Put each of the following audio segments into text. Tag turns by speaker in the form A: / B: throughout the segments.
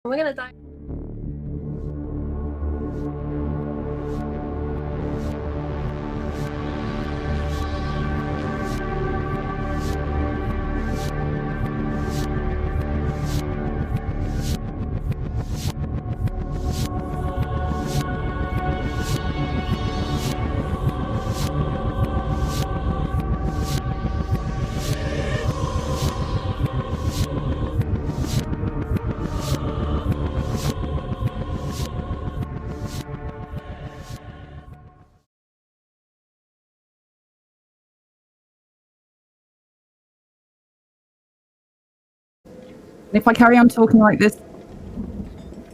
A: We're gonna die.
B: If I carry on talking like this,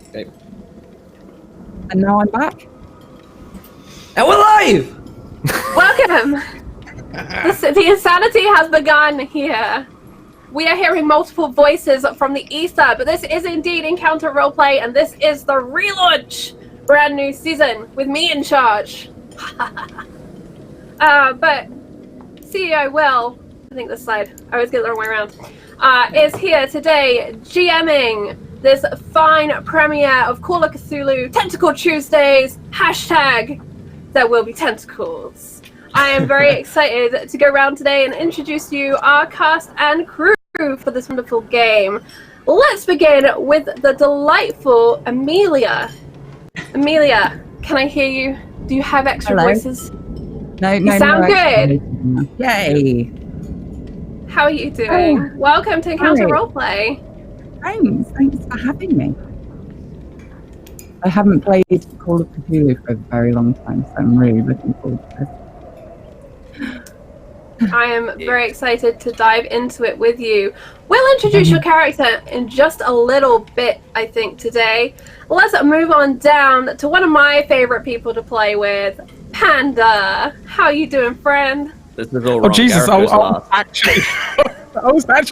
C: Okay.
B: And now I'm back.
C: And we're live!
A: Welcome! The insanity has begun here. We are hearing multiple voices from the ether, but this is indeed Encounter Roleplay, and this is the relaunch! Brand new season, with me in charge. But CEO Will, I think this slide, I always get it the wrong way around, is here today GMing this fine premiere of Call of Cthulhu Tentacle Tuesdays, hashtag there will be tentacles. I am very excited to go around today and introduce you our cast and crew for this wonderful game. Let's begin with the delightful Amelia. Amelia, can I hear you? Do you have extra voices?
B: No,
A: you sound good.
B: Yay.
A: How are you doing? Oh, welcome to Encounter Roleplay.
B: Thanks for having me. I haven't played Call of Cthulhu for a very long time, so I'm really looking forward to this.
A: I am very excited to dive into it with you. We'll introduce your character in just a little bit, I think, today. Let's move on down to one of my favorite people to play with, Panda. How are you doing, friend?
C: This is all wrong.
D: Oh Jesus! I was
C: I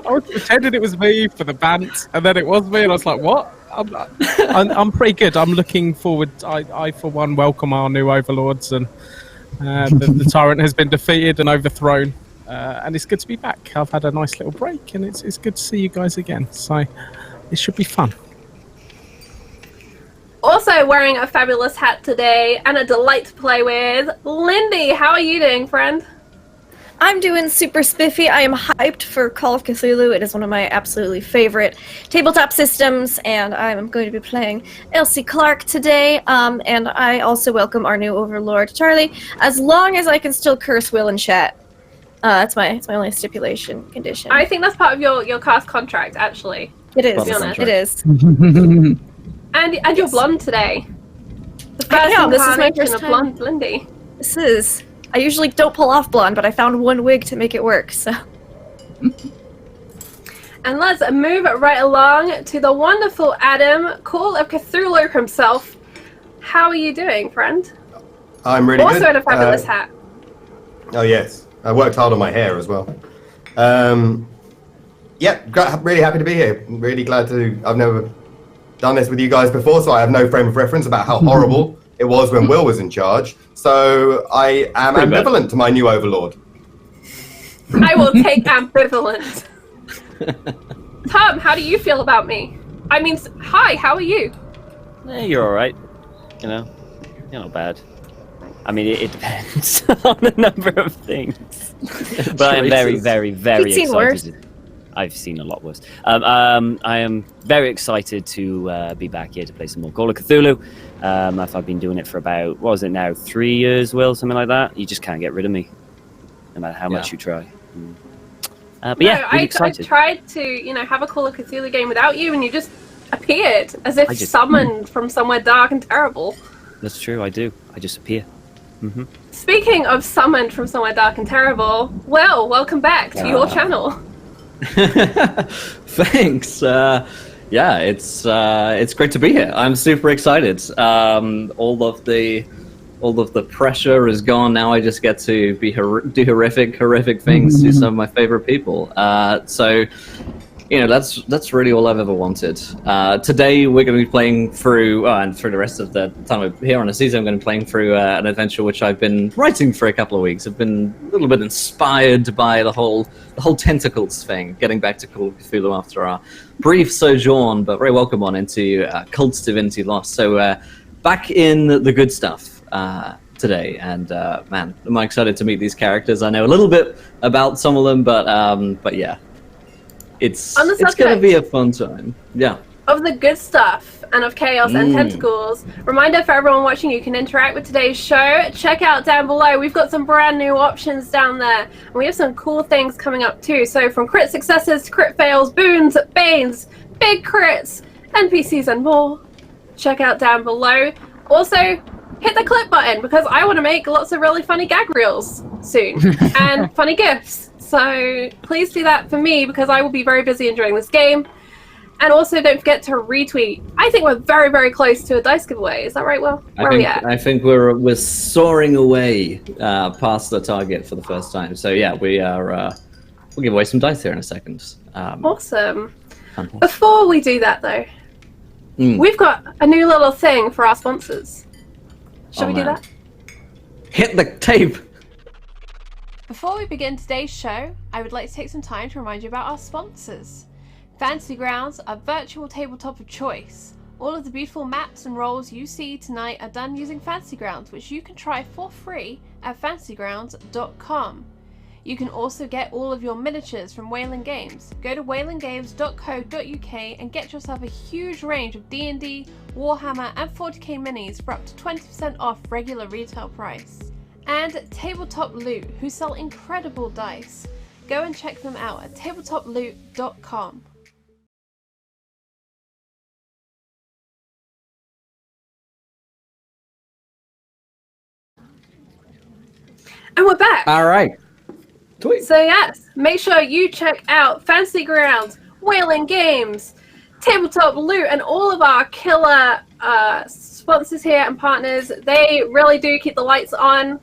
D: was pretending it was me for the bant, and then it was me, and I was like, "What?" I'm pretty good. I'm looking forward. I for one welcome our new overlords, and the tyrant has been defeated and overthrown, and it's good to be back. I've had a nice little break, and it's good to see you guys again. So it should be fun.
A: Also wearing a fabulous hat today and a delight to play with, Lindy. How are you doing, friend?
E: I'm doing super spiffy. I am hyped for Call of Cthulhu. It is one of my absolutely favorite tabletop systems, and I'm going to be playing Elsie Clark today. And I also welcome our new overlord, Charlie, as long as I can still curse Will and chat. That's my only stipulation condition.
A: I think that's part of your cast contract, actually.
E: It is.
A: To be honest.
E: It is.
A: And you're blonde today. The first
E: I know, this is my first
A: of
E: time.
A: blonde Lindy.
E: This is. I usually don't pull off blonde, but I found one wig to make it work, so.
A: And let's move right along to the wonderful Adam, Call of Cthulhu himself. How are you doing, friend?
F: I'm really
A: also
F: good.
A: Also in a fabulous hat.
F: Oh, yes. I worked hard on my hair as well. Yeah, really happy to be here. Really glad to... I've never done this with you guys before, so I have no frame of reference about how horrible it was when Will was in charge. So I am ambivalent to my new overlord.
A: I will take ambivalent. Tom, how do you feel about me? I mean, hi, how are you?
C: You're alright. You know, you're not bad. I mean, it depends on a number of things. But I'm very, very, very excited.
E: Worse.
C: I've seen a lot worse. I am very excited to be back here to play some more Call of Cthulhu. I've been doing it for about, what was it now, 3 years, Will, something like that. You just can't get rid of me, no matter how much you try. But yeah, really excited.
A: I tried to, have a Call of Cthulhu game without you, and you just appeared as if summoned from somewhere dark and terrible.
C: That's true, I do. I just appear. Mm-hmm.
A: Speaking of summoned from somewhere dark and terrible, Will, welcome back to your channel.
G: Thanks. Yeah, it's great to be here. I'm super excited. All of the pressure is gone. Now I just get to be do horrific things to some of my favorite people. So that's really all I've ever wanted. Today we're going to be playing through, and through the rest of the time we're here on the season, I'm going to be playing through an adventure which I've been writing for a couple of weeks. I've been a little bit inspired by the whole Tentacles thing, getting back to Call of Cthulhu after our brief sojourn, but very welcome on into Cult's Divinity Lost. So back in the good stuff today, and man, am I excited to meet these characters. I know a little bit about some of them, but yeah. It's going to be a fun time. Yeah.
A: Of the good stuff and of chaos and tentacles. Reminder for everyone watching, you can interact with today's show. Check out down below. We've got some brand new options down there. And we have some cool things coming up too. So from crit successes to crit fails, boons, banes, big crits, NPCs and more. Check out down below. Also, hit the clip button because I want to make lots of really funny gag reels soon. And funny GIFs. So please do that for me because I will be very busy enjoying this game. And also don't forget to retweet. I think we're very, very close to a dice giveaway. Is that right, Will? Where are we at?
G: I think we're soaring away past the target for the first time. So yeah, we'll give away some dice here in a second.
A: Awesome. Before we do that though, we've got a new little thing for our sponsors. Shall we do that?
G: Hit the tape!
A: Before we begin today's show, I would like to take some time to remind you about our sponsors. Fantasy Grounds, our virtual tabletop of choice. All of the beautiful maps and rolls you see tonight are done using Fantasy Grounds, which you can try for free at fantasygrounds.com. You can also get all of your miniatures from Wayland Games. Go to waylandgames.co.uk and get yourself a huge range of D&D, Warhammer and 40k minis for up to 20% off regular retail price. And Tabletop Loot, who sell incredible dice. Go and check them out at tabletoploot.com. And we're back.
G: All right. Tweet.
A: So yes, make sure you check out Fantasy Grounds, Wayland Games, Tabletop Loot, and all of our killer sponsors here and partners. They really do keep the lights on.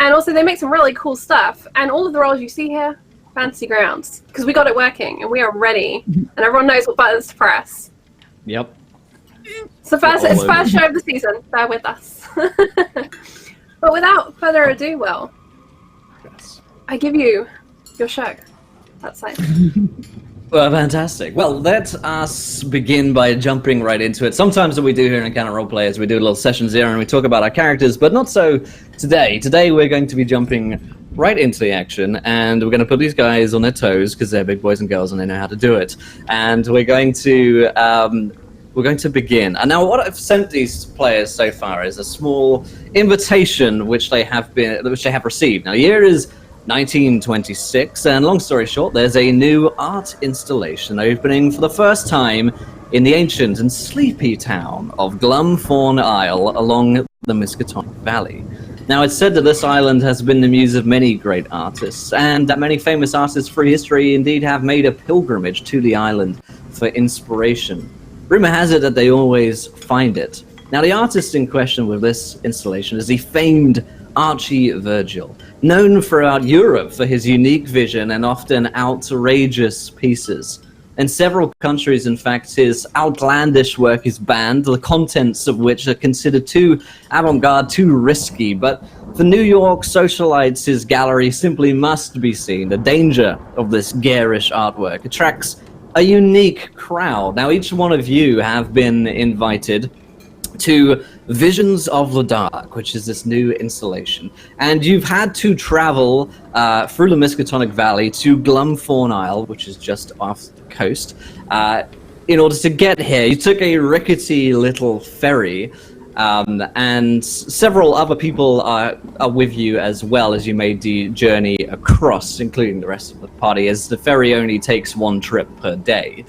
A: And also they make some really cool stuff. And all of the roles you see here, Fantasy Grounds. Because we got it working and we are ready. And everyone knows what buttons to press.
G: Yep.
A: It's the first show of the season. Bear with us. But without further ado, Will,
G: Yes.
A: I give you your show. That side.
G: Well, fantastic. Well, let us begin by jumping right into it. Sometimes what we do here in Encounter Roleplay is we do a little session zero and we talk about our characters, but not so today. Today we're going to be jumping right into the action, and we're going to put these guys on their toes because they're big boys and girls and they know how to do it. And we're going to begin. And now what I've sent these players so far is a small invitation which they have received. Now, the year is 1926, and long story short, there's a new art installation opening for the first time in the ancient and sleepy town of Glumthorn Isle along the Miskatonic Valley. Now, it's said that this island has been the muse of many great artists, and that many famous artists through history indeed have made a pilgrimage to the island for inspiration. Rumor has it that they always find it. Now, the artist in question with this installation is the famed Archie Virgil, known throughout Europe for his unique vision and often outrageous pieces. In several countries, in fact, his outlandish work is banned, the contents of which are considered too avant-garde, too risky. But for New York socialites, his gallery simply must be seen. The danger of this garish artwork attracts a unique crowd. Now, each one of you have been invited to Visions of the Dark, which is this new installation. And you've had to travel through the Miskatonic Valley to Glumthorn Isle, which is just off the coast. In order to get here, you took a rickety little ferry, and several other people are with you as well as you made the journey across, including the rest of the party, as the ferry only takes one trip per day.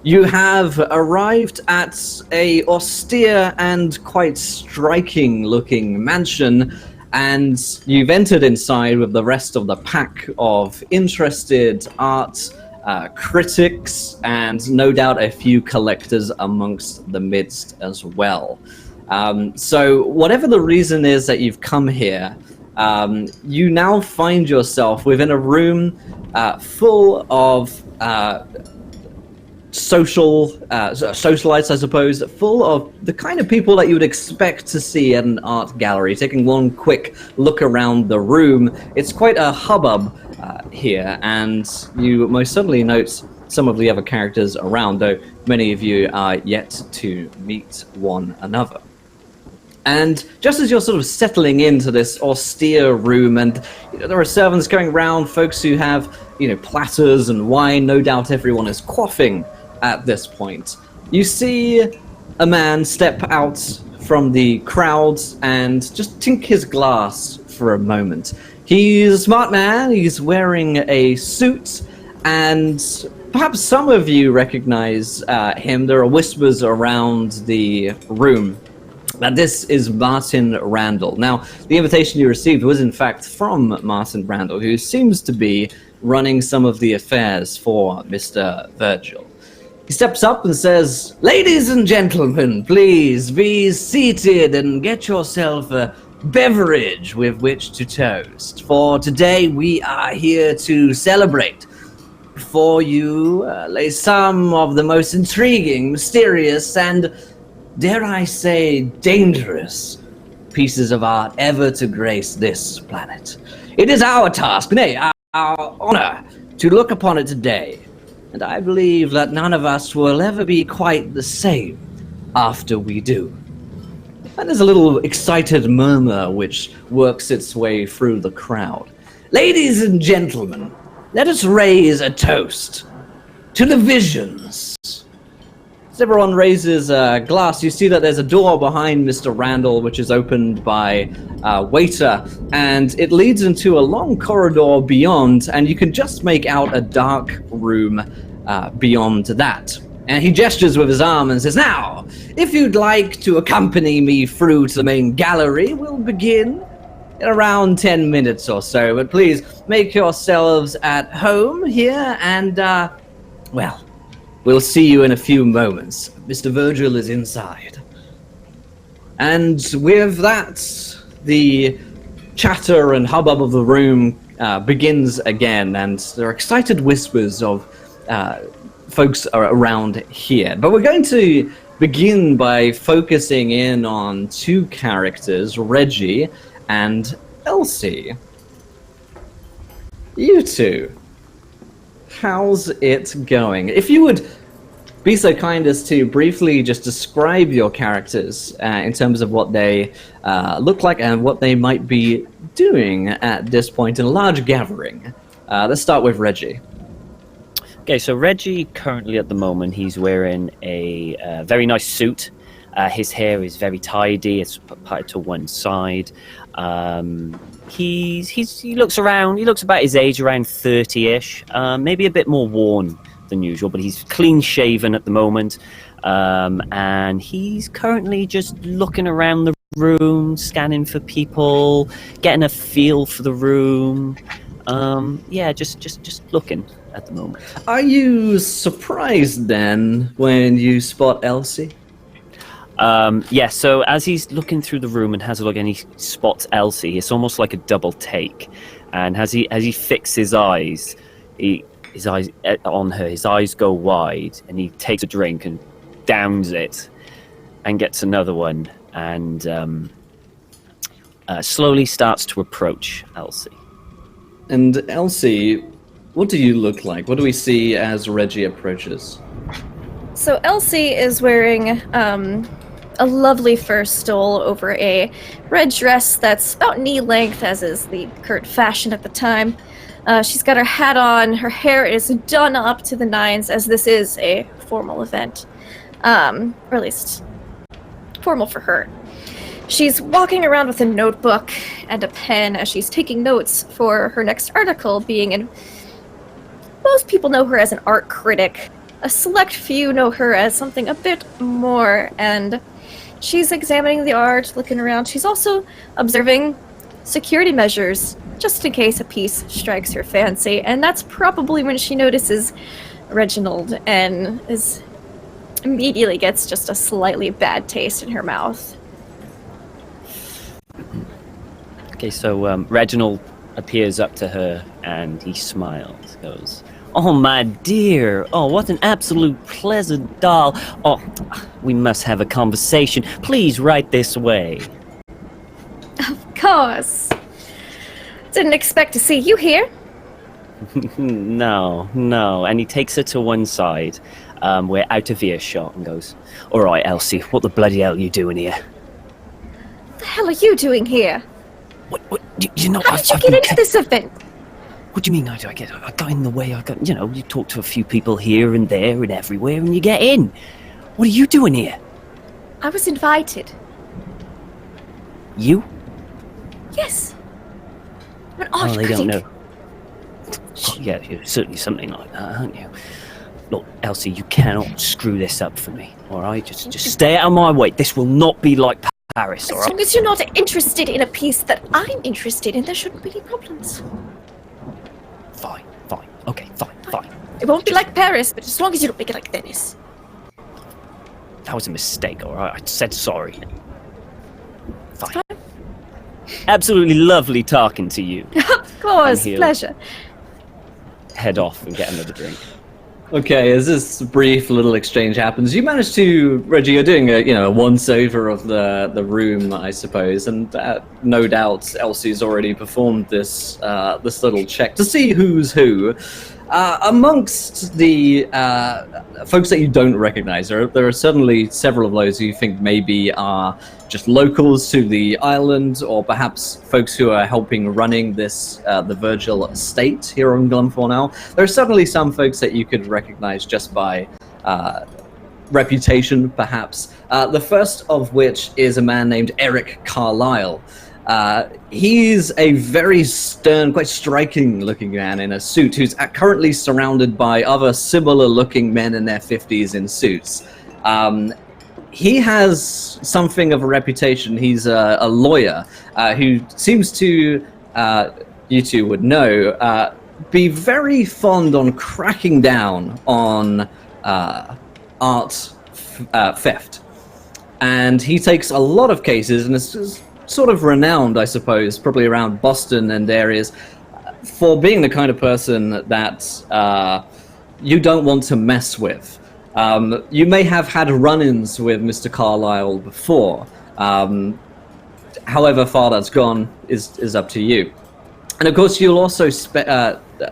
G: You have arrived at a austere and quite striking-looking mansion, and you've entered inside with the rest of the pack of interested art critics, and no doubt a few collectors amongst the midst as well. So whatever the reason is that you've come here, you now find yourself within a room full of socialites, I suppose, full of the kind of people that you would expect to see at an art gallery. Taking one quick look around the room, it's quite a hubbub here, and you most certainly note some of the other characters around, though many of you are yet to meet one another. And just as you're sort of settling into this austere room, and there are servants going around, folks who have, platters and wine, no doubt everyone is quaffing at this point. You see a man step out from the crowd and just tink his glass for a moment. He's a smart man, he's wearing a suit, and perhaps some of you recognize him. There are whispers around the room that this is Martin Randle. Now, the invitation you received was in fact from Martin Randle, who seems to be running some of the affairs for Mr. Virgil. He steps up and says, "Ladies and gentlemen, please be seated and get yourself a beverage with which to toast. For today we are here to celebrate. Before you lay some of the most intriguing, mysterious, and, dare I say, dangerous pieces of art ever to grace this planet. It is our task, nay, our honor, to look upon it today, and I believe that none of us will ever be quite the same after we do." And there's a little excited murmur which works its way through the crowd. "Ladies and gentlemen, let us raise a toast to the visions." As everyone raises a glass, you see that there's a door behind Mr. Randle, which is opened by a waiter, and it leads into a long corridor beyond, and you can just make out a dark room beyond that. And he gestures with his arm and says, "Now, if you'd like to accompany me through to the main gallery, we'll begin in around 10 minutes or so, but please make yourselves at home here, and, we'll see you in a few moments. Mr. Virgil is inside." And with that, the chatter and hubbub of the room begins again, and there are excited whispers of folks around here. But we're going to begin by focusing in on two characters, Reggie and Elsie. You two, how's it going? If you would be so kind as to briefly just describe your characters in terms of what they look like and what they might be doing at this point in a large gathering. Let's start with Reggie.
C: Okay, so Reggie currently at the moment, he's wearing a very nice suit. His hair is very tidy, it's parted to one side. He looks around, he looks about his age, around 30-ish, maybe a bit more worn than usual, but he's clean shaven at the moment. And he's currently just looking around the room, scanning for people, getting a feel for the room. Just looking at the moment.
G: Are you surprised then when you spot Elsie?
C: So as he's looking through the room and has a look and he spots Elsie, it's almost like a double take. And as he fixes his eyes, his eyes on her, his eyes go wide, and he takes a drink and downs it and gets another one and slowly starts to approach Elsie.
G: And Elsie, what do you look like? What do we see as Reggie approaches?
E: So Elsie is wearing a lovely fur stole over a red dress that's about knee length, as is the current fashion at the time. She's got her hat on, her hair is done up to the nines, as this is a formal event. Or at least formal for her. She's walking around with a notebook and a pen as she's taking notes for her next article, most people know her as an art critic. A select few know her as something a bit more, and she's examining the art, looking around. She's also observing security measures, just in case a piece strikes her fancy, and that's probably when she notices Reginald and immediately gets just a slightly bad taste in her mouth.
C: Okay, so Reginald appears up to her and he smiles, goes, Oh, my dear. Oh, what an absolute pleasant doll. Oh, we must have a conversation. Please, right this way.
E: Of course. Didn't expect to see you here.
C: No. And he takes her to one side. We're out of earshot and goes, all right, Elsie, what the bloody hell are you doing here?
E: What the hell are you doing here?
C: What, you know,
E: How did you get into this event?
C: What do you mean I got in the way? You talk to a few people here and there and everywhere and you get in. What are you doing here?
E: I was invited.
C: You?
E: Yes. I'm an art
C: Oh, they
E: critic.
C: don't know. Oh, yeah, you're certainly something like that, aren't you? Look, Elsie, you cannot screw this up for me, all right? Just stay out of my way. This will not be like Paris, all
E: As
C: right?
E: long as you're not interested in a piece that I'm interested in, there shouldn't be any problems.
C: Fine. Okay, fine.
E: It won't be like Paris, but as long as you don't make it like Venice.
C: That was a mistake, all right? I said sorry. Fine.
E: Fine.
C: Absolutely lovely talking to you.
E: Of course,
C: he'll
E: pleasure.
C: Head off and get another drink.
G: Okay, as this brief little exchange happens, you manage to, Reggie, you're doing a once-over of the room, I suppose, and no doubt Elsie's already performed this little check to see who's who. Amongst the folks that you don't recognize, there are certainly several of those who you think maybe are just locals to the island, or perhaps folks who are helping running this the Virgil estate here on Glumthorn Isle. There are certainly some folks that you could recognize just by reputation, perhaps. The first of which is a man named Eric Carlyle. He's a very stern, quite striking-looking man in a suit who's currently surrounded by other similar-looking men in their 50s in suits. He has something of a reputation. He's a lawyer who seems to, you two would know, be very fond on cracking down on art theft. And he takes a lot of cases, and it's sort of renowned, I suppose, probably around Boston and areas, for being the kind of person that you don't want to mess with. You may have had run-ins with Mr. Carlyle before. However far that's gone is up to you. And of course, you'll also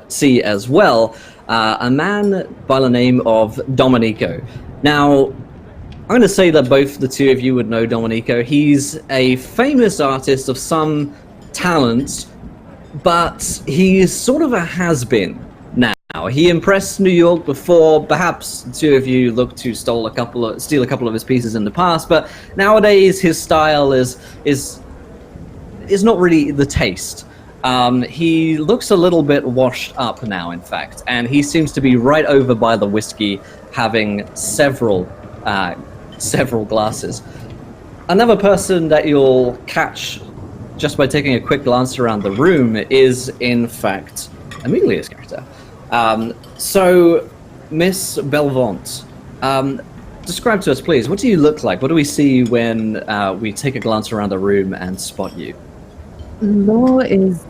G: see as well a man by the name of Domenico. Now, I'm going to say that both the two of you would know Domenico. He's a famous artist of some talent, but he's sort of a has-been now. He impressed New York before. Perhaps the two of you looked to steal a couple of his pieces in the past, but nowadays his style is not really the taste. He looks a little bit washed up now, in fact, and he seems to be right over by the whiskey, having several glasses. Another person that you'll catch just by taking a quick glance around the room is, in fact, Amelia's character. So, Miss Belvont, describe to us, please, what do you look like? What do we see when we take a glance around the room and spot you?
B: Law is,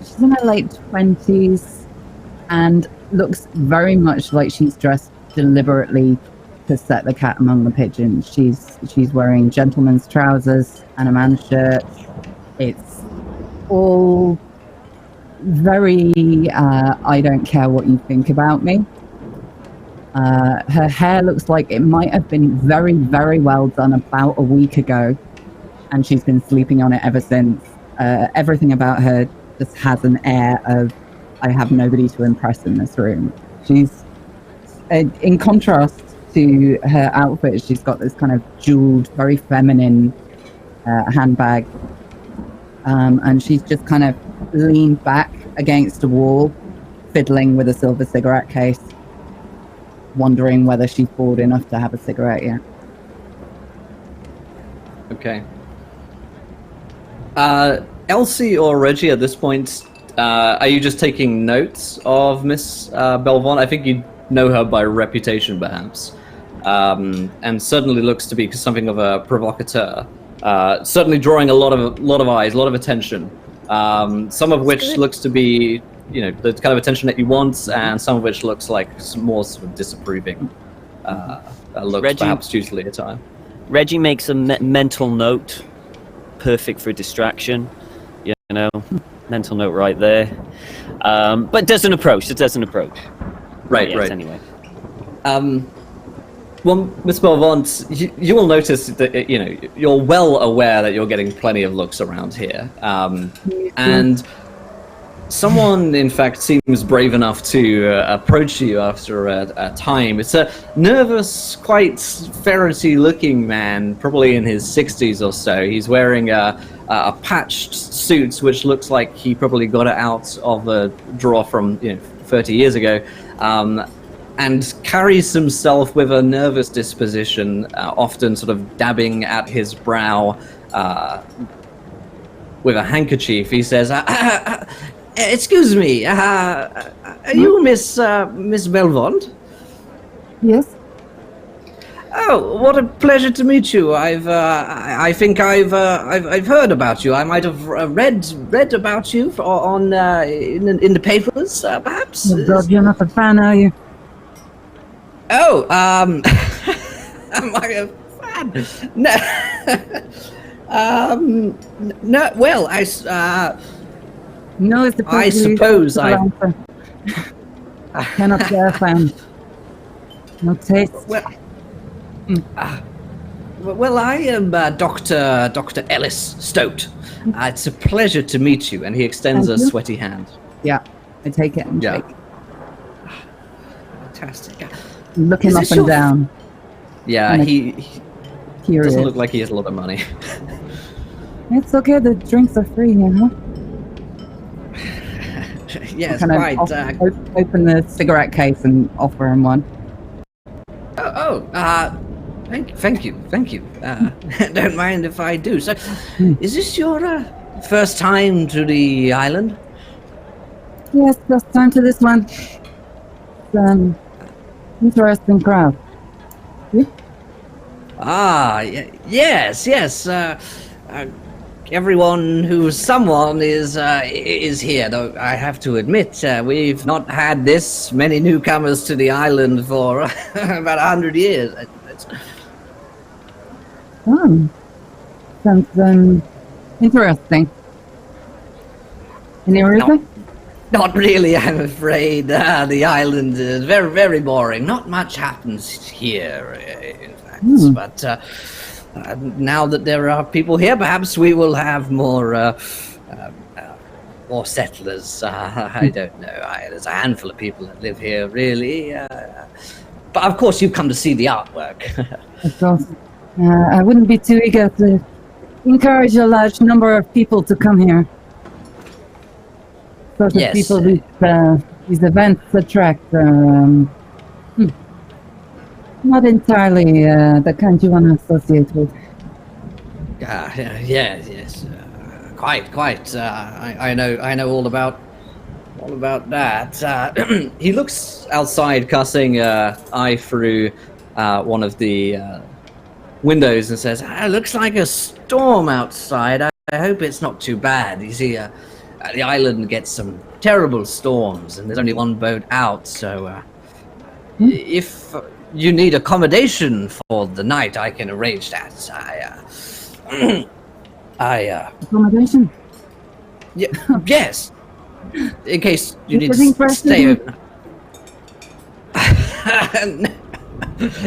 B: she's in her late 20s and looks very much like she's dressed deliberately to set the cat among the pigeons. She's wearing gentleman's trousers and a man's shirt. It's all very, I don't care what you think about me. Her hair looks like it might have been very, very well done about a week ago, and she's been sleeping on it ever since. Everything about her just has an air of, I have nobody to impress in this room. She's, in contrast to her outfit, she's got this kind of jeweled, very feminine handbag, and she's just kind of leaned back against a wall, fiddling with a silver cigarette case, wondering whether she's bored enough to have a cigarette yet.
G: Okay. Elsie or Reggie, at this point, are you just taking notes of Miss Belvont? I think you know her by reputation, perhaps. And certainly looks to be something of a provocateur. Certainly drawing a lot of eyes, a lot of attention. Some of which looks to be the kind of attention that you want, and some of which looks like more sort of disapproving looks,
C: Reggie-
G: perhaps due to the attire.
C: Reggie makes a mental note, perfect for distraction. Mental note right there. But doesn't approach. It doesn't approach.
G: Right,
C: Yes,
G: right.
C: Anyway.
G: Well, Miss Belvant, you will notice that you're well aware that you're getting plenty of looks around here, and someone, in fact, seems brave enough to approach you after a time. It's a nervous, quite ferrety-looking man, probably in his 60s or so. He's wearing a patched suit, which looks like he probably got it out of a drawer from 30 years ago. And carries himself with a nervous disposition, often sort of dabbing at his brow with a handkerchief. He says, "Excuse me, are you Miss Belvant?"
B: Yes.
G: Oh, what a pleasure to meet you. I think I've heard about you. I might have read about you in the papers, perhaps.
B: Oh, God, you're not a fan, are you?
G: Oh, am I a fan? No. No. Well,
B: No, it's the
G: I suppose I.
B: Cannot say a fan. No taste.
G: Well, I am Dr. Ellis Stote. It's a pleasure to meet you. And he extends
B: Thank
G: a
B: you.
G: sweaty hand.
B: Yeah, I take it and
G: Yeah.
B: shake.
G: Fantastic.
B: Looking
G: Is
B: up
G: this
B: and
G: your-
B: down.
G: Yeah,
B: Kinda
G: he
B: Curious.
G: doesn't look like he has a lot of money.
B: It's okay, the drinks are free,
G: Yes,
B: Kind of
G: quite.
B: open the cigarette case and offer him one.
G: Thank you. Don't mind if I do. So, is this your first time to the island?
B: Yes, just time to this one. It's, interesting crowd.
G: Yes. Everyone who's someone is here. Though I have to admit, we've not had this many newcomers to the island for about 100 years.
B: Sounds interesting. Any reason?
G: Not really, I'm afraid. The island is very, very boring. Not much happens here, in fact. But now that there are people here, perhaps we will have more settlers. I don't know. There's a handful of people that live here, really. But of course, you come to see the artwork.
B: Of course. I wouldn't be too eager to encourage a large number of people to come here. Sort of
G: Yes.
B: people these events attract not entirely the kind you want to associate with.
G: Yes. Quite. I know all about that. He looks outside, casting an eye through one of the windows, and says, "Looks like a storm outside. I hope it's not too bad. You see, the island gets some terrible storms, and there's only one boat out. So, if you need accommodation for the night, I can arrange that.
B: Accommodation?
G: Yes. In case you need
B: Anything
G: to
B: for us to
G: stay
B: do?
G: overnight.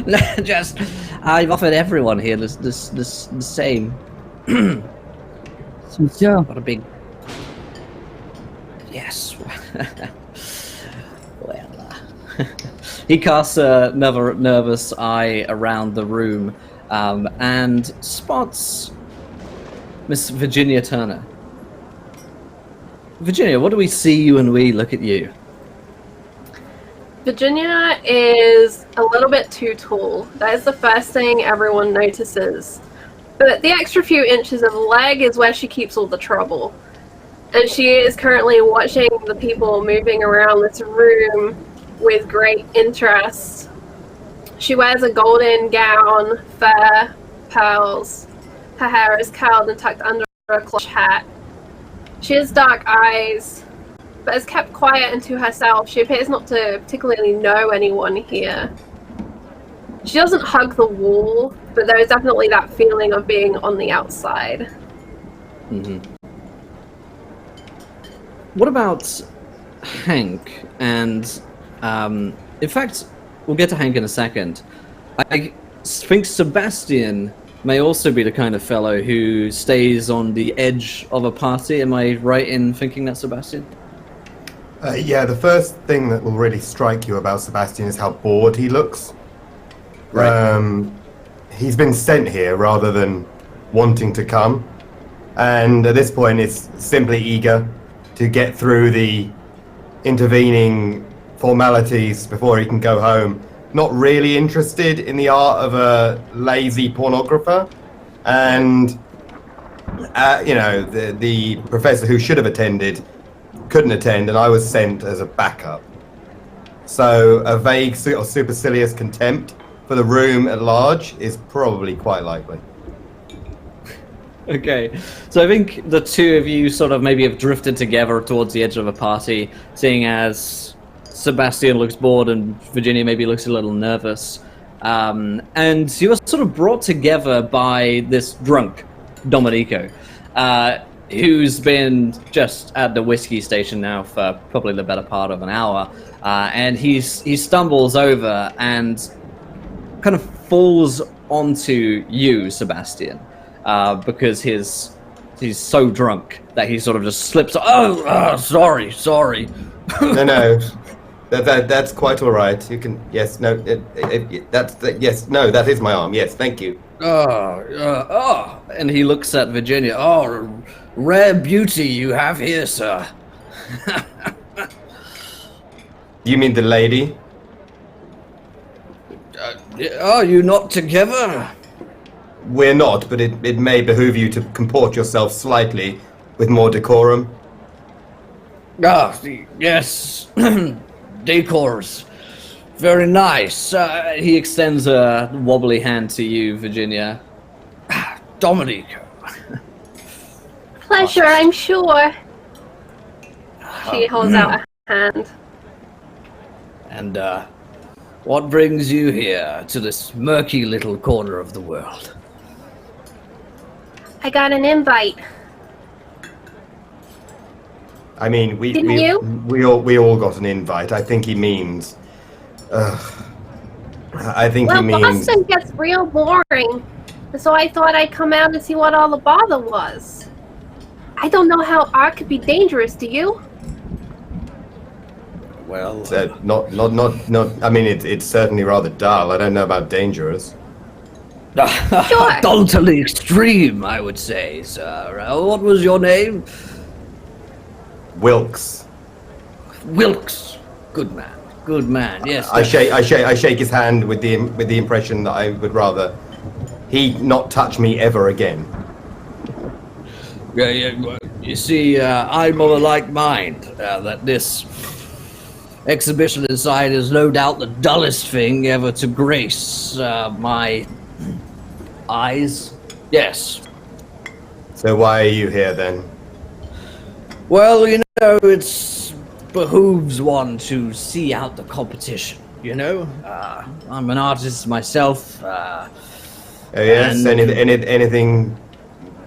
G: No, just I've offered everyone here the same.
B: Sure.
G: What a big. Yes. Well, he casts another nervous eye around the room and spots Miss Virginia Turner. Virginia, what do we see when we look at you?
A: Virginia is a little bit too tall. That is the first thing everyone notices. But the extra few inches of leg is where she keeps all the trouble. And she is currently watching the people moving around this room with great interest. She wears a golden gown, fair pearls. Her hair is curled and tucked under a cloth hat. She has dark eyes, but has kept quiet and to herself. She appears not to particularly know anyone here. She doesn't hug the wall, but there is definitely that feeling of being on the outside.
G: Mm-hmm. What about Hank? And in fact, we'll get to Hank in a second. I think Sebastian may also be the kind of fellow who stays on the edge of a party. Am I right in thinking that, Sebastian?
F: Yeah, the first thing that will really strike you about Sebastian is how bored he looks.
G: Right.
F: He's been sent here rather than wanting to come. And at this point, it's simply eager to get through the intervening formalities before he can go home. Not really interested in the art of a lazy pornographer. And, the professor who should have attended couldn't attend, and I was sent as a backup. So a vague sort of supercilious contempt for the room at large is probably quite likely.
G: Okay, so I think the two of you sort of maybe have drifted together towards the edge of a party, seeing as Sebastian looks bored and Virginia maybe looks a little nervous. And you were sort of brought together by this drunk, Domenico, who's been just at the whiskey station now for probably the better part of an hour. And he stumbles over and kind of falls onto you, Sebastian. Because he's so drunk that he sort of just slips. Sorry.
F: No, that's quite all right. You can, yes, no, yes, no, that is my arm. Yes, thank you.
G: And he looks at Virginia. Oh, rare beauty you have here, sir.
F: You mean the lady?
G: Are you not together?
F: We're not, but it may behoove you to comport yourself slightly with more decorum.
G: Yes. Decors. Very nice. He extends a wobbly hand to you, Virginia. Domenico.
A: Pleasure, I'm sure. She holds out a hand.
G: And, what brings you here to this murky little corner of the world?
A: I got an invite.
F: I mean, we all got an invite. I think he means. I think he means.
A: Boston gets real boring, so I thought I'd come out and see what all the bother was. I don't know how art could be dangerous. Do you?
F: Well, not. I mean, it's certainly rather dull. I don't know about dangerous.
A: Sure.
G: Dull to the extreme, I would say, sir. What was your name?
F: Wilkes.
G: Wilkes. Good man. Yes.
F: I shake his hand with the impression that I would rather he not touch me ever again.
G: Yeah. You see, I'm of a like mind. That this exhibition inside is no doubt the dullest thing ever to grace my eyes. Yes.
F: So why are you here then?
G: Well, it behooves one to see out the competition, you know? I'm an artist myself.
F: Oh yes, anything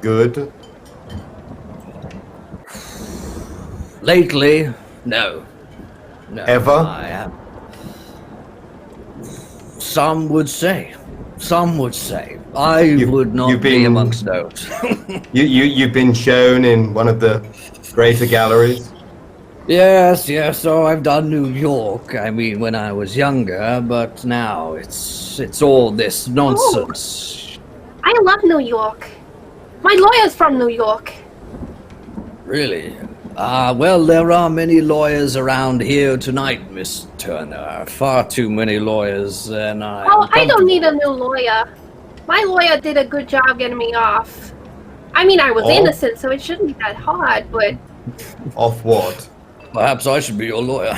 F: good?
G: Lately, no.
F: Ever?
G: I have. Some would say. I would not be amongst those.
F: You've been shown in one of the greater galleries?
G: Yes, so I've done New York. I mean, when I was younger, but now it's all this nonsense.
A: Oh, I love New York. My lawyer's from New York.
G: Really? Well, there are many lawyers around here tonight, Miss Turner. Far too many lawyers, and
A: I don't need a new lawyer. My lawyer did a good job getting me off. I mean, I was innocent, so it shouldn't be that hard, but...
F: Off what?
G: Perhaps I should be your lawyer.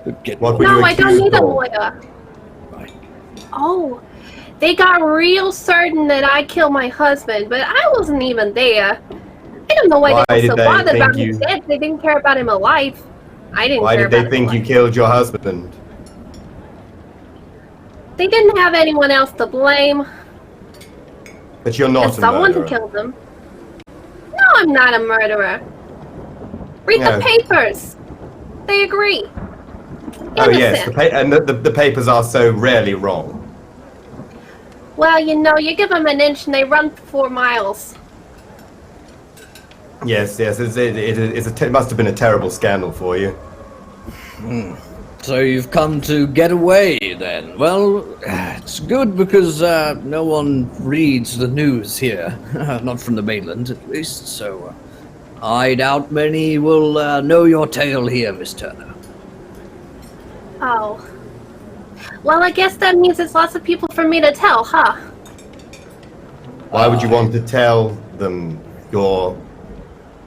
A: No, I don't need a lawyer.
G: Right.
A: Oh, they got real certain that I killed my husband, but I wasn't even there. I don't don't know why
F: Why
A: they were
F: did
A: so
F: they
A: bothered
F: think
A: about
F: you-
A: him dead. They didn't care about him alive. I didn't
F: Why
A: care
F: did they
A: about
F: think
A: him
F: you
A: alive.
F: killed your husband?
A: They didn't have anyone else to blame.
F: But you're not
A: And
F: a
A: someone to
F: murderer.
A: kill them. No, I'm not a murderer. Read
F: No.
A: the papers. They agree.
F: Oh yes,
A: Innocent.
F: and the papers are so rarely wrong.
A: Well, you know, you give them an inch and they run 4 miles.
F: Yes, it must have been a terrible scandal for you.
G: So you've come to get away then? Well, it's good because no one reads the news here. Not from the mainland, at least, so I doubt many will know your tale here, Miss Turner.
A: Oh. Well, I guess that means it's lots of people for me to tell, huh?
F: Why would you want to tell them your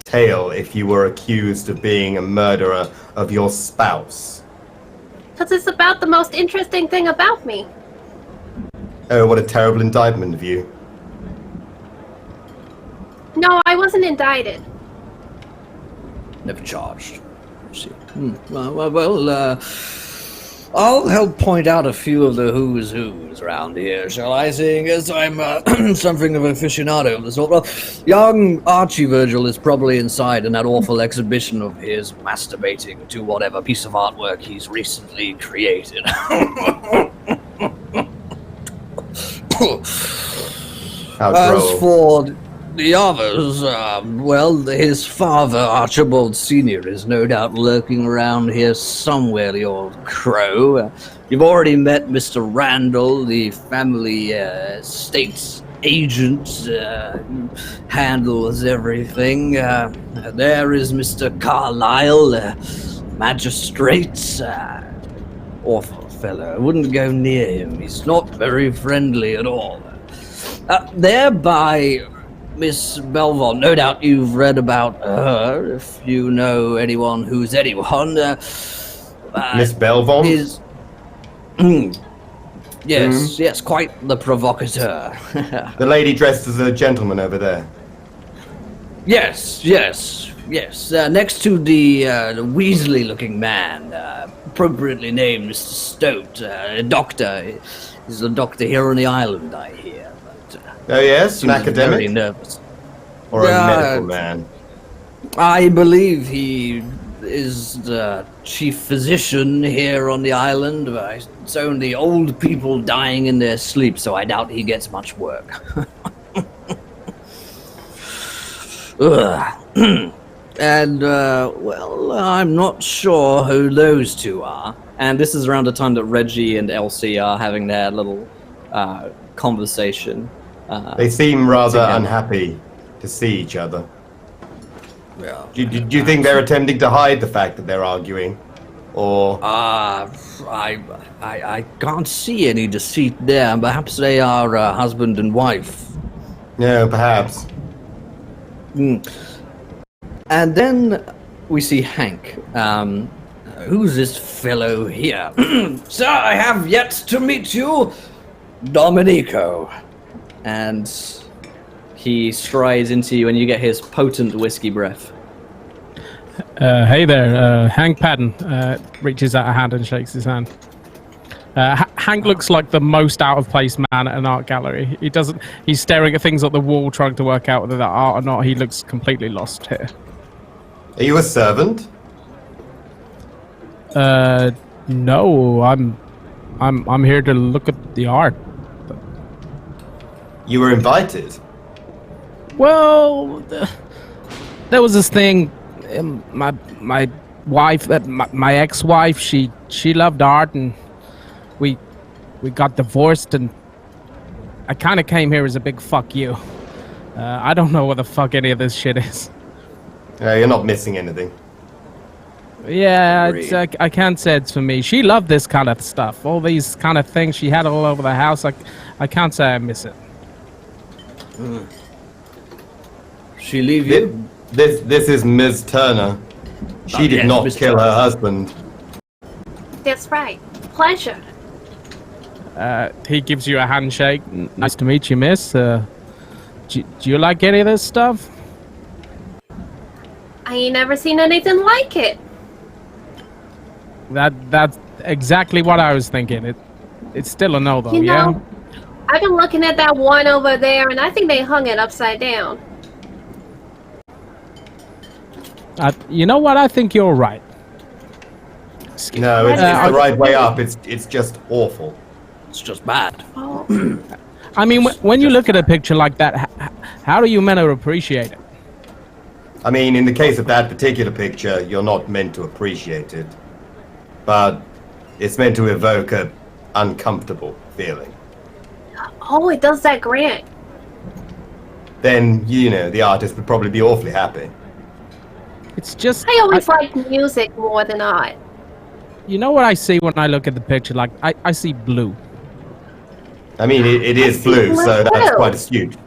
F: tale if you were accused of being a murderer of your spouse?
A: Because it's about the most interesting thing about me.
F: Oh, what a terrible indictment of you.
A: No, I wasn't indicted.
G: Never charged. See. Well, I'll help point out a few of the who's around here, shall I? Seeing as I'm something of an aficionado of the sort. Well, young Archie Virgil is probably inside in that awful exhibition of his masturbating to whatever piece of artwork he's recently created.
F: How
G: As
F: droll.
G: for the others, well, his father, Archibald Sr., is no doubt lurking around here somewhere, the old crow. You've already met Mr. Randle, the family estates agent, who handles everything. There is Mr. Carlyle, magistrate. Awful fellow. I wouldn't go near him. He's not very friendly at all. There by Miss Belvon, no doubt you've read about her, if you know anyone who's anyone.
F: Miss Belvon?
G: Is... yes, quite the provocateur.
F: The lady dressed as a gentleman over there.
G: Yes. Next to the Weasley-looking man, appropriately named Mr. Stoat, a doctor. He's a doctor here on the island, I hear. But,
F: Oh yes, an
G: seems very
F: academic?
G: nervous.
F: Or a medical man?
G: I believe he is the chief physician here on the island. But it's only old people dying in their sleep, so I doubt he gets much work. And, well, I'm not sure who those two are. And this is around the time that Reggie and Elsie are having their little conversation.
F: They seem rather
G: together.
F: unhappy to see each other.
G: Yeah.
F: Do you think they're attempting to hide the fact that they're arguing? Or...
G: I can't see any deceit there. Perhaps they are husband and wife.
F: No, perhaps.
G: And then we see Hank. Who's this fellow here? Sir, I have yet to meet you, Domenico. And he strides into you, and you get his potent whiskey breath.
D: Hey there, Hank Padden reaches out a hand and shakes his hand. Hank looks like the most out of place man at an art gallery. He's staring at things on the wall, trying to work out whether they're art or not. He looks completely lost here.
F: Are you a servant?
D: No, I'm here to look at the art.
F: You were invited?
D: Well, there was this thing. My wife, my ex-wife, she loved art, and we got divorced, and I kind of came here as a big fuck you. I don't know what the fuck any of this shit is.
F: You're not missing anything.
D: Yeah, I can't say it's for me. She loved this kind of stuff, all these kind of things she had all over the house. I can't say I miss it.
G: She leave you?
F: This is Ms. Turner. She did
G: yes,
F: not
G: Miss
F: kill
G: Turner.
F: her husband.
A: That's right. Pleasure.
D: He gives you a handshake. Nice to meet you, miss. Do you like any of this stuff?
A: I ain't never seen anything like it.
D: That's exactly what I was thinking. It's still a no, though,
A: You
D: yeah?
A: know, I've been looking at that one over there, and I think they hung it upside down.
D: You know what? I think you're right.
F: No, it's the right way up. It's just awful.
G: It's just bad.
A: Oh.
D: I mean, when you look at a picture like that, how are you meant to appreciate it?
F: I mean, in the case of that particular picture, you're not meant to appreciate it. But it's meant to evoke a uncomfortable feeling.
A: Oh, it does that, Grant.
F: Then, you know, the artist would probably be awfully happy.
D: It's just...
A: I always like music more than art.
D: You know what I see when I look at the picture? Like, I see blue.
F: I mean, it is blue, so that's quite astute.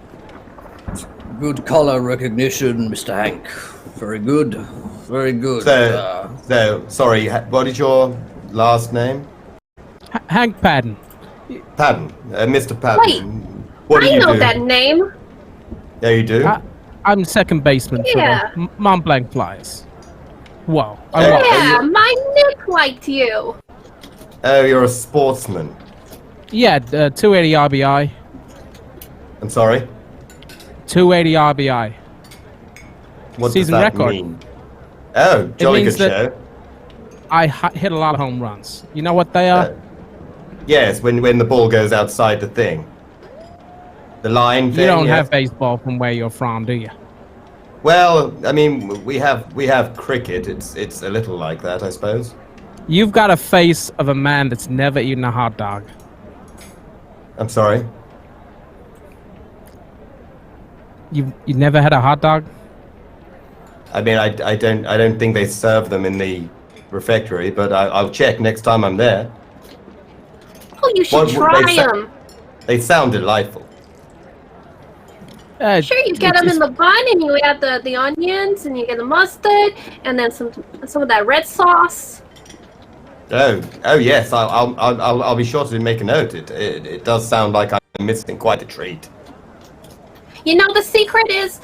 G: Good color recognition, Mr. Hank. Very good. Very good.
F: So, sorry, what is your last name?
D: Hank Padden.
F: Padden. Mr. Padden.
A: Wait,
F: What do
A: I
F: you
A: know
F: do?
A: that name.
F: Yeah, you do?
D: I'm second baseman
A: Yeah.
D: for the Mont Blanc Flyers. Whoa.
A: Yeah, my Nick liked you.
F: Oh, you're a sportsman.
D: Yeah, 280 RBI.
F: I'm sorry?
D: 280 RBI.
F: What
D: Season
F: does that
D: record.
F: mean? Oh, jolly
D: means
F: good
D: that-
F: show.
D: I hit a lot of home runs. You know what they are?
F: Yes, when the ball goes outside the thing. The line thing.
D: You don't
F: yes.
D: have baseball from where you're from, do you?
F: Well, I mean, we have cricket. It's a little like that, I suppose.
D: You've got a face of a man that's never eaten a hot dog.
F: I'm sorry.
D: You never had a hot dog?
F: I mean, I don't think they serve them in the refectory, but I'll check next time I'm there.
A: Oh, you should
F: What-
A: try
F: they sa-
A: them.
F: They sound delightful.
A: Sure, you get them in the bun, and you add the onions, and you get the mustard, and then some of that red sauce.
F: Oh yes, I'll be sure to make a note. It does sound like I'm missing quite a treat.
A: You know, the secret is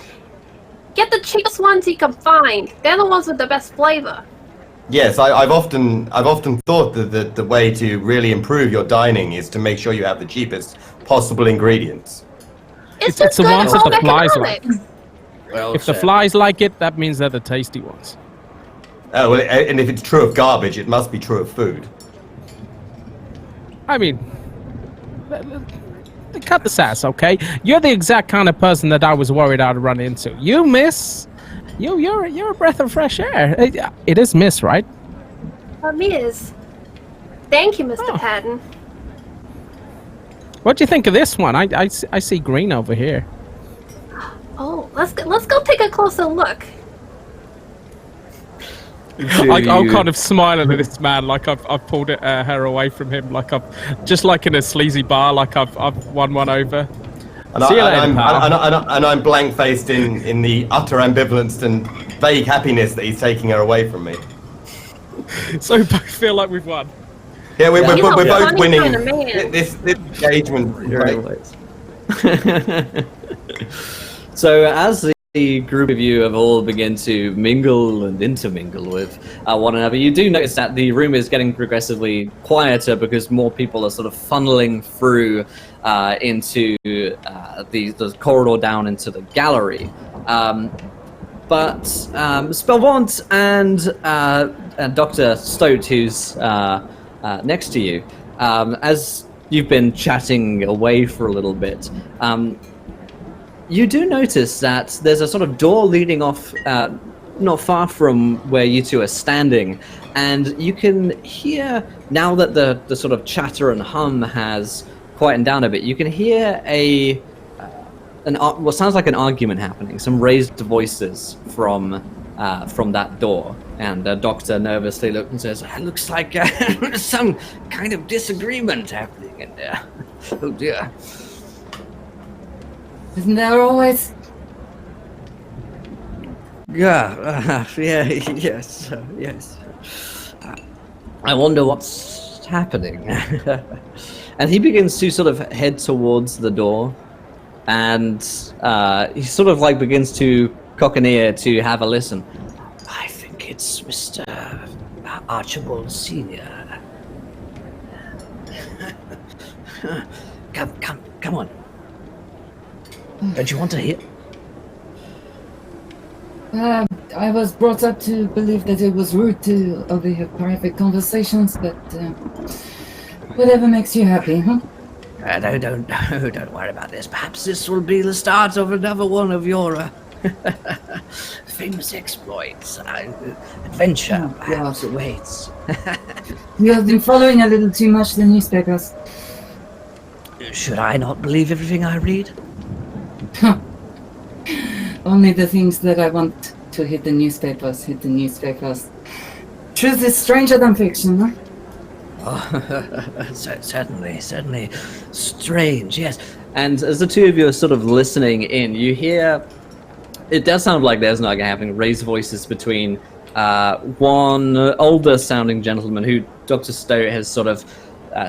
A: get the cheapest ones you can find. They're the ones with the best flavor.
F: Yes, I've often thought that the way to really improve your dining is to make sure you have the cheapest possible ingredients.
A: It's
D: It's
A: just
D: the
A: good
D: ones that
A: home
D: the flies like.
A: economics.
G: Well
D: If the
G: said.
D: flies like it, that means they're the tasty ones.
F: Oh, well, and if it's true of garbage, it must be true of food.
D: I mean, cut the sass, okay? You're the exact kind of person that I was worried I'd run into. You, miss. You're a breath of fresh air. It is Miss, right?
A: Miss. Thank you, Mr.
D: Oh.
A: Patton.
D: What do you think of this one? I see green over here.
A: Oh, let's go take a closer look.
D: I'm kind of smiling at this man, like I've pulled her away from him, like I've just like in a sleazy bar, like I've won one over.
F: And,
D: See you later, pal.
F: I'm blank faced in the utter ambivalence and vague happiness that he's taking her away from me.
D: So we both feel like we've won.
F: Yeah, we're
A: You know,
F: both
A: funny
F: winning.
A: kind of man.
F: This engagement. Right?
G: So as the group of you have all begun to mingle and intermingle with one another, you do notice that the room is getting progressively quieter because more people are sort of funneling through into the corridor down into the gallery. But Spellvaunt and Dr. Stote, who's next to you, as you've been chatting away for a little bit, you do notice that there's a sort of door leading off not far from where you two are standing, and you can hear, now that the sort of chatter and hum has quietened down a bit, you can hear what sounds like an argument happening, some raised voices from that door. And the doctor nervously looks and says, "It looks like some kind of disagreement happening in there. Oh dear."
H: Isn't there always?
G: Yes. I wonder what's happening. And he begins to sort of head towards the door, and he sort of like begins to cock an ear to have a listen. it's Mr. Archibald Sr. Come on. Don't you want to hear?
H: I was brought up to believe that it was rude to overhear private conversations, but whatever makes you happy, huh?
G: No, don't worry about this. Perhaps this will be the start of another one of your famous exploits. Adventure perhaps awaits.
H: You have been following a little too much the newspapers.
G: Should I not believe everything I read?
H: Only the things that I want to hit the newspapers. Truth is stranger than fiction, huh?
G: Oh, certainly strange, yes. And as the two of you are sort of listening in, you hear, it does sound like there's not having raised voices between one older sounding gentleman who Dr. Stowe has sort of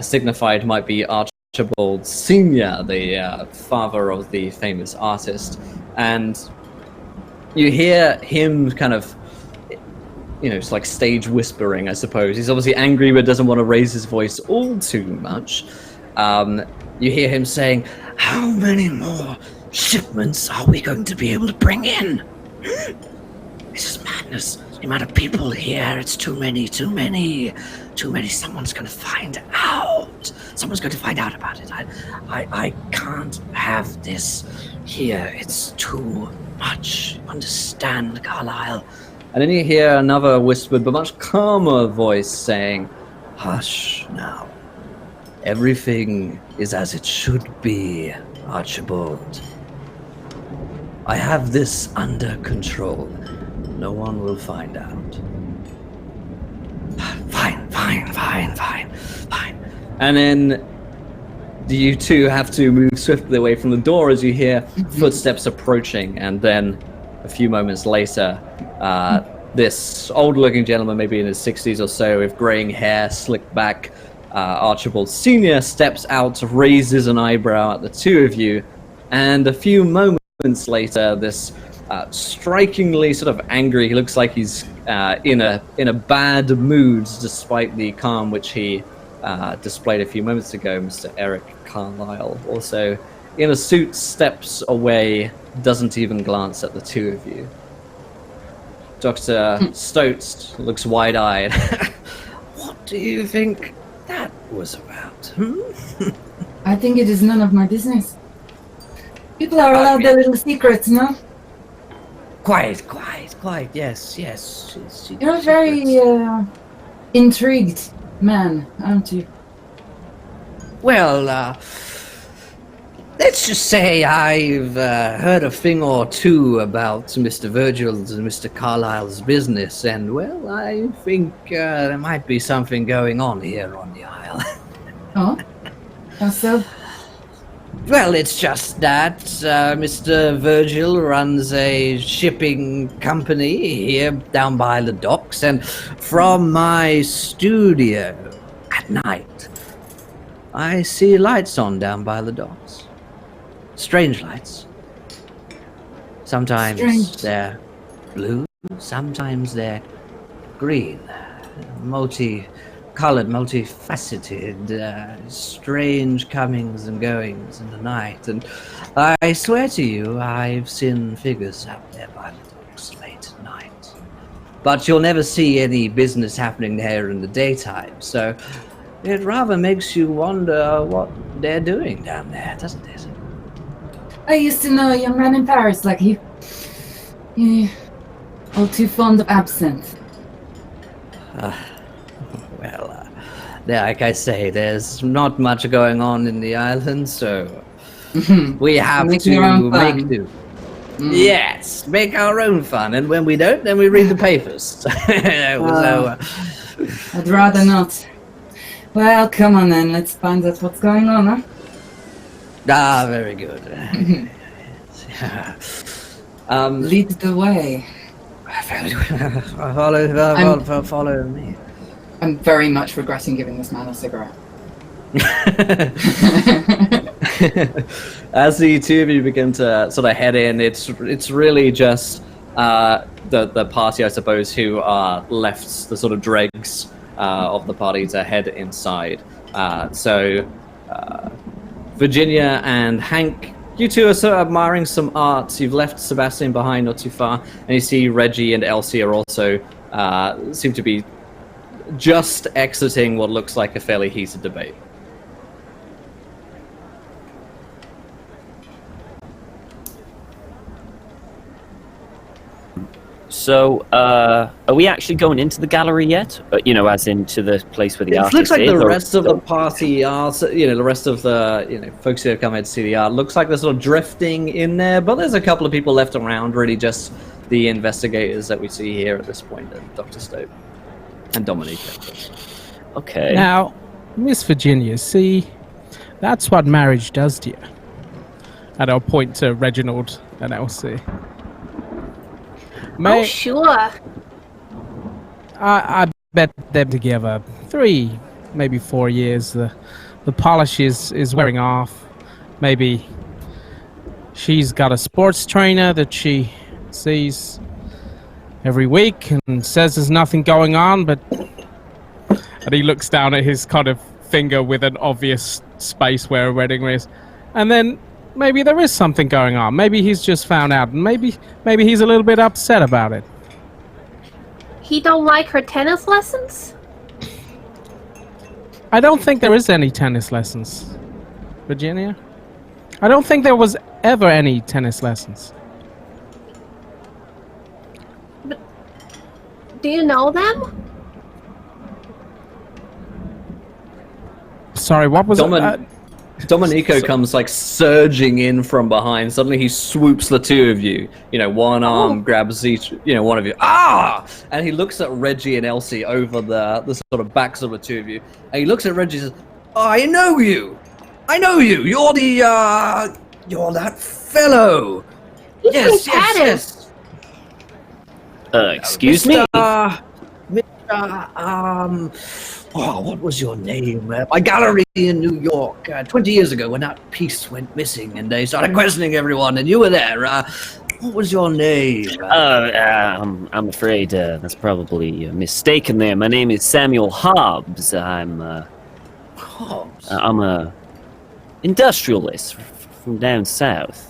G: signified might be Archibald Sr., the father of the famous artist. And you hear him kind of, it's like stage whispering, I suppose. He's obviously angry but doesn't want to raise his voice all too much. You hear him saying, how many more shipments are we going to be able to bring in? This is madness. The amount of people here, it's too many. Someone's going to find out. Someone's going to find out about it. I can't have this here. It's too much. Understand, Carlyle? And then you hear another whispered but much calmer voice saying, hush now. Everything is as it should be, Archibald. I have this under control. No one will find out. Fine. And then you two have to move swiftly away from the door as you hear footsteps approaching, and then a few moments later, this old-looking gentleman, maybe in his 60s or so, with graying hair slicked back, Archibald Sr. steps out, raises an eyebrow at the two of you, and a few moments later, this strikingly sort of angry, he looks like he's in a bad mood, despite the calm which he displayed a few moments ago, Mr. Eric Carlyle, also in a suit, steps away, doesn't even glance at the two of you. Dr. Stotes looks wide-eyed. What do you think that was about?
H: I think it is none of my business. People are allowed their little secrets, no?
G: Quiet, yes.
H: You're a very intrigued man, aren't you?
G: Well, let's just say I've heard a thing or two about Mr. Virgil's and Mr. Carlyle's business, and, well, I think there might be something going on here on the Isle.
H: Oh? How so?
G: Well, it's just that Mr. Virgil runs a shipping company here down by the docks, and from my studio at night, I see lights on down by the docks. Strange lights. Sometimes they're blue, sometimes they're green. Multi-colored, multifaceted, strange comings and goings in the night. And I swear to you, I've seen figures out there by the docks late at night. But you'll never see any business happening there in the daytime, so it rather makes you wonder what they're doing down there, doesn't it?
H: I used to know a young man in Paris like you. Yeah, all too fond of absinthe.
G: Well, like I say, there's not much going on in the island, so we have to make do. Yes, make our own fun, and when we don't, then we read the papers.
H: I'd rather not. Well, come on then, let's find out what's going on, huh?
G: Ah, very good.
H: Lead the way.
G: Follow me.
H: I'm very much regretting giving this man a cigarette.
G: As the two of you begin to sort of head in, it's really just the party, I suppose, who are left the sort of dregs of the party to head inside. Virginia and Hank, you two are sort of admiring some art. You've left Sebastian behind not too far, and you see Reggie and Elsie are also seem to be just exiting what looks like a fairly heated debate.
C: So, are we actually going into the gallery yet? As into the place where the artist
G: looks like
C: is?
G: the rest of the party are, the rest of the, folks who have come here to see the art, looks like they're sort of drifting in there, but there's a couple of people left around, really just the investigators that we see here at this point, and Dr. Stope and Dominique.
C: Okay.
D: Now, Miss Virginia, see, that's what marriage does to you. And I'll point to Reginald and Elsie.
A: Oh, sure.
D: I bet them together 3, maybe 4 years. The polish is wearing off. Maybe she's got a sports trainer that she sees every week and says there's nothing going on, and he looks down at his kind of finger with an obvious space where a wedding ring is, and then maybe there is something going on. Maybe he's just found out, and maybe he's a little bit upset about it.
A: He don't like her tennis lessons?
D: I don't think there is any tennis lessons, Virginia. I don't think there was ever any tennis lessons.
A: But do you know them?
D: Sorry, what was it?
G: Domenico comes like surging in from behind. Suddenly he swoops the two of you. One arm grabs each, one of you. Ah! And he looks at Reggie and Elsie over the sort of backs of the two of you. And he looks at Reggie and says, "Oh, I know you. You're that fellow. Yes.
C: Excuse me?
G: What was your name? My gallery in New York 20 years ago when that piece went missing and they started questioning everyone and you were there. What was your name?
C: I'm afraid that's probably a mistake in there. My name is Samuel Hobbs.
G: Hobbs?
C: I'm a industrialist from down south.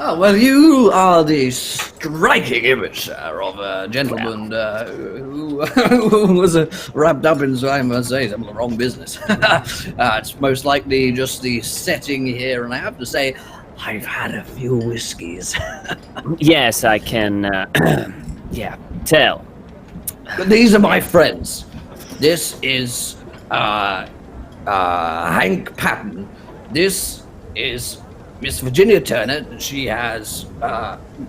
G: Oh, well, you are the striking image, sir, of a gentleman who was wrapped up in, I must say, some of the wrong business. It's most likely just the setting here, and I have to say, I've had a few whiskeys.
C: Yes, I can, tell.
G: But these are my friends. This is Hank Patton. This is Miss Virginia Turner. She has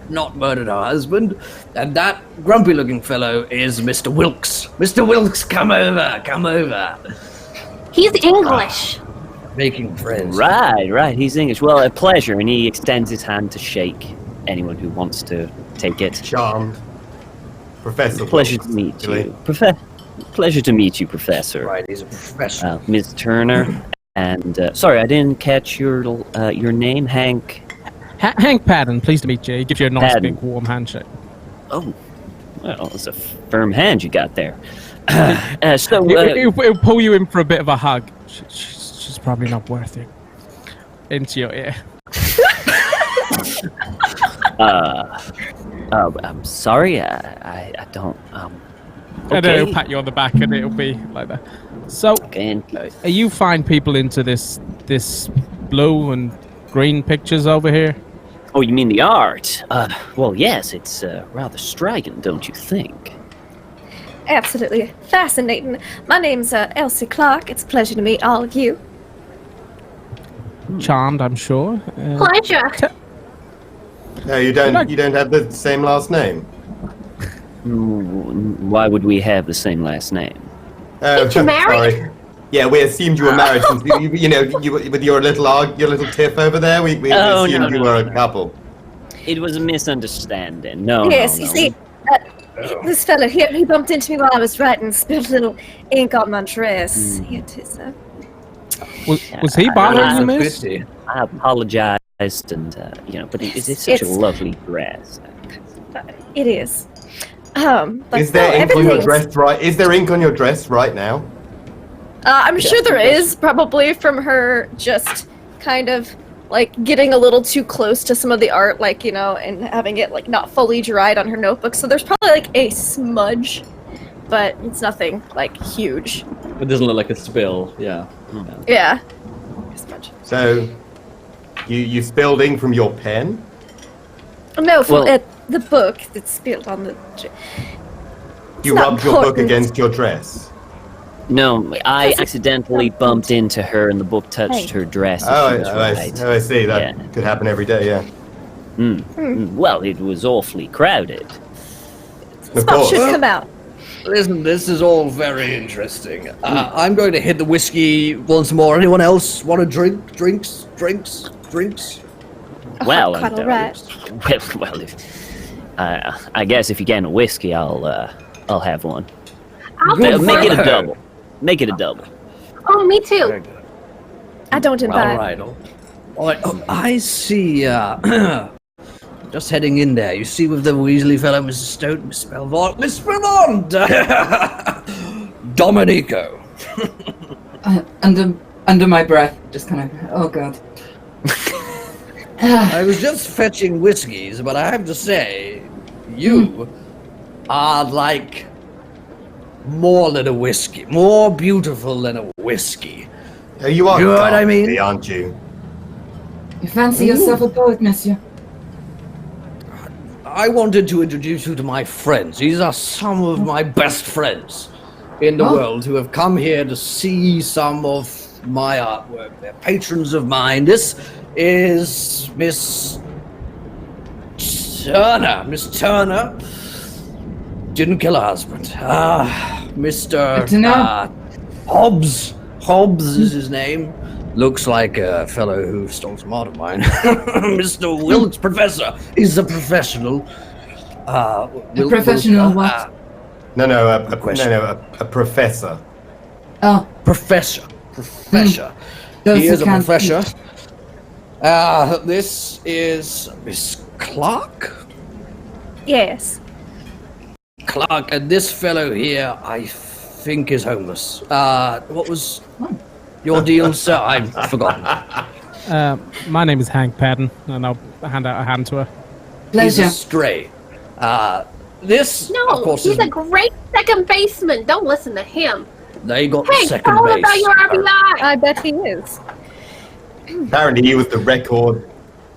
G: not murdered her husband. And that grumpy-looking fellow is Mr. Wilkes. Mr. Wilkes, come over.
A: He's English.
G: Making friends.
C: Right, he's English. Well, a pleasure, and he extends his hand to shake anyone who wants to take it.
F: Charmed. Professor.
C: Pleasure to meet you. Pleasure to meet you, Professor.
G: Right, he's a professor.
C: Ms. Turner. And sorry, I didn't catch your name, Hank.
D: Hank Patton, pleased to meet you. He gives you a nice
C: Patton.
D: big warm handshake.
C: Oh, well, it's a firm hand you got there.
D: He'll pull you in for a bit of a hug. She's probably not worth it. Into your ear.
C: I'm sorry, I don't.
D: And then
C: Okay.
D: he'll pat you on the back, and it'll be like that. So,
C: Okay.
D: are you fine people into this blue and green pictures over here?
C: Oh, you mean the art? Well, yes, it's rather striking, don't you think?
E: Absolutely fascinating. My name's Elsie Clark. It's a pleasure to meet all of you.
D: Charmed, I'm sure.
A: Pleasure.
F: No, you don't have the same last name.
C: Why would we have the same last name?
A: Did you marry?
F: Sorry. Yeah, we assumed you were married. Since you with your little tiff over there. We assumed you were a couple.
C: It was a misunderstanding. No.
E: Yes,
C: no.
E: you see, this fellow here, he bumped into me while I was writing, spilled a little ink on my dress. It is,
D: Was he bothering you, miss?
C: I apologize and but it's such a lovely dress.
E: It is.
F: Is there ink on your dress right? Is there ink on your dress right now?
E: I'm sure there is, probably from her just kind of like getting a little too close to some of the art, like, and having it like not fully dried on her notebook. So there's probably like a smudge, but it's nothing like huge.
G: It doesn't look like a spill. Yeah.
E: Yeah. A smudge.
F: So, you spilled ink from your pen?
E: No, from the book that's spilled on the.
F: You rubbed your book against your dress?
C: No, I accidentally bumped into her and the book touched her dress.
F: I see. That could happen every day, yeah.
C: Well, it was awfully crowded.
E: Spot should come out.
G: Listen, this is all very interesting. I'm going to hit the whiskey once more. Anyone else want a drink? Drinks?
C: Well,
E: cuddle rat.
C: Well, I guess if you're getting a whiskey, I'll have one. Make it a double. Make it a double.
A: Oh, me too.
E: I don't invite.
G: All right. Oh, I see. Just heading in there. You see with the Weasley fellow, Mrs. Stoat, Miss Belmont, Miss Belmont, Dominico.
H: Under my breath, just kind of. Oh God.
G: I was just fetching whiskeys, but I have to say, you are like more than a whiskey, more beautiful than a whiskey.
F: You are,
G: you know what I mean?
F: Aren't you?
H: You fancy yourself a poet, monsieur?
G: I wanted to introduce you to my friends. These are some of my best friends in the world who have come here to see some of my artwork. They're patrons of mine. This is Miss Turner. Miss Turner didn't kill her husband. Mr. Hobbs. Hobbs is his name. Looks like a fellow who stole some art of mine. Mr. Wilkes, professor. He's a professional.
H: A professional what?
F: A professor.
H: Oh.
G: Professor. He is a professor. This is Miss Clark?
E: Yes.
G: Clark, and this fellow here, I think is homeless. What was your deal, sir? I've forgotten.
D: My name is Hank Patton, and I'll hand out a hand to her.
H: Pleasure.
G: He's a stray. This, of course,
A: he's a great second baseman. Don't listen to him.
G: They got
A: hey,
G: second
A: tell
G: base.
A: About your RBI.
E: I bet he is.
F: Apparently, he was the record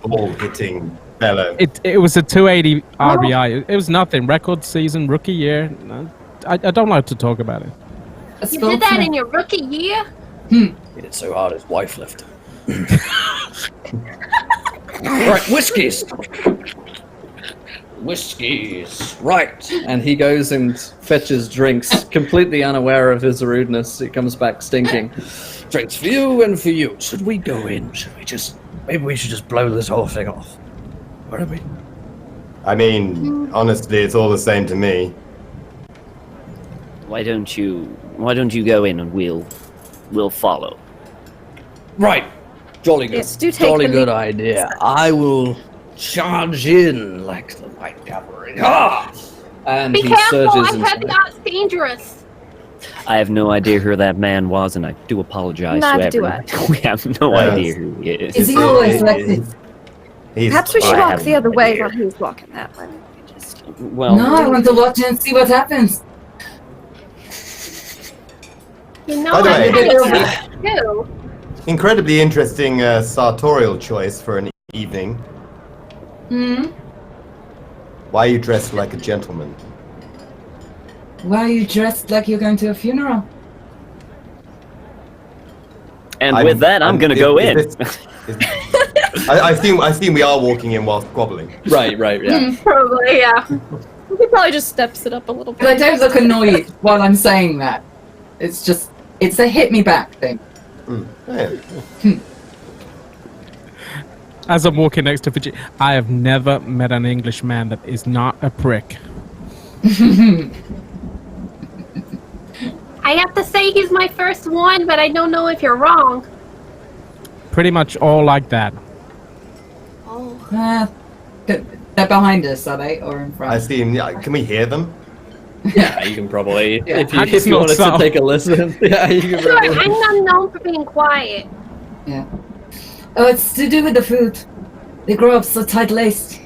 F: ball-hitting fellow.
D: It was a 280 RBI. It was nothing. Record season, rookie year. I don't like to talk about it.
A: You did that in your rookie year?
G: Hit it so hard his wife left him. Right, whiskeys. Right. And he goes and fetches drinks, completely unaware of his rudeness. He comes back stinking. Drinks for you and for you. Should we go in? Maybe we should just blow this whole thing off. What are we?
F: I mean, honestly, it's all the same to me.
C: Why don't you go in and we'll follow.
G: Right. Jolly good.
E: Yes, do take
G: Jolly
E: the
G: good
E: lead.
G: idea. I will charge in like the White Cavalry. And
A: Be
G: he
A: careful,
G: surges
A: I heard
G: inside.
A: that's dangerous.
C: I have no idea who that man was, and I do apologize
E: Neither
C: to
E: do
C: everyone. We have no idea who he is.
H: Is he always like this?
E: Perhaps we should
C: I
E: walk
C: have
E: the other
C: no
E: way
C: idea.
E: while he's walking that way.
C: Well,
H: No, I want to watch and see what happens.
A: You know,
F: By the
A: I
F: way,
A: kind of too.
F: Incredibly interesting sartorial choice for an evening. Why are you dressed like a gentleman?
H: Why are you dressed like you're going to a funeral?
C: and with that, I'm going to go in.
F: I assume we are walking in while squabbling.
G: Right, yeah.
A: Probably, yeah.
E: We could probably just steps it up a little
H: But I
E: bit.
H: don't look annoyed while I'm saying that. It's a hit me back thing.
F: Yeah.
D: As I'm walking next to Virginia, I have never met an Englishman that is not a prick.
A: I have to say he's my first one, but I don't know if you're wrong.
D: Pretty much all like that.
H: They're behind us, are they, or in front?
F: I assume. Yeah, can we hear them?
G: Yeah, you can probably, if
D: Hank's
G: you
D: not
G: wanted
D: subtle.
G: to take a listen. Yeah, you can
A: Sure,
G: probably.
A: I'm not known for being quiet.
H: Yeah. Oh, it's to do with the food. They grow up so tight-laced.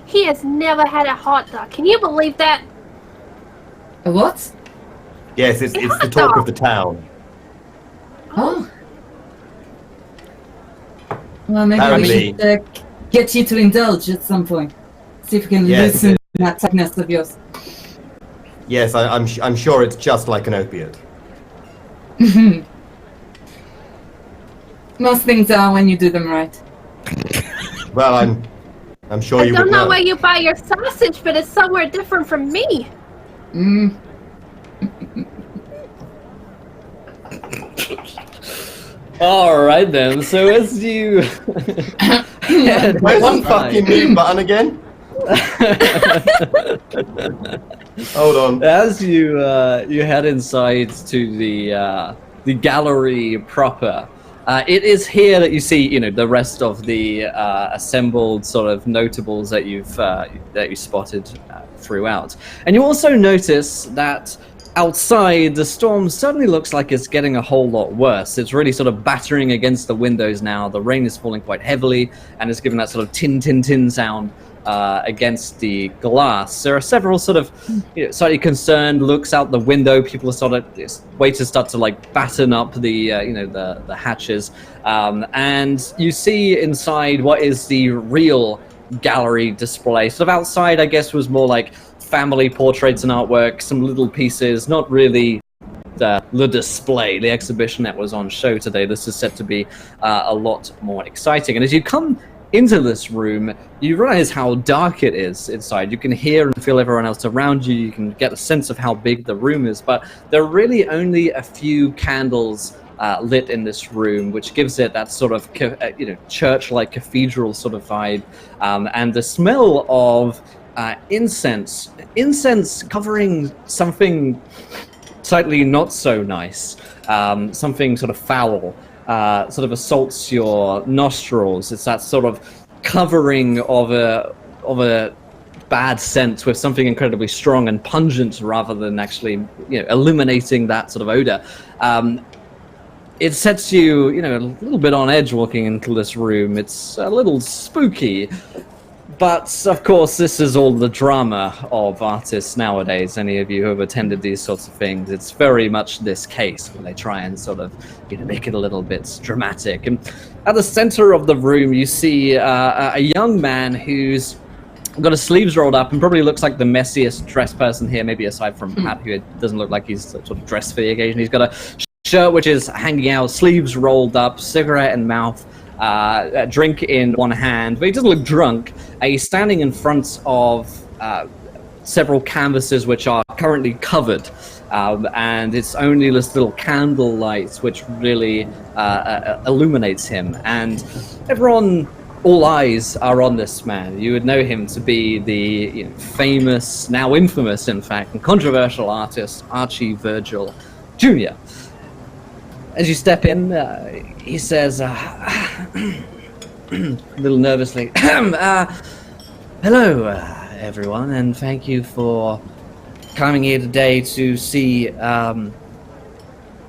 A: He has never had a hot dog. Can you believe that?
H: A what?
F: Yes, it's the talk of the town.
H: Oh. Well, maybe
F: Apparently.
H: we should get you to indulge at some point. See if we can
F: Yes,
H: loosen that tightness of yours.
F: Yes, I'm sure it's just like an opiate.
H: Most things are when you do them right.
F: Well, I'm sure
A: I
F: you
A: don't
F: would
A: know where you buy your sausage, but it's somewhere different from me.
H: Mm.
G: All right then. So as you head
F: Where's the
G: inside-
F: fucking mute button again? Hold on.
G: As you head inside to the gallery proper, it is here that you see the rest of the assembled sort of notables that you spotted throughout, and you also notice that outside the storm certainly looks like it's getting a whole lot worse. It's really sort of battering against the windows now. The rain is falling quite heavily, and it's giving that sort of tin tin tin sound against the glass. There are several sort of slightly concerned looks out the window. People are sort of wait to start to like batten up the the hatches, and you see inside what is the real gallery display. Sort of outside, I guess, was more like family portraits and artwork, some little pieces, not really the display, the exhibition that was on show today. This is set to be a lot more exciting. And as you come into this room, you realize how dark it is inside. You can hear and feel everyone else around you. You can get a sense of how big the room is, but there are really only a few candles lit in this room, which gives it that sort of church-like cathedral sort of vibe, and the smell of incense covering something slightly not so nice, something sort of foul. Sort of assaults your nostrils. It's that sort of covering of a bad scent with something incredibly strong and pungent, rather than actually eliminating that sort of odor. It sets you a little bit on edge walking into this room. It's a little spooky. But, of course, this is all the drama of artists nowadays. Any of you who have attended these sorts of things, it's very much this case where they try and sort of make it a little bit dramatic. And at the center of the room, you see a young man who's got his sleeves rolled up and probably looks like the messiest dressed person here, maybe aside from Pat, who doesn't look like he's sort of dressed for the occasion. He's got a shirt which is hanging out, sleeves rolled up, cigarette in mouth, a drink in one hand, but he doesn't look drunk. He's standing in front of several canvases which are currently covered, and it's only this little candle light which really illuminates him. And everyone, all eyes are on this man. You would know him to be the famous, now infamous in fact, and controversial artist Archie Virgil Jr. As you step in, he says, a little nervously, hello, everyone, and thank you for coming here today to see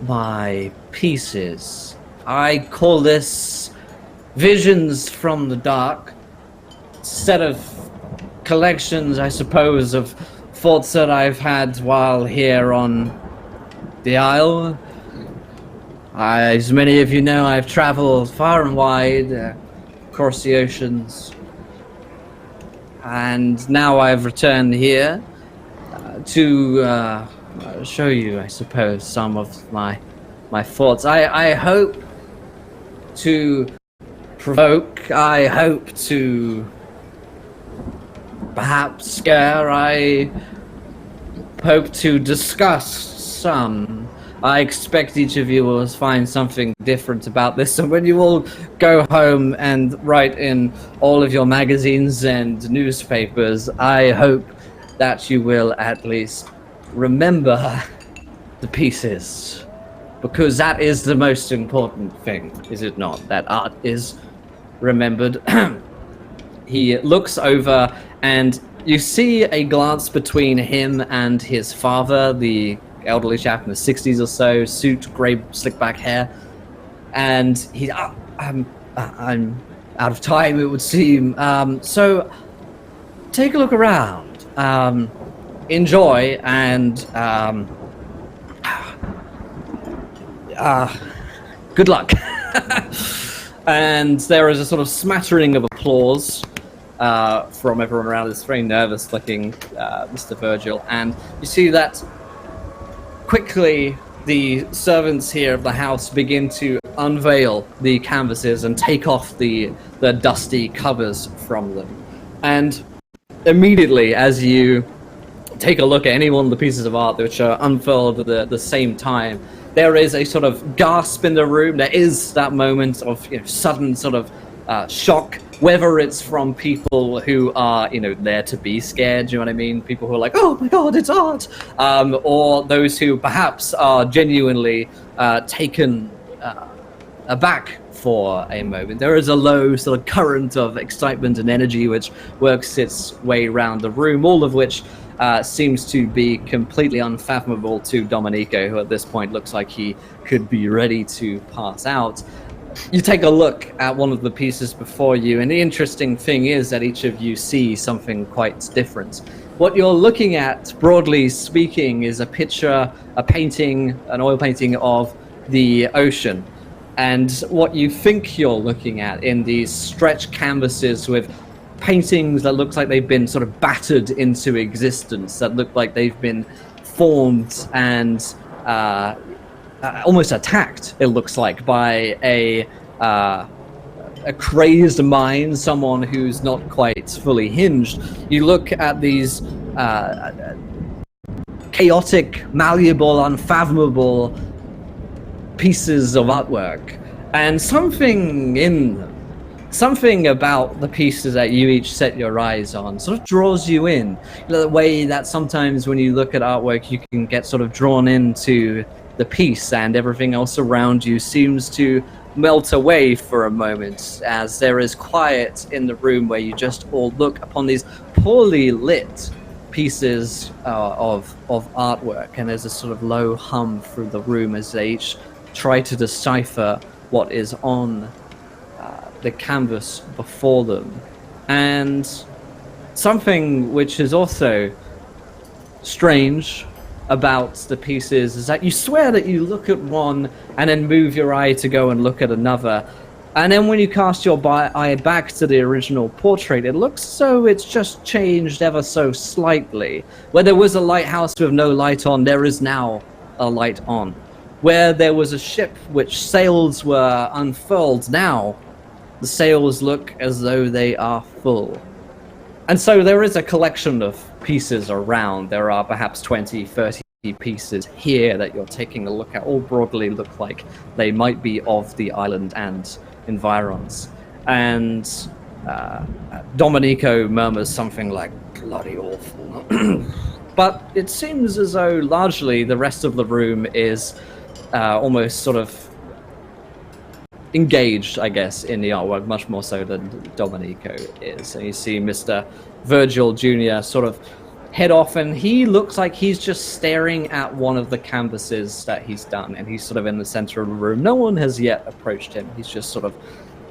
G: my pieces. I call this Visions from the Dark. Set of collections, I suppose, of thoughts that I've had while here on the Isle. As many of you know, I've traveled far and wide, across the oceans, and now I've returned here to show you, I suppose, some of my thoughts. I hope to provoke, I hope to perhaps scare, I hope to discuss some. I expect each of you will find something different about this, and when you all go home and write in all of your magazines and newspapers, I hope that you will at least remember the pieces, because that is the most important thing, is it not? That art is remembered. he looks over, and you see a glance between him and his father, the elderly chap in the 60s or so, suit, grey, slick back hair, and he's, I'm out of time, it would seem. So take a look around, enjoy, and good luck. And there is a sort of smattering of applause from everyone around this very nervous-looking Mr. Virgil, and you see that quickly the servants here of the house begin to unveil the canvases and take off the dusty covers from them. And immediately, as you take a look at any one of the pieces of art which are unfurled at the same time, there is a sort of gasp in the room. There is that moment of sudden sort of shock, whether it's from people who are there to be scared, you know what I mean? People who are like, oh my god, it's art! Or those who perhaps are genuinely taken aback for a moment. There is a low sort of current of excitement and energy which works its way around the room, all of which seems to be completely unfathomable to Domenico, who at this point looks like he could be ready to pass out. You take a look at one of the pieces before you, and the interesting thing is that each of you see something quite different. What you're looking at, broadly speaking, is a picture, a painting, an oil painting of the ocean. And what you think you're looking at in these stretched canvases with paintings that look like they've been sort of battered into existence, that look like they've been formed and almost attacked, it looks like, by a crazed mind, someone who's not quite fully hinged. You look at these chaotic, malleable, unfathomable pieces of artwork, and something in them, something about the pieces that you each set your eyes on sort of draws you in. The way that sometimes when you look at artwork, you can get sort of drawn into the piece, and everything else around you seems to melt away for a moment, as there is quiet in the room where you just all look upon these poorly lit pieces of artwork, and there's a sort of low hum through the room as they each try to decipher what is on the canvas before them. And something which is also strange about the pieces is that you swear that you look at one and then move your eye to go and look at another, and then when you cast your eye back to the original portrait, it looks so it's just changed ever so slightly. Where there was a lighthouse with no light on, there is now a light on. Where there was a ship which sails were unfurled, now the sails look as though they are full. And so there is a collection of pieces around. There are perhaps 20, 30 pieces here that you're taking a look at, all broadly look like they might be of the island and environs. And Domenico murmurs something like, bloody awful. But it seems as though largely the rest of the room is almost sort of engaged, I guess, in the artwork, much more so than Domenico is. And you see Mr. Virgil Jr. sort of head off, and he looks like he's just staring at one of the canvases that he's done, and he's sort of in the center of the room. No one has yet approached him. He's just sort of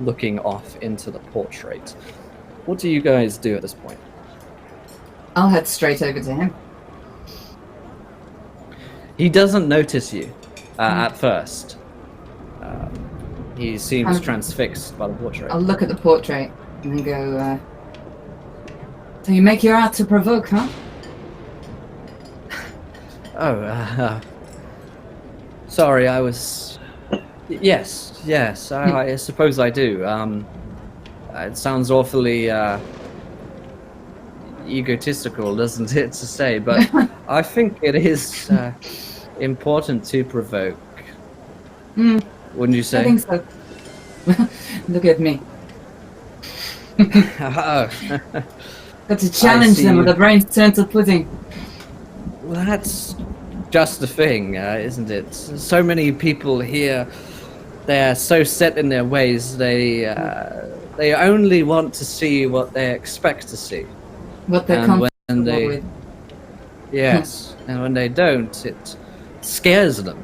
G: looking off into the portrait. What do you guys do at this point?
H: I'll head straight over to him.
G: He doesn't notice you at first. He seems transfixed by the portrait.
H: I'll look at the portrait and then go, so you make your art to provoke, huh?
G: Oh, sorry, I was... Yes, I suppose I do. It sounds awfully egotistical, doesn't it, to say, but I think it is important to provoke. Wouldn't you say?
H: I think so. Look at me. Got to challenge them with the brains turned to pudding.
G: Well, that's just the thing, isn't it? So many people here, they're so set in their ways, they they only want to see what they expect to see.
H: What they're
G: And
H: comfortable
G: when they-
H: with.
G: Yes, and when they don't, it scares them.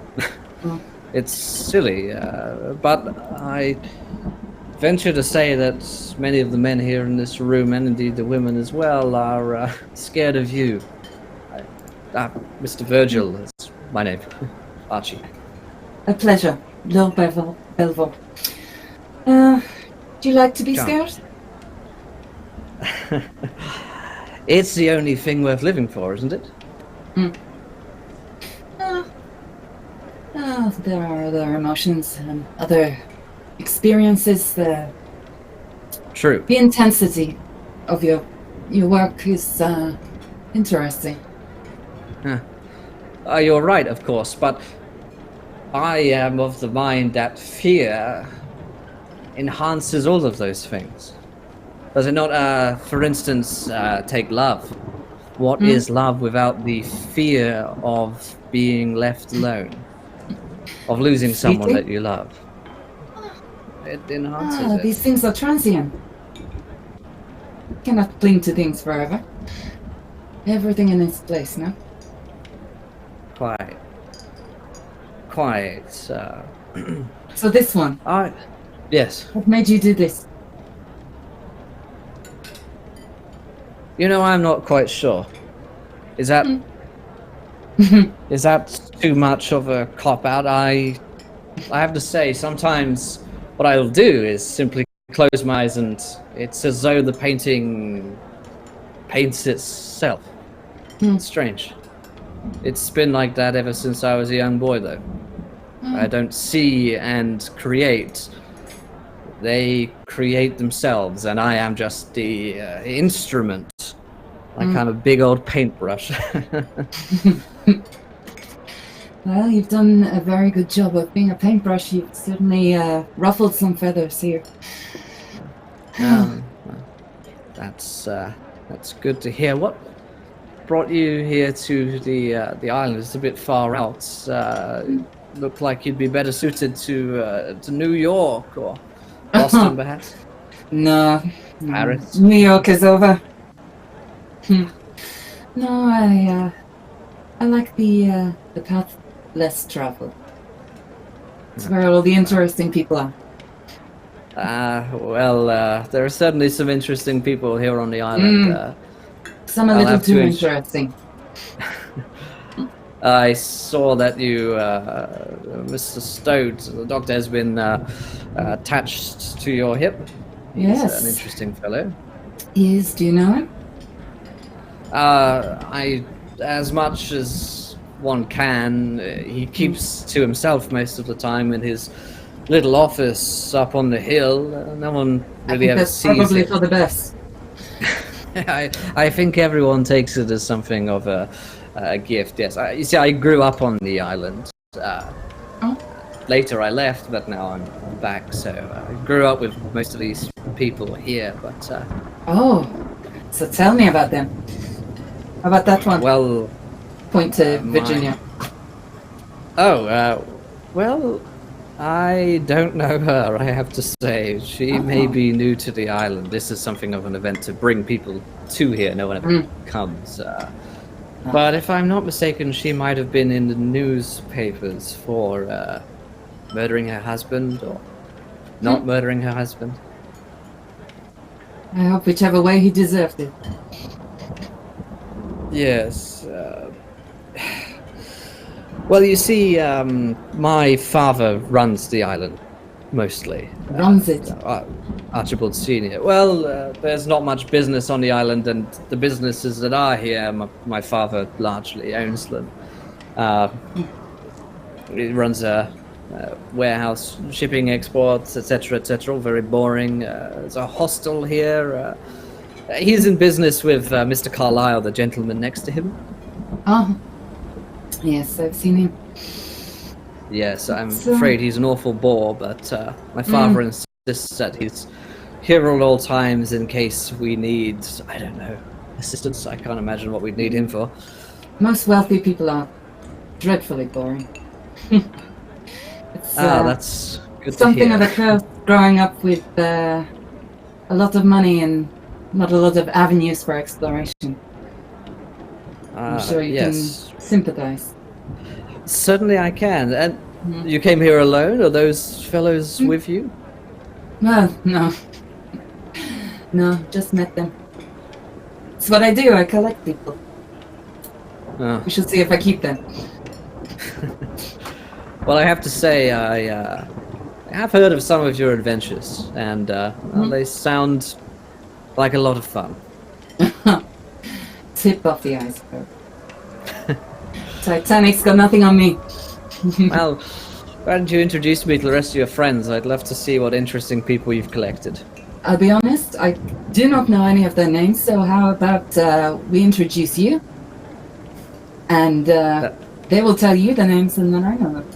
H: Mm.
G: It's silly, but I venture to say that many of the men here in this room, and indeed the women as well, are scared of you. Mr. Virgil is my name, Archie.
H: A pleasure, Lord Belville. Do you like to be
G: Come.
H: scared?
G: It's the only thing worth living for, isn't it?
H: There are other emotions and other experiences.
G: True.
H: The intensity of your work is interesting.
G: You're right, of course, but I am of the mind that fear enhances all of those things. Does it not, for instance, take love? What is love without the fear of being left alone? Of losing someone
H: Fleeting?
G: that you love? It enhances it.
H: These things are transient. You cannot cling to things forever. Everything in its place, no?
G: Quite.
H: So this one,
G: Yes.
H: what made you do this?
G: You know, I'm not quite sure. Is that is that too much of a cop out? I have to say, sometimes what I'll do is simply close my eyes, and it's as though the painting paints itself. It's strange. It's been like that ever since I was a young boy, though. I don't see and create. They create themselves, and I am just the instrument, like I'm a big old paintbrush.
H: Well, you've done a very good job of being a paintbrush. You've certainly ruffled some feathers here.
G: That's good to hear. What brought you here to the island? It's a bit far out. Looked like you'd be better suited to New York or Boston, perhaps.
H: No.
G: Paris.
H: New York is over. No, I like the path less traveled. It's where all the interesting people are.
G: There are certainly some interesting people here on the island.
H: Some a
G: I'll
H: little
G: have to
H: too
G: ins-
H: interesting.
G: I saw that you, Mr. Stoat, the doctor has been attached to your hip. He's
H: Yes.
G: an interesting fellow.
H: Yes, do you know him?
G: As much as one can, he keeps to himself most of the time in his little office up on the hill. No one
H: I
G: really
H: think
G: ever
H: that's
G: sees
H: probably
G: it.
H: for the best.
G: I think everyone takes it as something of a gift. Yes, you see, I grew up on the island. Later, I left, but now I'm back. So I grew up with most of these people here. But
H: Oh, so tell me about them. How about that one?
G: well,
H: Point to Virginia.
G: Well, I don't know her. I have to say, she may be new to the island. This is something of an event to bring people to here. No one ever comes. But if I'm not mistaken, she might have been in the newspapers for murdering her husband or not murdering her husband.
H: I hope whichever way he deserved it.
G: Yes. Well, you see, my father runs the island, mostly.
H: Runs it.
G: Archibald Sr. Well, there's not much business on the island, and the businesses that are here, my father largely owns them. He runs a warehouse, shipping, exports, etc., etc. All very boring. There's a hostel here. He's in business with Mr. Carlyle, the gentleman next to him.
H: Oh, yes, I've seen him.
G: Yes, I'm
H: So-
G: afraid he's an awful bore, but my father insists that he's here at all times in case we need, I don't know, assistance. I can't imagine what we'd need him for.
H: Most wealthy people are dreadfully boring. It's
G: That's good to
H: something
G: hear.
H: of a curse growing up with a lot of money and not a lot of avenues for exploration. I'm sure you can sympathize.
G: Certainly I can. And you came here alone? Are those fellows with you?
H: Well, no. No, just met them. It's what I do, I collect people.
G: Oh.
H: We should see if I keep them.
G: Well, I have to say, I have heard of some of your adventures, and well, they sound like a lot of fun.
H: Tip of the iceberg. Titanic's got nothing on me.
G: Well, why don't you introduce me to the rest of your friends? I'd love to see what interesting people you've collected.
H: I'll be honest, I do not know any of their names, so how about we introduce you? And they will tell you the names and then I know them.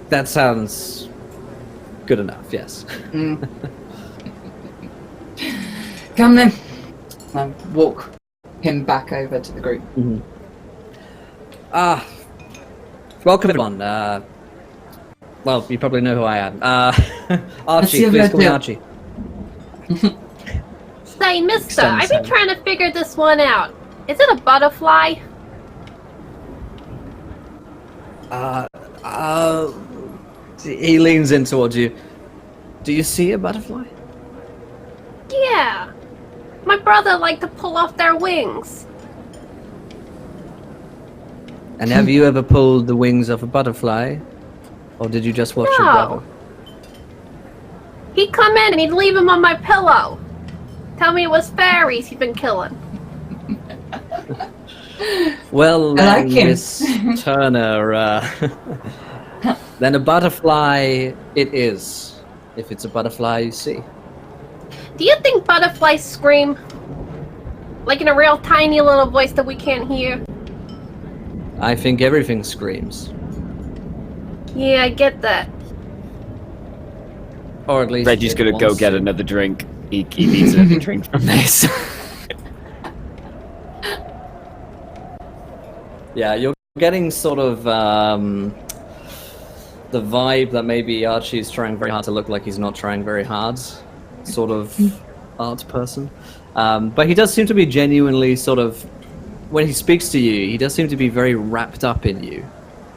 G: That sounds good enough, yes.
H: Come then. I'll walk him back over to the group.
G: Welcome everyone. Well, you probably know who I am. Archie,
H: you
G: please call me
H: later.
G: Archie.
A: Say, mister,
G: Extend
A: I've been
G: the
A: trying to figure this one out. Is it a butterfly?
G: He leans in towards you. Do you see a butterfly?
A: Yeah. My brother liked to pull off their wings.
G: And have you ever pulled the wings of a butterfly? Or did you just watch your
A: No.
G: brother?
A: He'd come in and he'd leave him on my pillow. Tell me it was fairies he'd been killing.
G: Well,
H: I like him.
G: Miss Turner, then a butterfly it is. If it's a butterfly you see.
A: Do you think butterflies scream? Like in a real tiny little voice that we can't hear?
G: I think everything screams.
A: Yeah, I get that.
G: Or at least
C: Reggie's
G: it
C: gonna go
G: wants
C: get
G: to.
C: another drink. He needs another drink from this.
G: Yeah, you're getting sort of the vibe that maybe Archie's trying very hard to look like he's not trying very hard, sort of art person. But he does seem to be genuinely sort of, when he speaks to you, he does seem to be very wrapped up in you,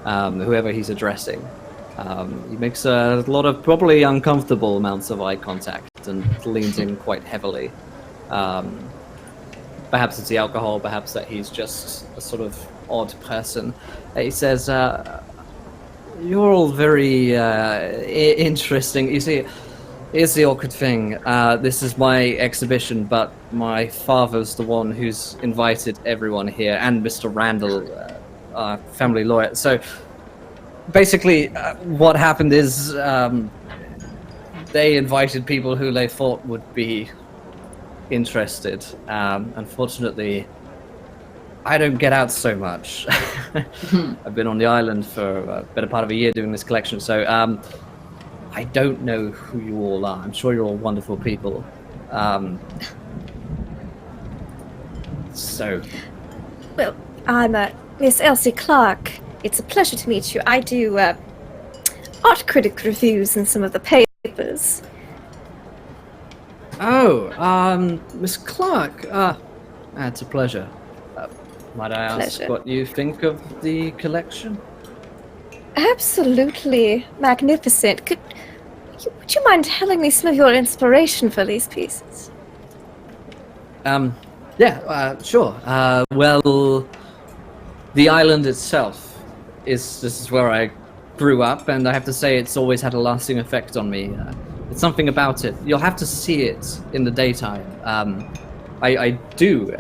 G: whoever he's addressing. He makes a lot of probably uncomfortable amounts of eye contact and leans in quite heavily. Perhaps it's the alcohol, perhaps that he's just a sort of odd person. He says, you're all very interesting. You see, here's the awkward thing. This is my exhibition, but my father's the one who's invited everyone here, and Mr. Randle, our family lawyer. So basically, what happened is they invited people who they thought would be interested. Unfortunately, I don't get out so much. I've been on the island for a better part of a year doing this collection, so I don't know who you all are. I'm sure you're all wonderful people. So,
E: Well, I'm Miss Elsie Clark. It's a pleasure to meet you. I do art critic reviews in some of the papers.
G: Miss Clark. It's a pleasure. Might I ask
E: Pleasure.
G: what you think of the collection?
E: Absolutely magnificent. Would you mind telling me some of your inspiration for these pieces?
G: Sure. Well, the island itself this is where I grew up, and I have to say it's always had a lasting effect on me. It's something about it. You'll have to see it in the daytime. I do.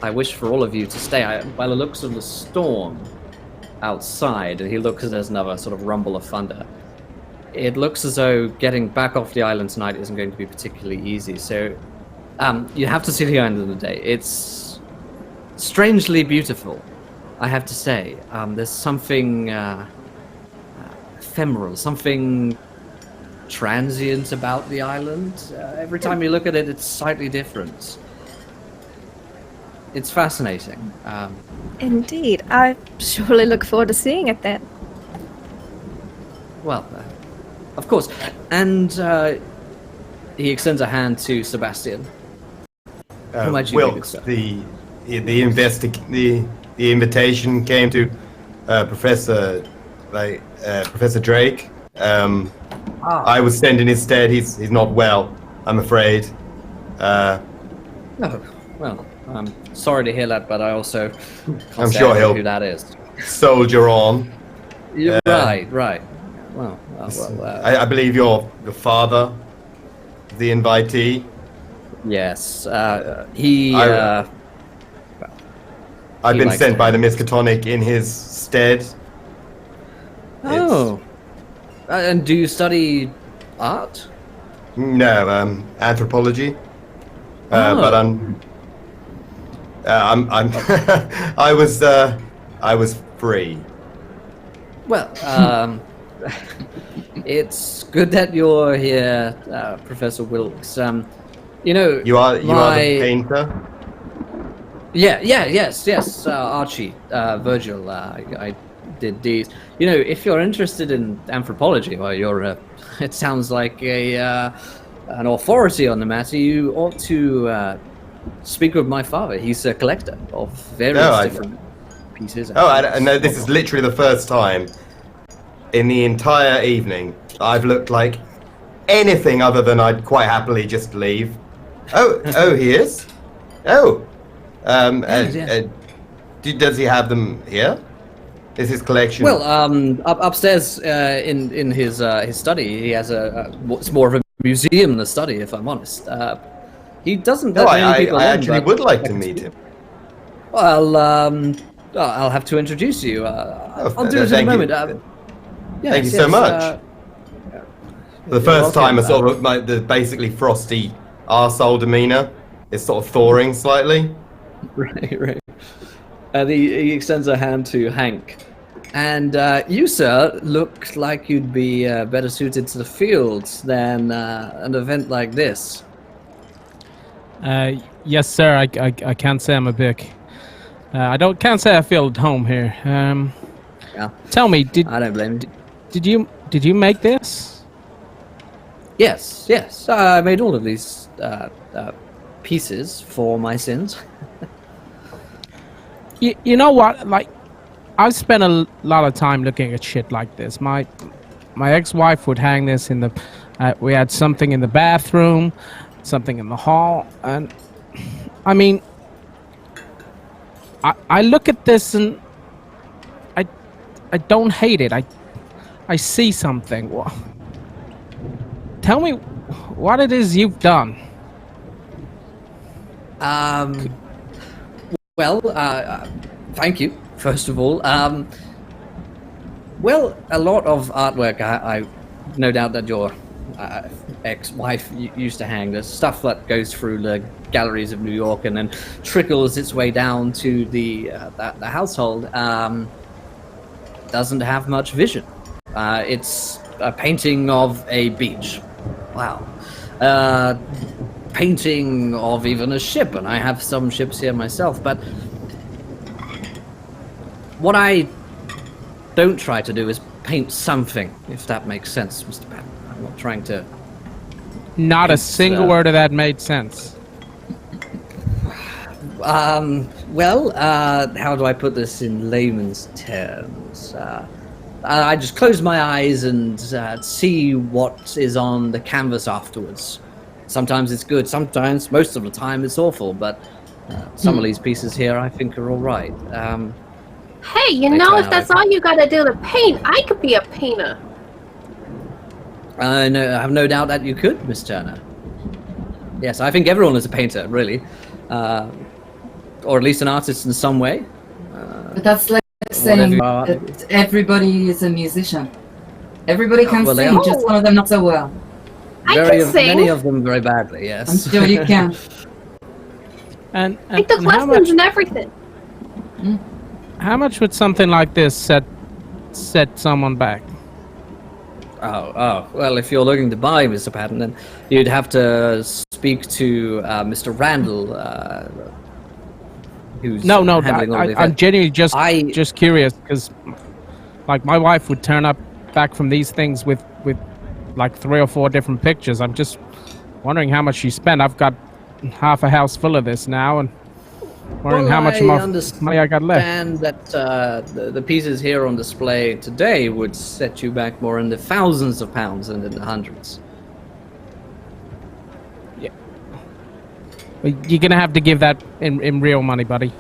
G: I wish for all of you to stay. By the looks of the storm outside, and he looks as there's another sort of rumble of thunder. It looks as though getting back off the island tonight isn't going to be particularly easy. So, you have to see the island in the day. It's strangely beautiful, I have to say. There's something ephemeral, something transient about the island. Every time you look at it, it's slightly different. It's fascinating.
E: Indeed. I surely look forward to seeing it then.
G: Well, of course. And he extends a hand to Sebastian. How might you do
F: Wilkes,
G: this,
F: the invitation came to Professor Drake. I was sent in his stead. He's not well, I'm afraid.
G: Oh, well, I'm sorry to hear that, but I also can't
F: I'm
G: say
F: sure
G: I know
F: he'll
G: who that is.
F: soldier on.
G: Right. Well,
F: I believe you're the father, the invitee.
G: yes.
F: I've been
G: likes
F: sent
G: to
F: by the
G: have-
F: Miskatonic in his stead.
G: Oh. And do you study art?
F: No, anthropology.
G: Oh.
F: But I'm I was free.
G: Well, it's good that you're here, Professor Wilkes. You know,
F: You are the
G: my-
F: painter.
G: Yes. Archie, Virgil, I did these. You know, if you're interested in anthropology, well, you're. It sounds like an authority on the matter. You ought to speak with my father. He's a collector of various different pieces.
F: I know this is literally the first time in the entire evening I've looked like anything other than I'd quite happily just leave. Oh, he is. Oh,
G: Yes.
F: does he have them here? Is his collection?
G: Well, upstairs in his study, he has it's more of a museum than a study, if I'm honest. He doesn't.
F: no,
G: let many
F: I
G: people in,
F: actually
G: but-
F: would like to meet him.
G: Well, I'll have to introduce you. I'll do it in a
F: thank you.
G: moment.
F: Thank you so much. For the first
G: welcome.
F: time, a sort of like the basically frosty arsehole demeanor is sort of thawing slightly.
G: Right. He extends a hand to Hank. And you, sir, look like you'd be better suited to the fields than an event like this.
D: Yes, sir. I can't say I'm a big. Can't say I feel at home here.
G: Yeah.
D: Tell me,
G: I don't blame you.
D: did you make this?
G: Yes. I made all of these pieces for my sins.
D: You know what? Like, I've spent a lot of time looking at shit like this. My ex-wife would hang this in the. We had something in the bathroom, something in the hall, and I mean, I look at this and I don't hate it. I see something. Tell me what it is you've done.
G: Well, thank you, first of all. Well, a lot of artwork, I no doubt that your ex-wife used to hang. There's stuff that goes through the galleries of New York and then trickles its way down to the household. Doesn't have much vision. It's a painting of a beach. Wow. Painting of even a ship, and I have some ships here myself, but what I don't try to do is paint something, if that makes sense, Mr. Patton. I'm not trying to...
D: Not a
G: It's,
D: single word of that made sense.
G: Well, how do I put this in layman's terms? I just close my eyes and see what is on the canvas afterwards. Sometimes it's good, sometimes, most of the time, it's awful, but some of these pieces here I think are all right.
A: Hey, you
G: They
A: know,
G: turn
A: if
G: out
A: that's
G: okay.
A: all you gotta do to paint, I could be a painter.
G: I have no doubt that you could, Miss Turner. Yes, I think everyone is a painter, really. Or at least an artist in some way.
H: But that's like saying
G: you are.
H: that everybody is a musician. Everybody can
G: well, they
H: sing,
G: are.
H: just some of them not so well.
A: I can sing.
G: Many of them very badly, yes.
H: I'm sure you can.
D: And
A: I took
D: and how
A: lessons
D: much
A: and everything.
D: how much would something like this set someone back?
G: Oh, well, if you're looking to buy, Mr. Patton, then you'd have to speak to Mr. Randle, who's
D: No,
G: handling all the
D: I'm
G: events.
D: genuinely just
G: I-
D: curious because, like, my wife would turn up back from these things with like 3 or 4 different pictures. I'm just wondering how much you spent. I've got half a house full of this now, and wondering
G: Well,
D: how much
G: I
D: more
G: understand
D: money I got left.
G: that the pieces here on display today would set you back more in the thousands of pounds than in the hundreds.
D: Well, you're gonna have to give that in real money, buddy.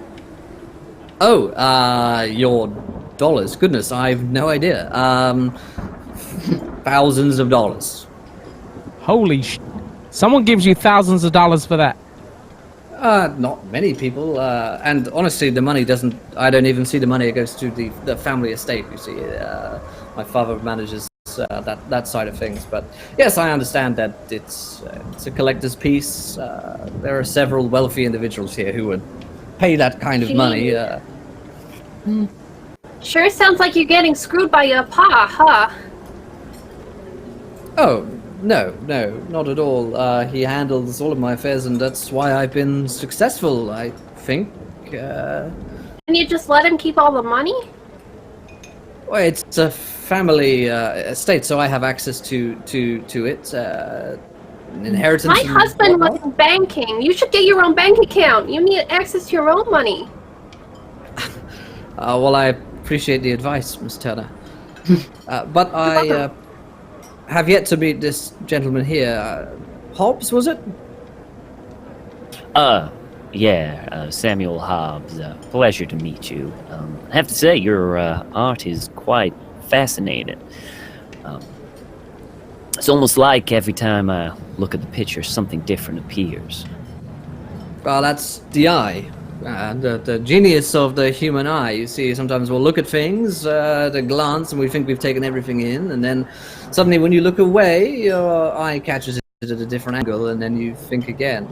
G: Oh, your dollars. Goodness, I've no idea. Thousands of dollars.
D: Holy sh! Someone gives you thousands of dollars for that.
G: Not many people, and honestly, the money doesn't. I don't even see the money. It goes to the family estate. You see, my father manages that side of things. But yes, I understand that it's a collector's piece. There are several wealthy individuals here who would pay that kind of money.
A: Sure sounds like you're getting screwed by your pa, huh?
G: Oh. No, not at all. He handles all of my affairs, and that's why I've been successful, I think.
A: And you just let him keep all the money?
G: Well, it's a family estate, so I have access to it. An inheritance.
A: My husband was in banking. You should get your own bank account. You need access to your own money.
G: Well, I appreciate the advice, Miss Turner. But I have yet to meet this gentleman here. Hobbs, was it?
C: Samuel Hobbs. Pleasure to meet you. I have to say, your art is quite fascinating. It's almost like every time I look at the picture, something different appears.
G: Well, that's the eye. The genius of the human eye. You see, sometimes we'll look at things at a glance and we think we've taken everything in, and then suddenly when you look away, your eye catches it at a different angle, and then you think again.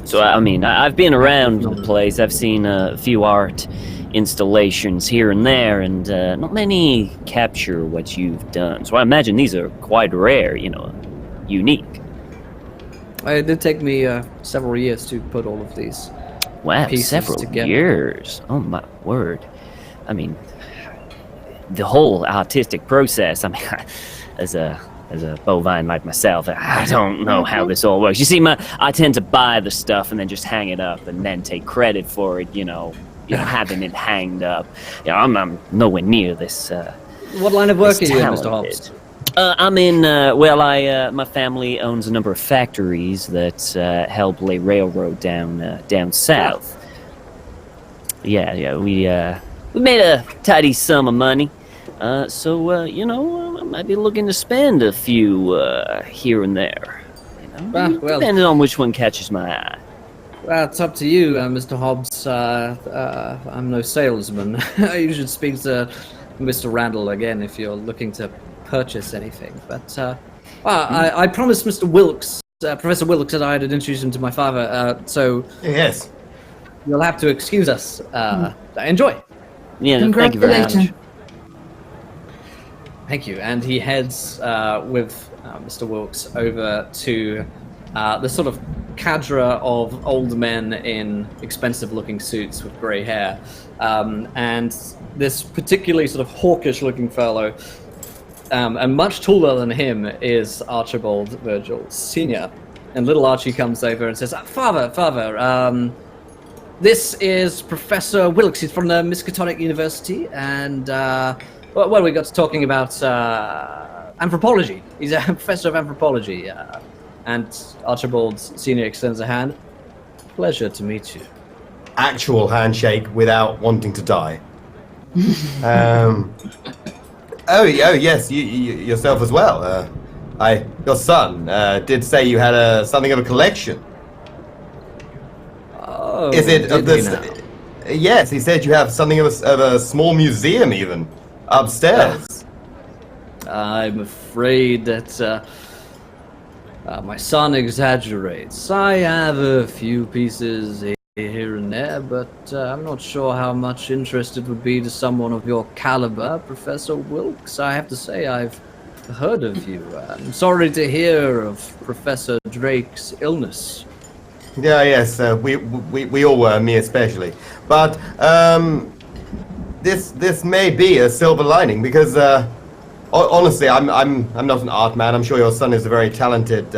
C: So, I mean, I've been around the place. I've seen a few art installations here and there, and not many capture what you've done. So I imagine these are quite rare, unique.
G: It did take me several years to put all of these pieces
C: Several
G: together.
C: years. Oh my word. I mean, the whole artistic process, I mean, as a bovine like myself, I don't know how this all works. You see, I tend to buy the stuff and then just hang it up and then take credit for it, having it hanged up. I'm nowhere near this.
G: What line of work are
C: this
G: you in, Mr.
C: talented.
G: Hobbs?
C: I'm in, my family owns a number of factories that help lay railroad down south. Yeah, we made a tidy sum of money. So I might be looking to spend a few here and there. Depending on which one catches my eye.
G: Well, it's up to you, Mr. Hobbs. I'm no salesman. You should speak to Mr. Randle again if you're looking to purchase anything. But I promised Mr. Wilkes, Professor Wilkes, that I had introduced him to my father. So
F: Yes.
G: you'll have to excuse us. Enjoy.
C: Yeah, thank you very much.
H: Congratulations.
G: Thank you. And he heads with Mr. Wilkes over to the sort of cadre of old men in expensive-looking suits with grey hair. And this particularly sort of hawkish-looking fellow, and much taller than him, is Archibald Virgil Sr. And little Archie comes over and says, Father, this is Professor Wilkes. He's from the Miskatonic University, and we got to talking about anthropology. He's a professor of anthropology. And Archibald Sr. extends a hand. Pleasure to meet you.
F: Actual handshake without wanting to die. Oh yes, you yourself as well. Your son did say you had something of a collection.
G: Oh,
F: Is it of
G: did he
F: this?
G: now?
F: Yes, he said you have something of a small museum even upstairs.
G: I'm afraid that my son exaggerates. I have a few pieces here and there, but I'm not sure how much interest it would be to someone of your caliber, Professor Wilkes. I have to say I've heard of you. I'm sorry to hear of Professor Drake's illness.
F: Yeah, yes, we all were, me especially. But this may be a silver lining because Honestly, I'm not an art man. I'm sure your son is a very talented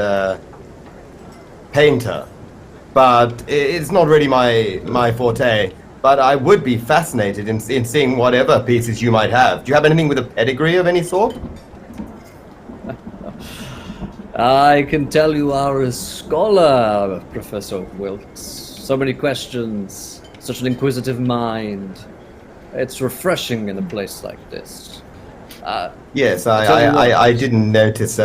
F: painter, but it's not really my forte. But I would be fascinated in seeing whatever pieces you might have. Do you have anything with a pedigree of any sort?
G: I can tell you are a scholar, Professor Wilkes. So many questions, such an inquisitive mind. It's refreshing in a place like this.
F: Yes, I didn't notice.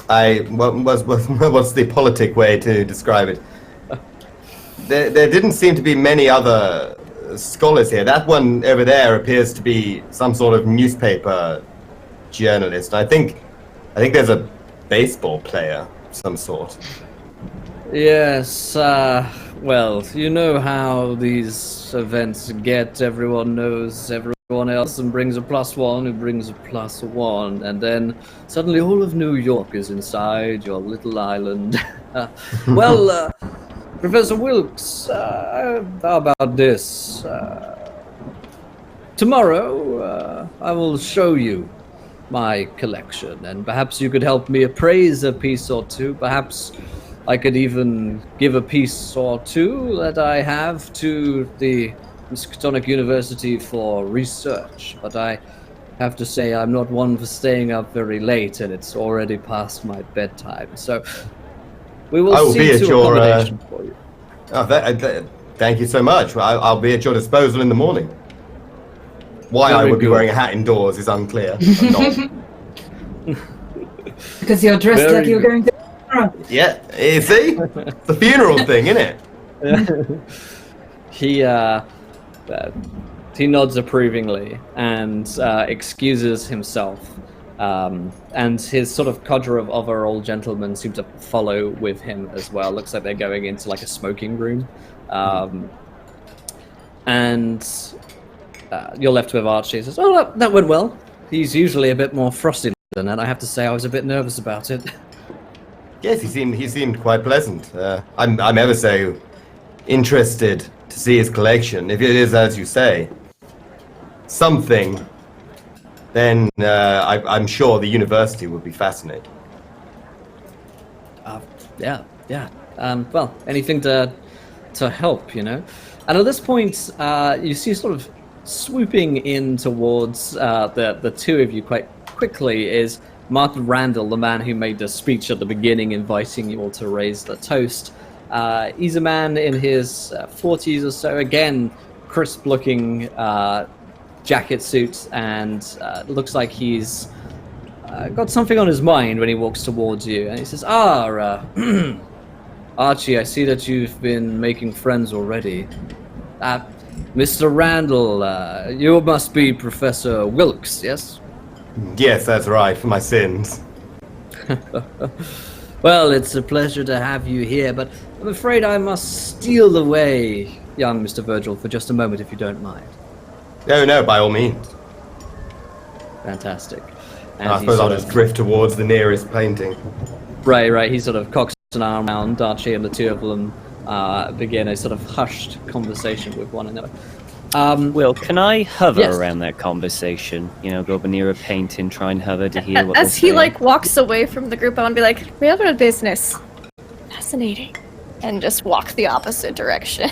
F: What's the politic way to describe it? There didn't seem to be many other scholars here. That one over there appears to be some sort of newspaper journalist. I think there's a baseball player of some sort.
G: Yes, well, you know how these events get. Everyone knows everyone else and brings a +1 who brings a +1. And then suddenly all of New York is inside your little island. Well, Professor Wilkes, how about this? Tomorrow, I will show you my collection, and perhaps you could help me appraise a piece or two. Perhaps I could even give a piece or two that I have to the Miskatonic University for research. But I have to say I'm not one for staying up very late, and it's already past my bedtime. So we will see to accommodation for you.
F: Thank you so much. I'll be at your disposal in the morning. Why I would be wearing a hat indoors is unclear.
H: Because you're dressed like you're going to.
F: Yeah, you see? It's a funeral thing, isn't it?
G: He nods approvingly and excuses himself. And his sort of cadre of other old gentlemen seem to follow with him as well. Looks like they're going into like a smoking room. And you're left with Archie. He says, "Oh, that went well. He's usually a bit more frosty than that. I have to say I was a bit nervous about it."
F: Yes, he seemed quite pleasant. I'm ever so interested to see his collection. If it is as you say, something, then I'm sure the university would be fascinated.
G: Yeah. Well, anything to help, you know. And at this point, you see sort of swooping in towards the two of you quite quickly is Martin Randle, the man who made the speech at the beginning inviting you all to raise the toast. He's a man in his 40s or so, again, crisp-looking jacket suit, and looks like he's got something on his mind when he walks towards you. And he says, Archie, I see that you've been making friends already. Mr. Randle, you must be Professor Wilkes, yes?
F: Yes, that's right, for my sins.
G: Well, it's a pleasure to have you here, but I'm afraid I must steal away, young Mr. Virgil, for just a moment, if you don't mind.
F: No, by all means.
G: Fantastic.
F: And I suppose I'll just drift towards the nearest painting.
G: Right. He sort of cocks an arm around Archie, and the two of them begin a sort of hushed conversation with one another.
C: Will, can I hover
E: Yes.
C: around that conversation? You know, go up near a painting, try and hover to hear what
E: As
C: they're
E: he
C: saying?
E: like walks away from the group, I want to be like, "We have a business. Fascinating," and just walk the opposite direction.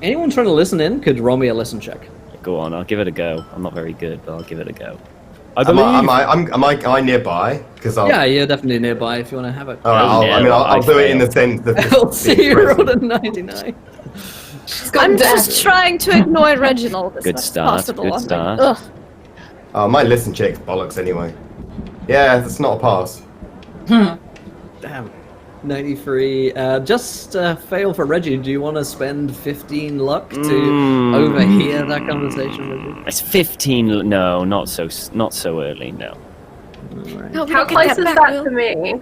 G: Anyone trying to listen in could roll me a listen check.
C: Go on, I'll give it a go. I'm not very good, but I'll give it a go.
F: Am I nearby? Because
G: Yeah, you're definitely nearby if you want to have it.
F: All right, I'll do it in the sense that.
G: I'll see you rolled a 99.
E: I'm just trying to ignore Reginald as
C: Good
E: much as
C: start,
E: possible.
C: good
E: I'm like,
C: start.
E: ugh.
F: Oh, my listen check's bollocks anyway. Yeah, that's not a pass.
G: Damn. 93. Just fail for Reggie. Do you want to spend 15 luck to overhear that conversation with you?
C: It's 15. No, not so early. No.
G: Alright.
E: No, we
A: How
E: don't get
A: close
E: that
A: is
E: back,
A: that
E: Will.
A: to me?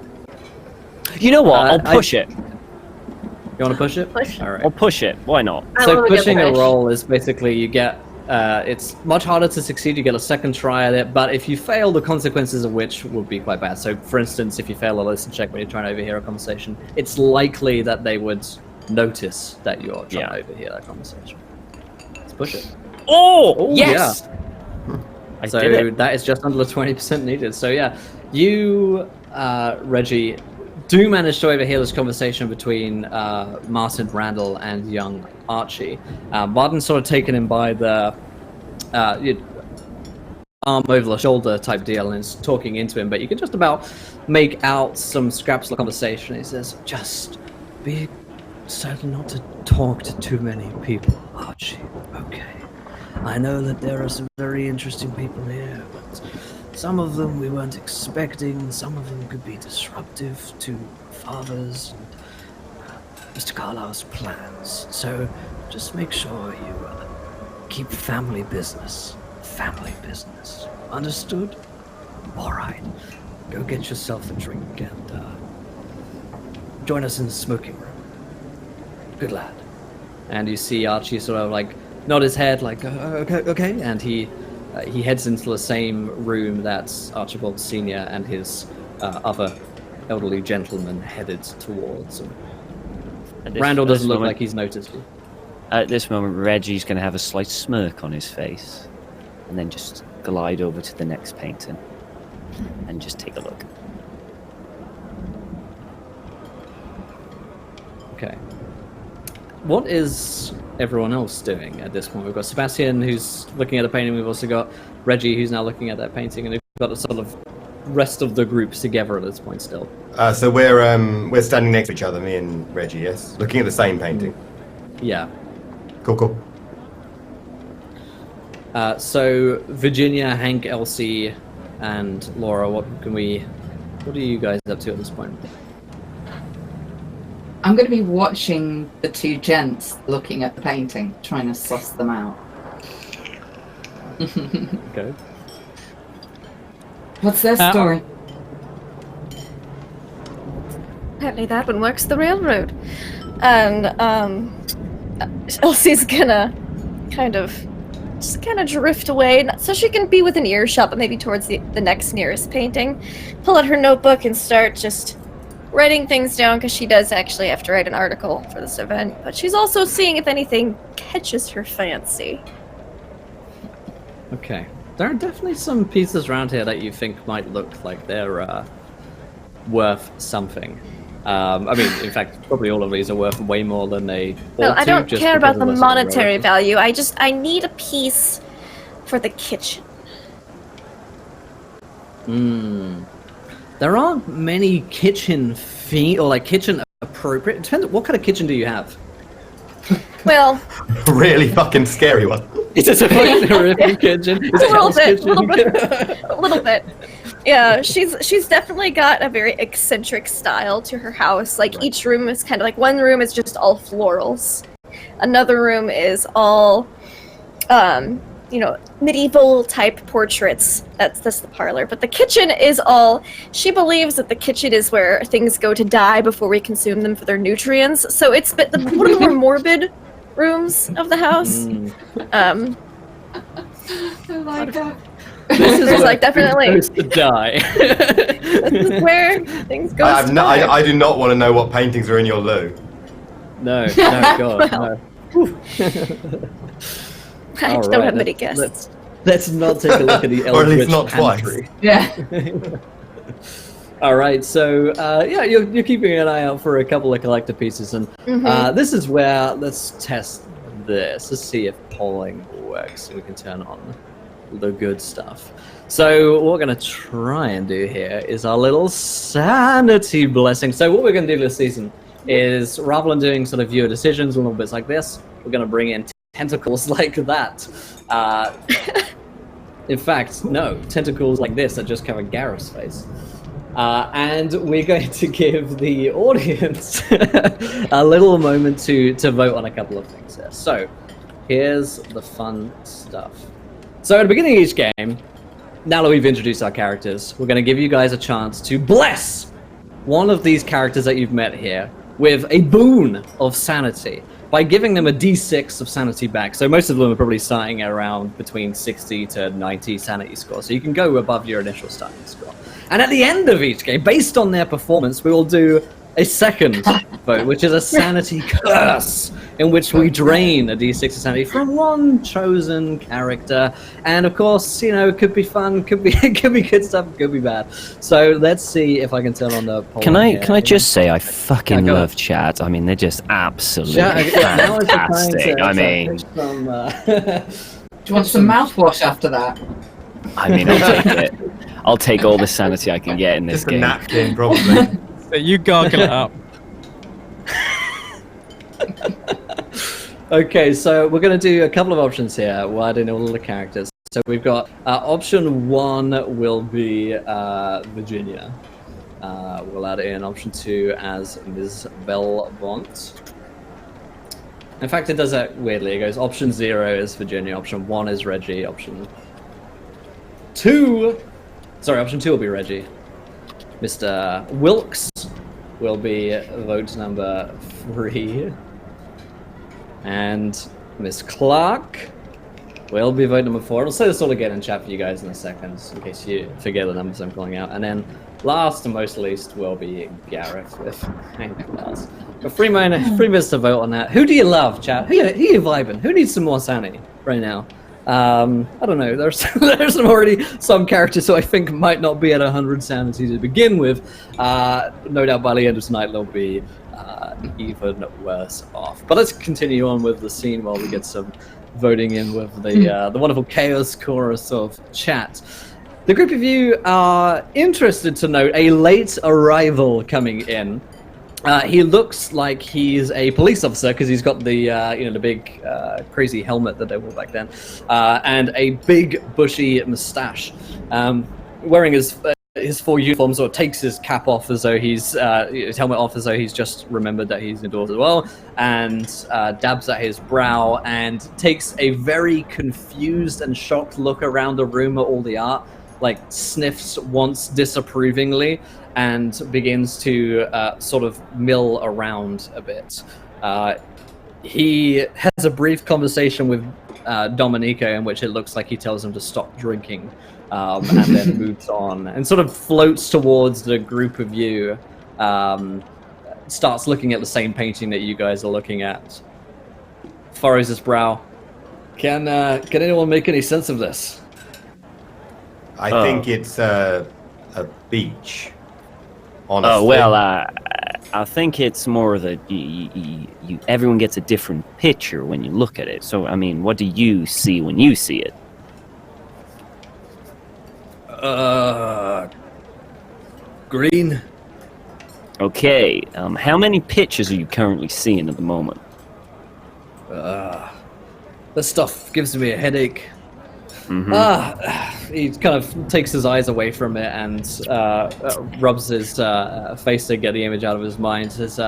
C: You know what?
G: Uh,
C: I'll push it.
G: You want to push it?
A: Push.
G: Alright.
C: I'll push it. Why not?
A: I
G: So
A: wanna get
G: pushing a
A: pushed.
G: roll is basically you get it's much harder to succeed. You get a second try at it, but if you fail, the consequences of which would be quite bad. So, for instance, if you fail a listen check when you're trying to overhear a conversation, it's likely that they would notice that you're trying to overhear that conversation. Let's push it.
C: Oh, yes!
G: Yeah.
C: I
G: So
C: did it.
G: that is just under the 20% needed. So yeah, you, Reggie, do manage to overhear this conversation between Martin, Randle, and young Archie. Martin's sort of taken him by the arm over the shoulder type deal and is talking into him, but you can just about make out some scraps of conversation. He says, "Just be certain not to talk to too many people, Archie. Okay. I know that there are some very interesting people here, but some of them we weren't expecting. Some of them could be disruptive to Father's and Mr. Carlisle's plans. So just make sure you keep family business. Family business. Understood? All right. Go get yourself a drink and join us in the smoking room. Good lad." And you see Archie sort of like nod his head like, okay, and he heads into the same room that Archibald Sr. and his other elderly gentleman headed towards. Randall doesn't look like he's noticed you.
C: At this moment, Reggie's going to have a slight smirk on his face, and then just glide over to the next painting, and just take a look.
G: Okay. What is everyone else doing at this point? We've got Sebastian, who's looking at the painting. We've also got Reggie, who's now looking at that painting, and we've got the sort of rest of the groups together at this point still.
F: So we're standing next to each other, me and Reggie, yes? Looking at the same painting.
G: Yeah.
F: Cool.
G: So Virginia, Hank, Elsie, and Laura, what are you guys up to at this point?
H: I'm going to be watching the two gents looking at the painting, trying to suss them out.
G: Okay.
H: What's their story?
E: Apparently that one works the railroad. And Elsie's gonna kind of drift away so she can be within earshot, but maybe towards the next nearest painting. Pull out her notebook and start just writing things down, because she does actually have to write an article for this event, but she's also seeing if anything catches her fancy.
G: Okay. There are definitely some pieces around here that you think might look like they're worth something. I mean, in fact, probably all of these are worth way more than they ought
E: Well, I
G: to,
E: don't
G: just
E: care
G: because
E: about the
G: of sort of
E: monetary
G: relative-
E: value. I need a piece for the kitchen.
G: There aren't many kitchen kitchen appropriate. It depends. What kind of kitchen do you have?
E: Well,
F: Really fucking scary one.
G: Is it a fucking horrific kitchen? Is it Hell's Kitchen?
E: a little bit. Yeah, she's definitely got a very eccentric style to her house. Like each room is kind of like, one room is just all florals, another room is all, medieval type portraits. That's the parlor. But the kitchen is all. She believes that the kitchen is where things go to die before we consume them for their nutrients. So it's one of the more morbid rooms of the house.
H: I like that.
G: This is
E: There's
G: where
E: like definitely
G: things goes to die.
E: this is where things go.
F: I do not want to know what paintings are in your loo.
G: No, God,
E: Well.
G: no.
E: I
G: All
E: don't
G: right,
E: have many guests.
G: Let's not take a look at the
F: Or at least
G: Eldritch
F: not twice.
G: Pantry.
H: Yeah.
G: All right, so you're keeping an eye out for a couple of collector pieces, and this is where let's test this. Let's see if polling works, and we can turn on the good stuff. So what we're going to try and do here is our little sanity blessing. So what we're going to do this season is, rather than doing sort of viewer decisions and little bits like this, we're going to bring in tentacles like that. In fact, no, tentacles like this that just cover Gareth's face. And we're going to give the audience a little moment to vote on a couple of things here. So, here's the fun stuff. So, at the beginning of each game, now that we've introduced our characters, we're going to give you guys a chance to bless one of these characters that you've met here with a boon of sanity by giving them a d6 of sanity back. So most of them are probably starting at around between 60 to 90 sanity score. So you can go above your initial starting score. And at the end of each game, based on their performance, we will do a second vote, which is a sanity curse. in which we drain a d6 of sanity from one chosen character. And of course, you know, it could be fun, could be good stuff, could be bad. So let's see if I can turn on the poll.
C: Can I
G: here.
C: just say I fucking
G: go
C: love chat. I mean, they're just absolutely
G: Now is the time
C: fantastic.
G: to
C: I mean,
G: pitch some,
H: Do you want some mouthwash after that?
C: I'll take it. I'll take all the sanity I can get in this
F: Just a
C: game.
F: napkin, probably.
D: So you gargle it up.
G: Okay, so we're going to do a couple of options here, while adding all the characters. So we've got option 1 will be Virginia. We'll add in option 2 as Ms. Belmont. In fact, it does that weirdly. It goes option 0 is Virginia, option 1 is Reggie, option 2 will be Reggie. Mr. Wilkes will be vote number 3. And Miss Clark will be vote number 4. I'll say this all again in chat for you guys in a second, in case you forget the numbers I'm calling out. And then last and most least will be Gareth with anything else. But 3 minutes to vote on that. Who do you love, chat? Who you vibing? Who needs some more sanity right now? I don't know. There's already some characters who I think might not be at 100 sanity to begin with. No doubt by the end of tonight they'll be even worse off. But let's continue on with the scene while we get some voting in with the wonderful chaos chorus of chat. The group of you are interested to note a late arrival coming in. He looks like he's a police officer because he's got the the big crazy helmet that they wore back then, and a big bushy mustache. Wearing his full uniform, sort of takes his cap off as though his helmet off as though he's just remembered that he's indoors as well, and dabs at his brow and takes a very confused and shocked look around the room at all the art, like sniffs once disapprovingly, and begins to sort of mill around a bit. He has a brief conversation with Domenico in which it looks like he tells him to stop drinking, and then moves on and sort of floats towards the group of you, starts looking at the same painting that you guys are looking at, furrows his brow. Can anyone make any sense of this?
F: I think it's a beach. Honestly.
C: Oh well, I think it's more that everyone gets a different picture when you look at it. So I mean, what do you see when you see it?
G: Green.
C: Okay. How many pictures are you currently seeing at the moment?
G: This stuff gives me a headache.
C: Mm-hmm.
G: He kind of takes his eyes away from it and rubs his face to get the image out of his mind. Says,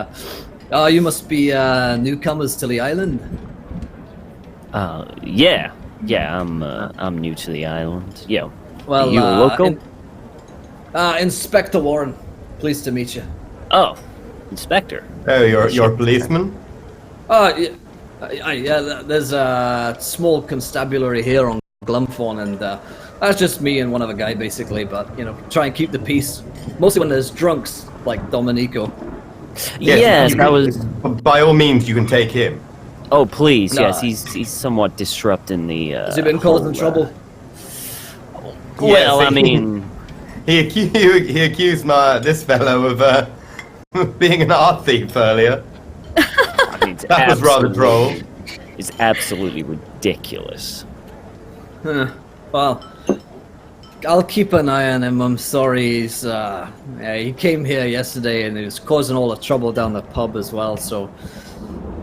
G: you must be newcomers to the island.
C: Yeah, I'm new to the island. Yeah.
G: Well,
C: you a local?
G: Inspector Warren. Pleased to meet you.
C: Oh, Inspector.
F: Oh, you're a policeman?
G: Yeah, there's a small constabulary here on Glumthorn, and that's just me and one other guy, basically. But try and keep the peace. Mostly when there's drunks like Domenico.
C: Yes, that was.
F: By all means, you can take him.
C: Oh please,
G: No.
C: yes, he's somewhat disrupting the.
G: Has he been causing trouble?
C: Well,
F: Yes,
C: I mean,
F: he accused this fellow of being an art thief earlier.
C: I mean
F: That was rather droll.
C: It's absolutely ridiculous.
G: Well, I'll keep an eye on him. I'm sorry. He came here yesterday and he was causing all the trouble down the pub as well. So,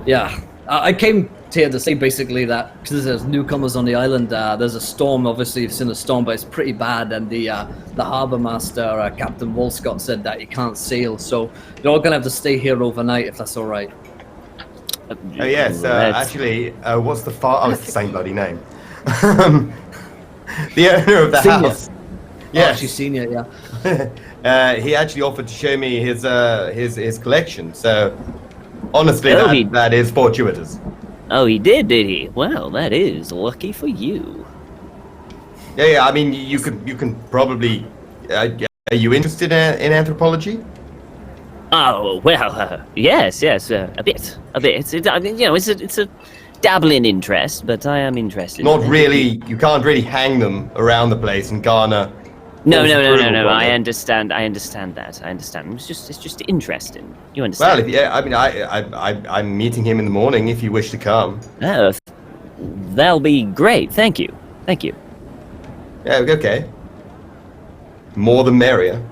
G: yeah, I came here to say basically that because there's newcomers on the island. There's a storm. Obviously, you've seen the storm, but it's pretty bad. And the harbour master, Captain Wolscott, said that you can't sail. So you're all gonna have to stay here overnight if that's all right.
F: Oh yes, actually, what's the it's the same bloody name. The owner of the house.
G: Yeah, she's senior. Yeah.
F: He actually offered to show me his collection. So honestly,
C: Oh,
F: that is fortuitous.
C: Oh, he did he? Well, that is lucky for you.
F: Yeah. I mean, you can probably. Are you interested in anthropology?
C: Oh well, yes, a bit. It's a dabbling interest, but I am interested.
F: Not really. You can't really hang them around the place and garner.
C: No.
F: approval from
C: I
F: them.
C: understand that. I understand. It's just interesting. You understand?
F: Well, I'm meeting him in the morning if you wish to come.
C: Oh, that'll be great. Thank you.
F: Yeah, okay. More the merrier.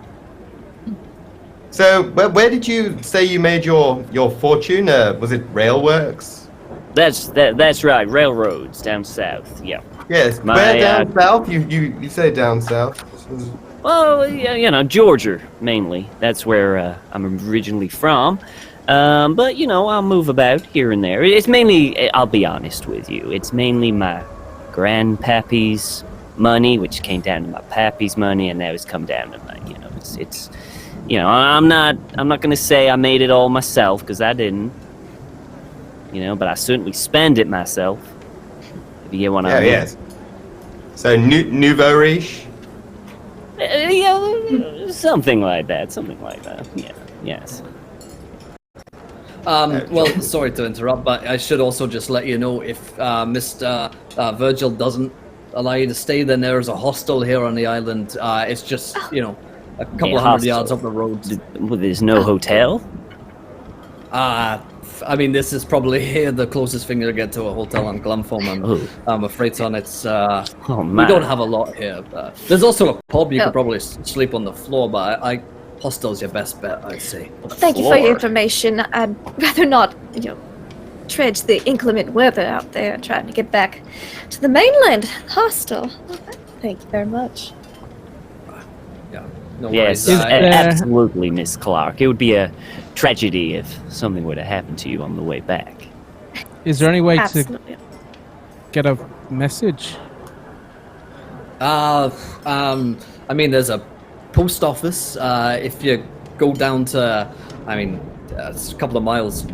F: So, where did you say you made your fortune? Was it Railworks?
C: That's right. Railroads down south. Yeah.
F: Yes. Where down south? You say down south.
C: Well, yeah, Georgia mainly. That's where I'm originally from. But I'll move about here and there. It's mainly, I'll be honest with you, it's mainly my grandpappy's money, which came down to my pappy's money, and now it's come down to my. It's. I'm not gonna say I made it all myself, because I didn't. But I certainly spend it myself. If you get what I mean.
F: Yes. So nouveau riche.
C: Something like that. Yeah. Yes.
G: Well, sorry to interrupt, but I should also just let you know if Mr. Virgil doesn't allow you to stay, then there is a hostel here on the island. It's just, a couple of hundred yards up the road.
C: Well, there's no hotel?
G: I mean, this is probably the closest thing to get to a hotel on Glumthorn, and I'm afraid, son, it's...
C: oh, man.
G: We don't have a lot here. There's also a pub, you could probably sleep on the floor, but hostel's your best bet, I'd say.
E: Thank you for your information. I'd rather not, trudge the inclement weather out there and trying to get back to the mainland hostel. Thank you very much.
G: Yeah, no
C: yes,
G: worries.
C: Absolutely, Miss Clark. It would be a tragedy if something were to happen to you on the way back.
D: Is there any way
E: Absolutely.
D: to get a message?
G: I mean, there's a post office. If you go down to, it's a couple of miles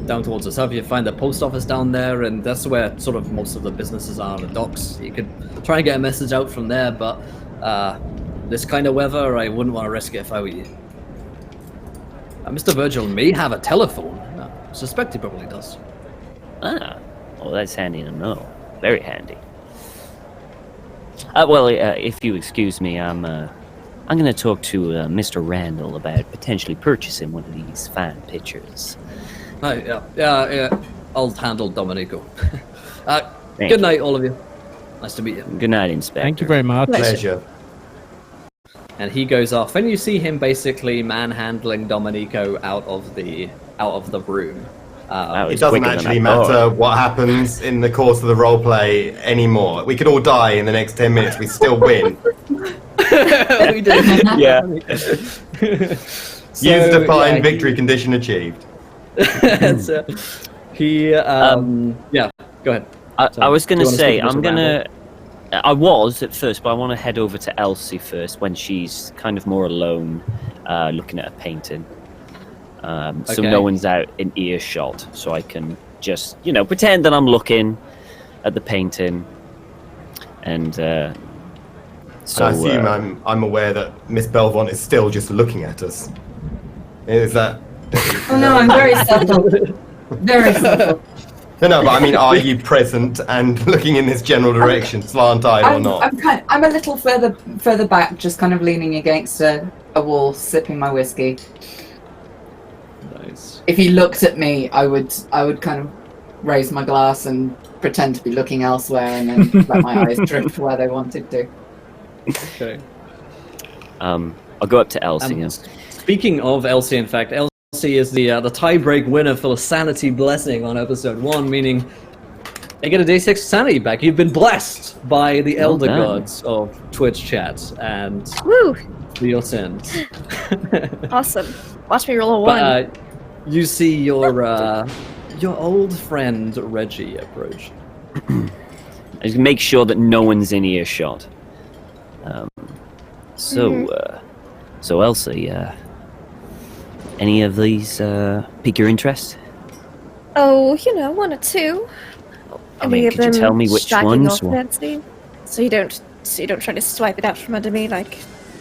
G: down towards the south, you find the post office down there, and that's where sort of most of the businesses are on the docks. You could try and get a message out from there, but this kind of weather, I wouldn't want to risk it if I were you. Mr. Virgil may have a telephone. I suspect he probably does.
C: Well, that's handy to know. Very handy. If you excuse me, I'm going to talk to Mr. Randle about potentially purchasing one of these fine pictures.
G: Yeah. I'll handle Domenico.
C: Thank
G: Good night, all of you. Nice to meet you.
C: Good night, Inspector.
D: Thank you very much.
F: Pleasure.
G: And he goes off, and you see him basically manhandling Domenico out of the room.
F: It doesn't actually matter what happens in the course of the roleplay anymore. We could all die in the next 10 minutes. We still win.
G: We did.
C: Yeah.
F: Use the defined victory condition achieved.
G: So he, yeah, go ahead.
C: I was going to say,
G: Randle?
C: I was at first, but I want to head over to Elsie first when she's kind of more alone, looking at a painting. So no one's out in earshot, so I can just, pretend that I'm looking at the painting. And so
F: I assume I'm aware that Miss Belvont is still just looking at us. Is that?
H: Oh no, I'm very subtle. Very subtle.
F: No, but I mean, are you present and looking in this general direction, slant-eyed or not?
H: I'm a little further back, just kind of leaning against a wall, sipping my whiskey.
G: Nice.
H: If he looked at me, I would kind of raise my glass and pretend to be looking elsewhere, and then let my eyes drift where they wanted to.
G: Okay.
C: I'll go up to Elsie.
G: Speaking of Elsie, in fact, Elsie is the tie-break winner for the Sanity Blessing on episode 1, meaning they get a day 6 sanity back. You've been blessed by the elder gods of Twitch chat, and
E: Woo!
G: for your sins.
E: Awesome. Watch me roll a 1.
G: But you see your old friend Reggie approach.
C: Just make sure that no one's in earshot. So Elsie, any of these pique your interest?
E: Oh, 1 or 2.
C: I mean, could you tell me which
E: striking
C: ones?
E: your fancy? So you don't try to swipe it out from under me like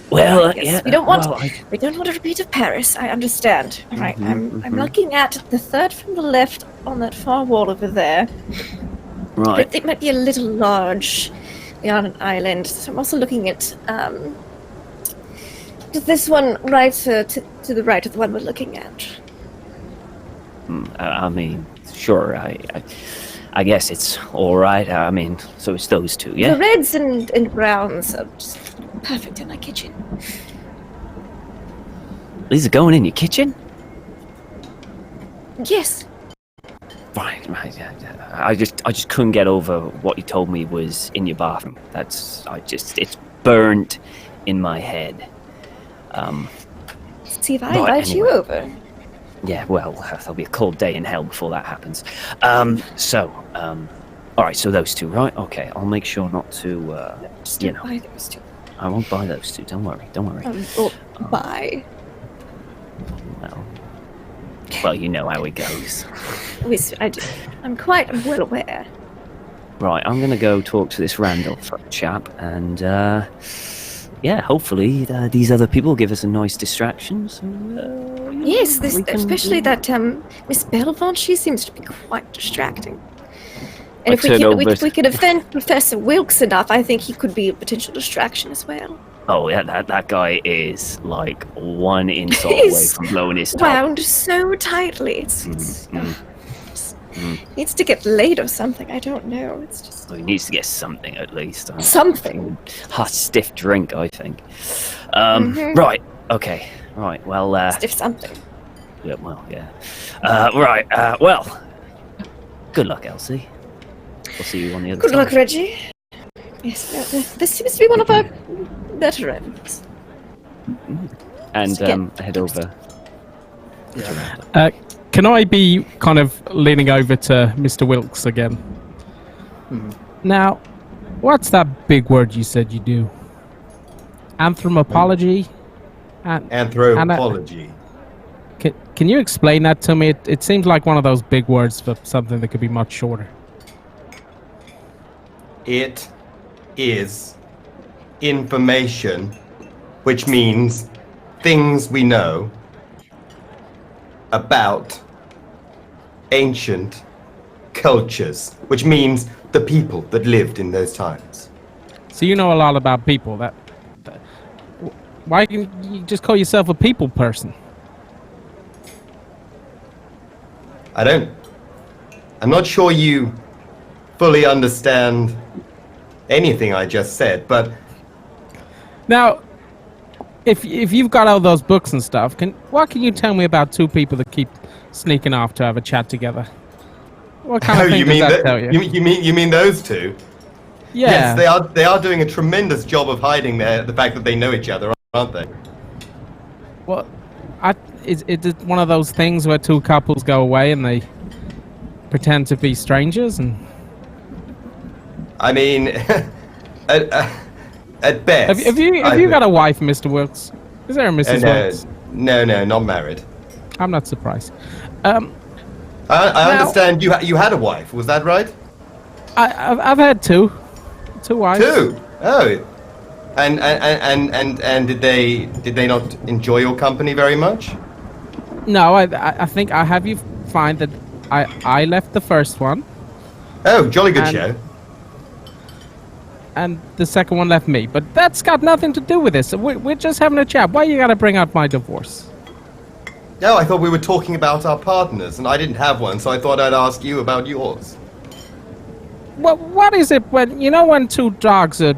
C: Well,
E: Yes,
C: yeah.
E: we don't want
C: well,
E: we don't want a repeat of Paris. I understand. All right,
C: Mhm,
E: I'm
C: mhm.
E: looking at the third from the left on that far wall over there.
C: Right.
E: It might be a little large. We are on an island, so I'm also looking at this one right to the right of the one we're looking at.
C: I mean, sure. I guess it's all right. I mean, so it's those two, yeah.
E: The reds and browns are just perfect in my kitchen.
C: These are going in your kitchen.
E: Yes.
C: Right. Yeah. I just couldn't get over what you told me was in your bathroom. It's burnt in my head.
E: See if I
C: Right,
E: invite you
C: anyway.
E: over.
C: Yeah, well, there'll be a cold day in hell before that happens. All right, so those two, right? Okay, I'll make sure not to,
E: Just
C: you
E: don't
C: know,
E: buy those two.
C: I won't buy those two. Don't worry.
E: Buy.
C: Well, you know how it goes.
E: Yes, I do. I'm quite well aware.
C: Right, I'm gonna go talk to this Randle chap, and yeah, hopefully these other people give us a nice distraction. So,
E: Yes,
C: we can-
E: especially that Miss Belvant. She seems to be quite distracting.
C: I
E: And if we
C: turn
E: could,
C: over-
E: if we could offend Professor Wilkes enough, I think he could be a potential distraction as well.
C: Oh yeah, that guy is like one insult away
E: He's
C: from blowing his top.
E: wound so tightly. It's needs to get laid or something. I don't know. It's just
C: Well, he needs to get something at least.
E: something.
C: Hot stiff drink, I think.
E: Mhm.
C: Right. Okay. Right. Well.
E: Stiff something.
C: Yeah. Well. Yeah. Right. Well. Good luck, Elsie. We'll see you on the other
E: Good
C: side.
E: luck, Reggie. Yes, this seems to be one of our better ends.
C: And
E: Again.
C: head over.
D: Can I be kind of leaning over to Mr. Wilkes again? Now, what's that big word you said you do? Anthropology?
F: Anthropology.
D: Can you explain that to me? It seems like one of those big words for something that could be much shorter.
F: It is information, which means things we know about ancient cultures, which means the people that lived in those times.
D: So you know a lot about people. Why can you just call yourself a people person?
F: I'm not sure you fully understand anything I just said, but
D: Now, if you've got all those books and stuff, what can you tell me about two people that keep sneaking off to have a chat together? What kind of thing does that tell you?
F: you mean those two?
D: Yeah.
F: Yes, they are doing a tremendous job of hiding the fact that they know each other, aren't they?
D: Well, is it one of those things where two couples go away and they pretend to be strangers? And
F: I mean, at best.
D: have you got a wife, Mr. Wilkes? Is there a Mrs. Wilkes?
F: No, not married.
D: I'm not surprised.
F: I
D: Now-
F: understand you had a wife. Was that right?
D: I've had two wives.
F: Two. Oh, and did they not enjoy your company very much?
D: No, I think I have you find that I left the first one
F: Oh, jolly good
D: And-
F: show.
D: and the second one left me. But that's got nothing to do with this. We're just having a chat. Why you gotta bring up my divorce?
F: No, I thought we were talking about our partners, and I didn't have one, so I thought I'd ask you about yours.
D: What is it when two dogs are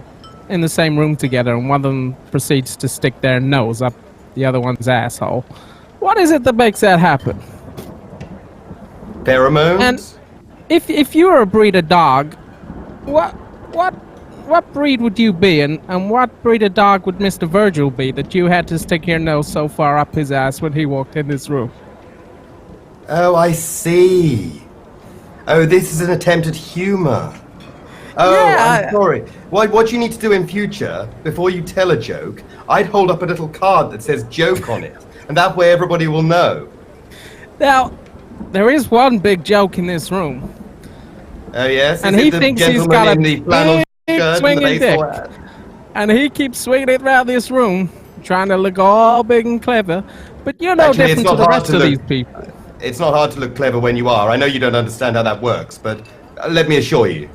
D: in the same room together and one of them proceeds to stick their nose up the other one's asshole? What is it that makes that happen?
F: Pheromones?
D: And if you were a breed of dog, what breed would you be, and what breed of dog would Mr. Virgil be that you had to stick your nose so far up his ass when he walked in this room?
F: Oh, I see. Oh, this is an attempt at humor. Oh,
D: Yeah,
F: I'm sorry. What you need to do in future, before you tell a joke, I'd hold up a little card that says joke on it, and that way everybody will know.
D: Now, there is one big joke in this room,
F: Oh, yes?
D: And
F: Is
D: he
F: it the
D: thinks he's
F: gentleman
D: got a
F: in the flannel
D: big
F: shirt and the
D: swinging
F: baseball
D: dick.
F: hat?
D: and he keeps swinging it around this room trying to look all big and clever, but you're no
F: Actually, it's
D: different to
F: not
D: the
F: hard
D: rest
F: to
D: of
F: look-
D: these people.
F: It's not hard to look clever when you are. I know you don't understand how that works, but let me assure you.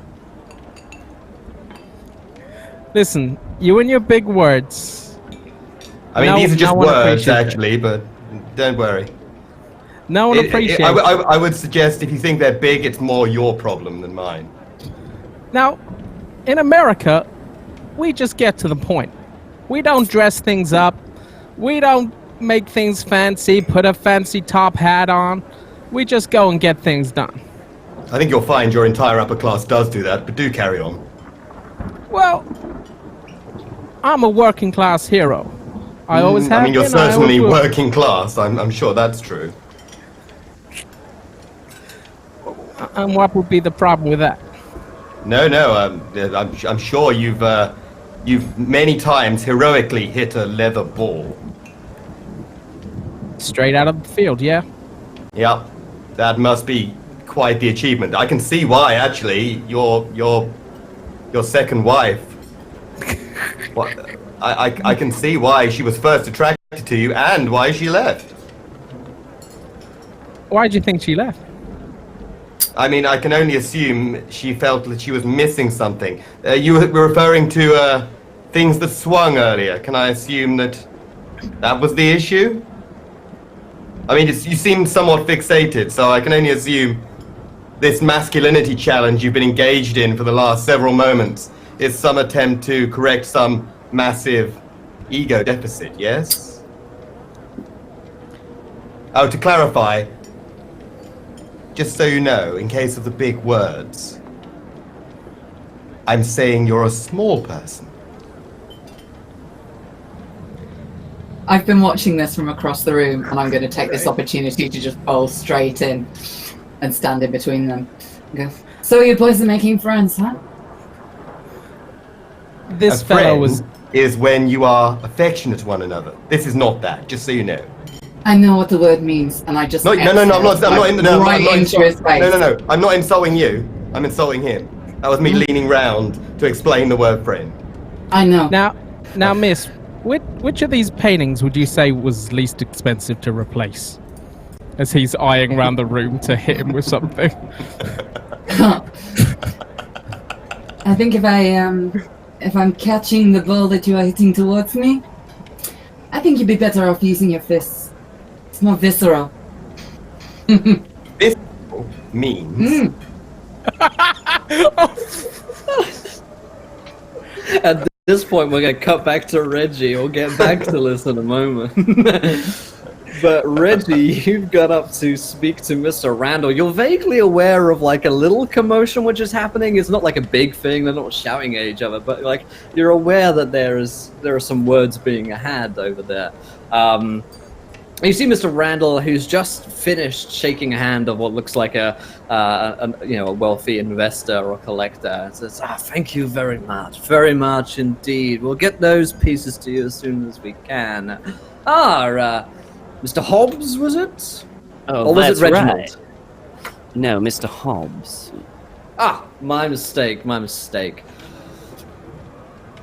D: Listen, you and your big words.
F: I mean,
D: No-
F: these are just
D: no one
F: words,
D: appreciates it.
F: actually, but don't worry.
D: No one appreciates it.
F: I would suggest if you think they're big, it's more your problem than mine.
D: Now, in America, we just get to the point. We don't dress things up. We don't make things fancy, put a fancy top hat on. We just go and get things done.
F: I think you'll find your entire upper class does do that, but do carry on.
D: Well, I'm a working class hero. I always have
F: I mean, you're
D: been, I
F: certainly
D: always will.
F: working class. I'm sure that's true.
D: And what would be the problem with that?
F: No, I'm sure you've many times heroically hit a leather ball.
D: Straight out of the field, yeah?
F: Yep, that must be quite the achievement. I can see why, actually, your second wife. What? I can see why she was first attracted to you and why she left.
D: Why do you think she left?
F: I mean, I can only assume she felt that she was missing something. You were referring to things that swung earlier. Can I assume that was the issue? I mean, you seem somewhat fixated, so I can only assume this masculinity challenge you've been engaged in for the last several moments is some attempt to correct some massive ego deficit, yes? Oh, to clarify, just so you know, in case of the big words, I'm saying you're a small person.
H: I've been watching this from across the room, and I'm going to take this opportunity to just bowl straight in and stand in between them. Go, so you boys are making friends, huh?
D: This
F: A
D: fellow
F: friend
D: was...
F: is when you are affectionate to one another. This is not that, just so you know.
H: I know what the word means, and I just
F: No, I'm not
H: right into his face.
F: No, I'm not insulting you. I'm insulting him. That was me leaning round to explain the word friend.
H: I know.
D: Now, miss, which of these paintings would you say was least expensive to replace? As he's eyeing around the room to hit him with something.
H: I think if I'm catching the ball that you are hitting towards me, I think you'd be better off using your fists. It's more visceral.
F: This means
G: At this point, we're going to cut back to Reggie. We'll get back to this in a moment. But Reggie, you've got up to speak to Mr. Randle. You're vaguely aware of like a little commotion which is happening. It's not like a big thing. They're not shouting at each other, but like you're aware that there are some words being had over there. You see Mr. Randle, who's just finished shaking a hand of what looks like a wealthy investor or collector, and says, "Thank you very much indeed. We'll get those pieces to you as soon as we can." Mr. Hobbs, was it?
C: Oh,
G: or was
C: that's
G: it Reginald?
C: right. No, Mr. Hobbs.
G: My mistake.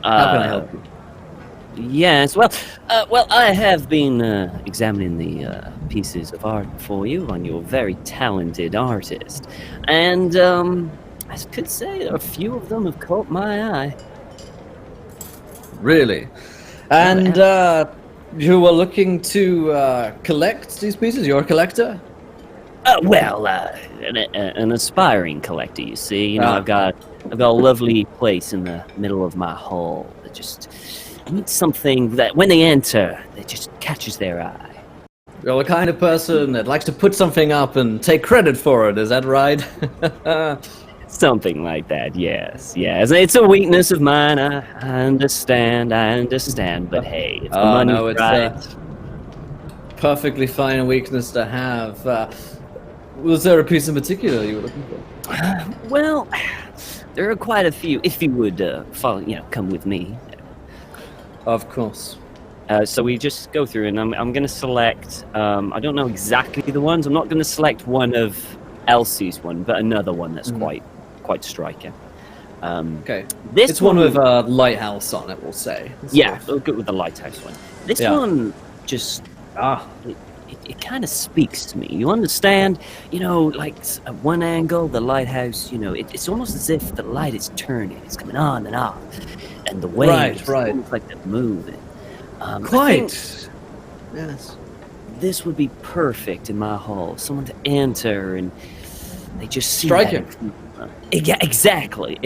G: How can I help you?
C: Yes, well, I have been examining the pieces of art for you on your very talented artist, and I could say a few of them have caught my eye.
G: Really? And you were looking to collect these pieces? You're a collector?
C: An aspiring collector, you see. You know, I've got a lovely place in the middle of my hall that just needs something that when they enter, it just catches their eye.
G: You're the kind of person that likes to put something up and take credit for it, is that right?
C: Something like that, yes. It's a weakness of mine, I understand, but hey, if the money's right...
G: Perfectly fine weakness to have. Was there a piece in particular you were looking for?
C: Well, there are quite a few. If you would come with me.
G: Of course.
C: So we just go through, and I'm going to select. I don't know exactly the ones. I'm not going to select one of Elsie's one, but another one that's quite striking.
G: Okay.
C: This
G: It's one with a lighthouse on it, we'll say.
C: Yeah, we'll go with the lighthouse one. This one just it kind of speaks to me. You understand? You know, like at one angle, the lighthouse. You know, it's almost as if the light is turning. It's coming on and off, and the waves,
G: right.
C: almost like they're moving.
G: Quite. Yes.
C: This would be perfect in my hall. Someone to enter and they just see
G: Strike
C: that.
G: him.
C: Yeah, exactly.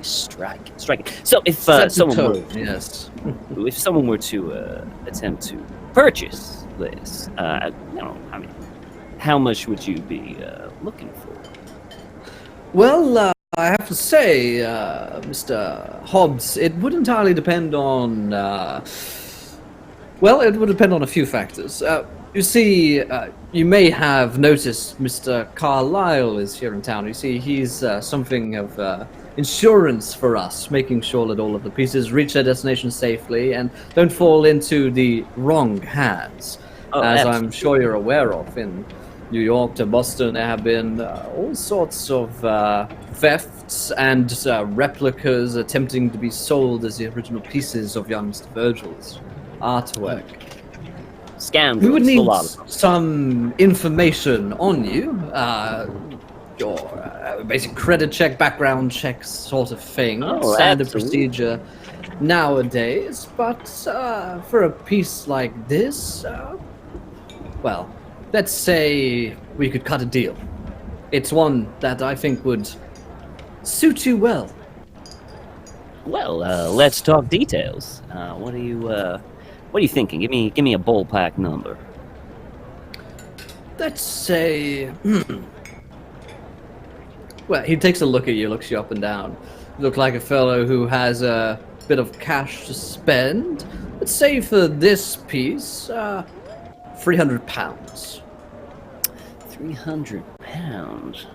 C: Strike it. So if
G: Set
C: someone
G: the
C: were,
G: tone, yes.
C: if someone were to attempt to purchase this, you know, I mean, how much would you be looking for?
G: Well, I have to say, Mr. Hobbs, it would entirely depend on. Well, it would depend on a few factors. You see, you may have noticed Mr. Carlyle is here in town. You see, he's something of insurance for us, making sure that all of the pieces reach their destination safely and don't fall into the wrong hands. As
C: absolutely.
G: I'm sure you're aware of, in New York to Boston, there have been all sorts of thefts and replicas attempting to be sold as the original pieces of young Mr. Virgil's artwork.
C: Scoundrels.
G: We would need
C: a lot of them.
G: some information on you, your basic credit check, background check sort of thing.
C: Oh,
G: Standard
C: absolutely.
G: procedure nowadays, but for a piece like this, well, let's say we could cut a deal. It's one that I think would suit you well.
C: Well, let's talk details. What are you thinking? Give me a ballpark number.
G: Let's say, well, he takes a look at you, looks you up and down. You look like a fellow who has a bit of cash to spend. Let's say for this piece, £300.
C: £300.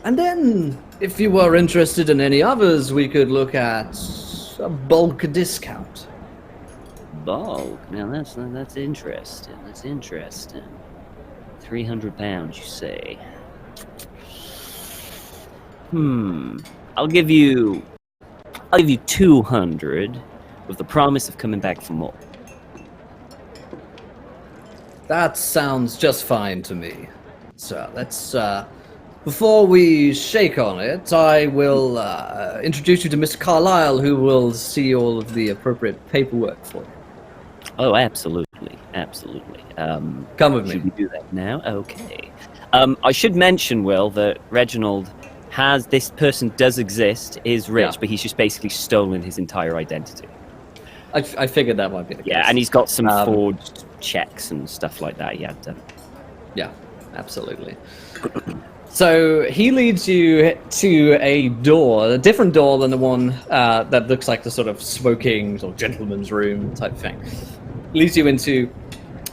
G: And then, if you were interested in any others, we could look at a bulk discount.
C: Bulk. Now that's interesting. That's interesting. £300, you say? I'll give you 200 with the promise of coming back for more.
G: That sounds just fine to me. So let's, before we shake on it, I will introduce you to Mr. Carlyle, who will see all of the appropriate paperwork for you.
C: Oh, absolutely.
G: Come with me.
C: Should we do that now? Okay. I should mention, Will, that Reginald this person does exist, is rich, but he's just basically stolen his entire identity.
G: I figured that might be the case.
C: Yeah, and he's got some forged checks and stuff like that he had done.
G: Yeah, absolutely. So he leads you to a door, a different door than the one that looks like the sort of smoking sort of gentleman's room type thing. Leads you into,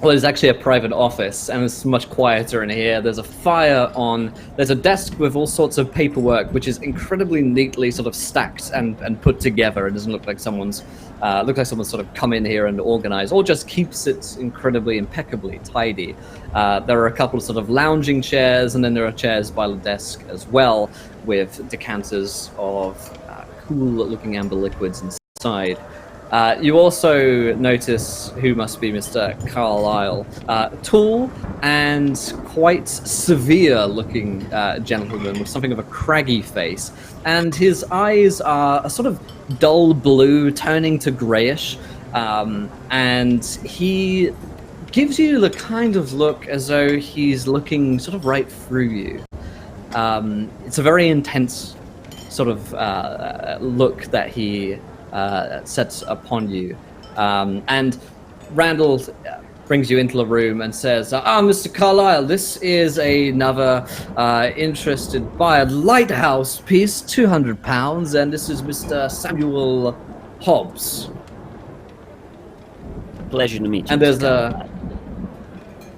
G: well, it's actually a private office, and it's much quieter in here. There's a fire on. There's a desk with all sorts of paperwork, which is incredibly neatly sort of stacked and put together. It doesn't look like someone's sort of come in here and organized, or just keeps it incredibly impeccably tidy. There are a couple of sort of lounging chairs, and then there are chairs by the desk as well, with decanters of cool-looking amber liquids inside. You also notice who must be Mr. Carlyle. Tall and quite severe-looking gentleman with something of a craggy face. And his eyes are a sort of dull blue, turning to greyish. And he gives you the kind of look as though he's looking sort of right through you. It's a very intense sort of look that he sets upon you. And Randle brings you into the room and says, Mr. Carlyle, this is another interested buyer. Lighthouse piece, £200, and this is Mr. Samuel Hobbs.
C: Pleasure to meet you.
G: And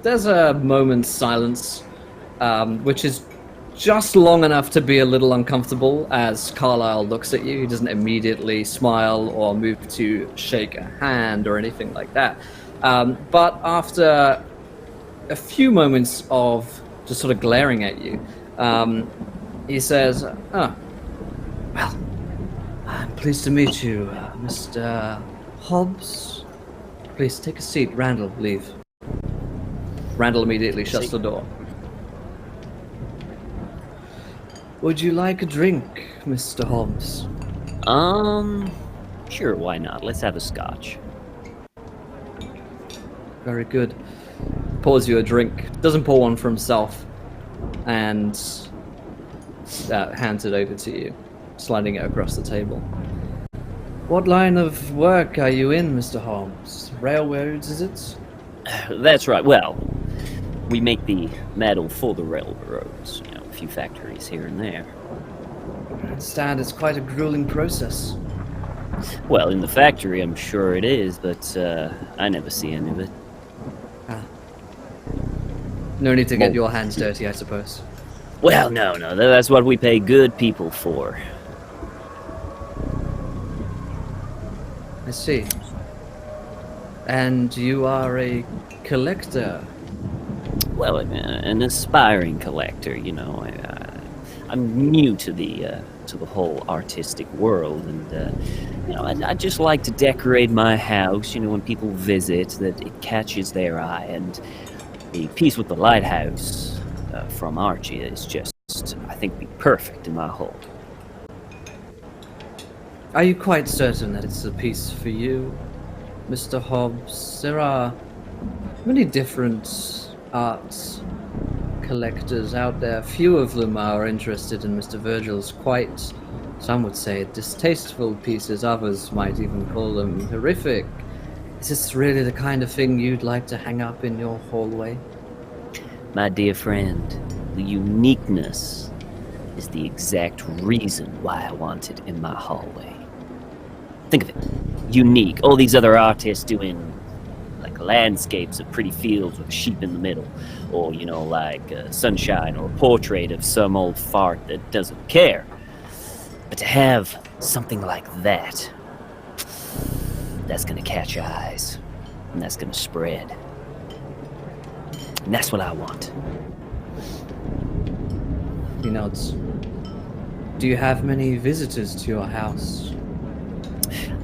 G: there's a moment's silence, which is just long enough to be a little uncomfortable as Carlyle looks at you. He doesn't immediately smile or move to shake a hand or anything like that. But after a few moments of just sort of glaring at you, he says, well, pleased to meet you, Mr. Hobbs. Please take a seat. Randle, leave. Randle immediately shuts the door. Would you like a drink, Mr. Hobbs?
C: Sure, why not? Let's have a scotch.
G: Very good. Pours you a drink. Doesn't pour one for himself. And hands it over to you, sliding it across the table. What line of work are you in, Mr. Hobbs? Railroads, is it?
C: That's right. Well, we make the metal for the railroads. You know, a few factories here and there.
G: I understand it's quite a grueling process.
C: Well, in the factory, I'm sure it is, but I never see any of it.
G: No need to get your hands dirty, I suppose.
C: Well, no, that's what we pay good people for.
G: I see. And you are a collector?
C: Well, an aspiring collector, you know. I'm new to the whole artistic world, and you know, I just like to decorate my house. You know, when people visit, that it catches their eye, and the piece with the lighthouse from Archie is just, I think, be perfect in my home.
G: Are you quite certain that it's a piece for you, Mr. Hobbs? There are many different arts collectors out there. Few of them are interested in Mr. Virgil's quite, some would say, distasteful pieces. Others might even call them horrific. Is this really the kind of thing you'd like to hang up in your hallway?
C: My dear friend, the uniqueness is the exact reason why I want it in my hallway. Think of it. Unique. All these other artists doing like landscapes of pretty fields with a sheep in the middle. Or, you know, like sunshine or a portrait of some old fart that doesn't care. But to have something like that, that's gonna catch eyes. And that's gonna spread. And that's what I want.
G: He nods. Do you have many visitors to your house?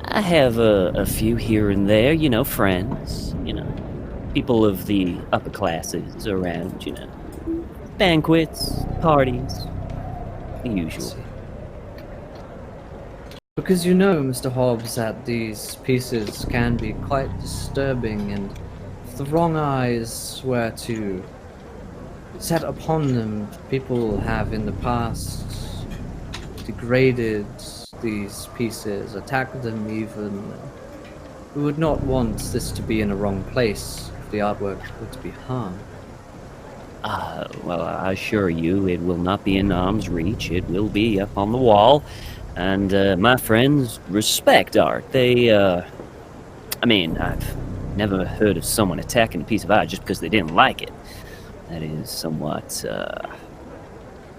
C: I have a few here and there, you know, friends, you know, people of the upper classes around, you know, banquets, parties, the usual.
G: Because you know, Mr. Hobbs, that these pieces can be quite disturbing, and if the wrong eyes were to set upon them, people have in the past degraded these pieces, attacked them even. We would not want this to be in a wrong place if the artwork were to be harmed.
C: Well, I assure you, it will not be in arm's reach. It will be up on the wall. And my friends respect art. They, I mean, I've never heard of someone attacking a piece of art just because they didn't like it. That is somewhat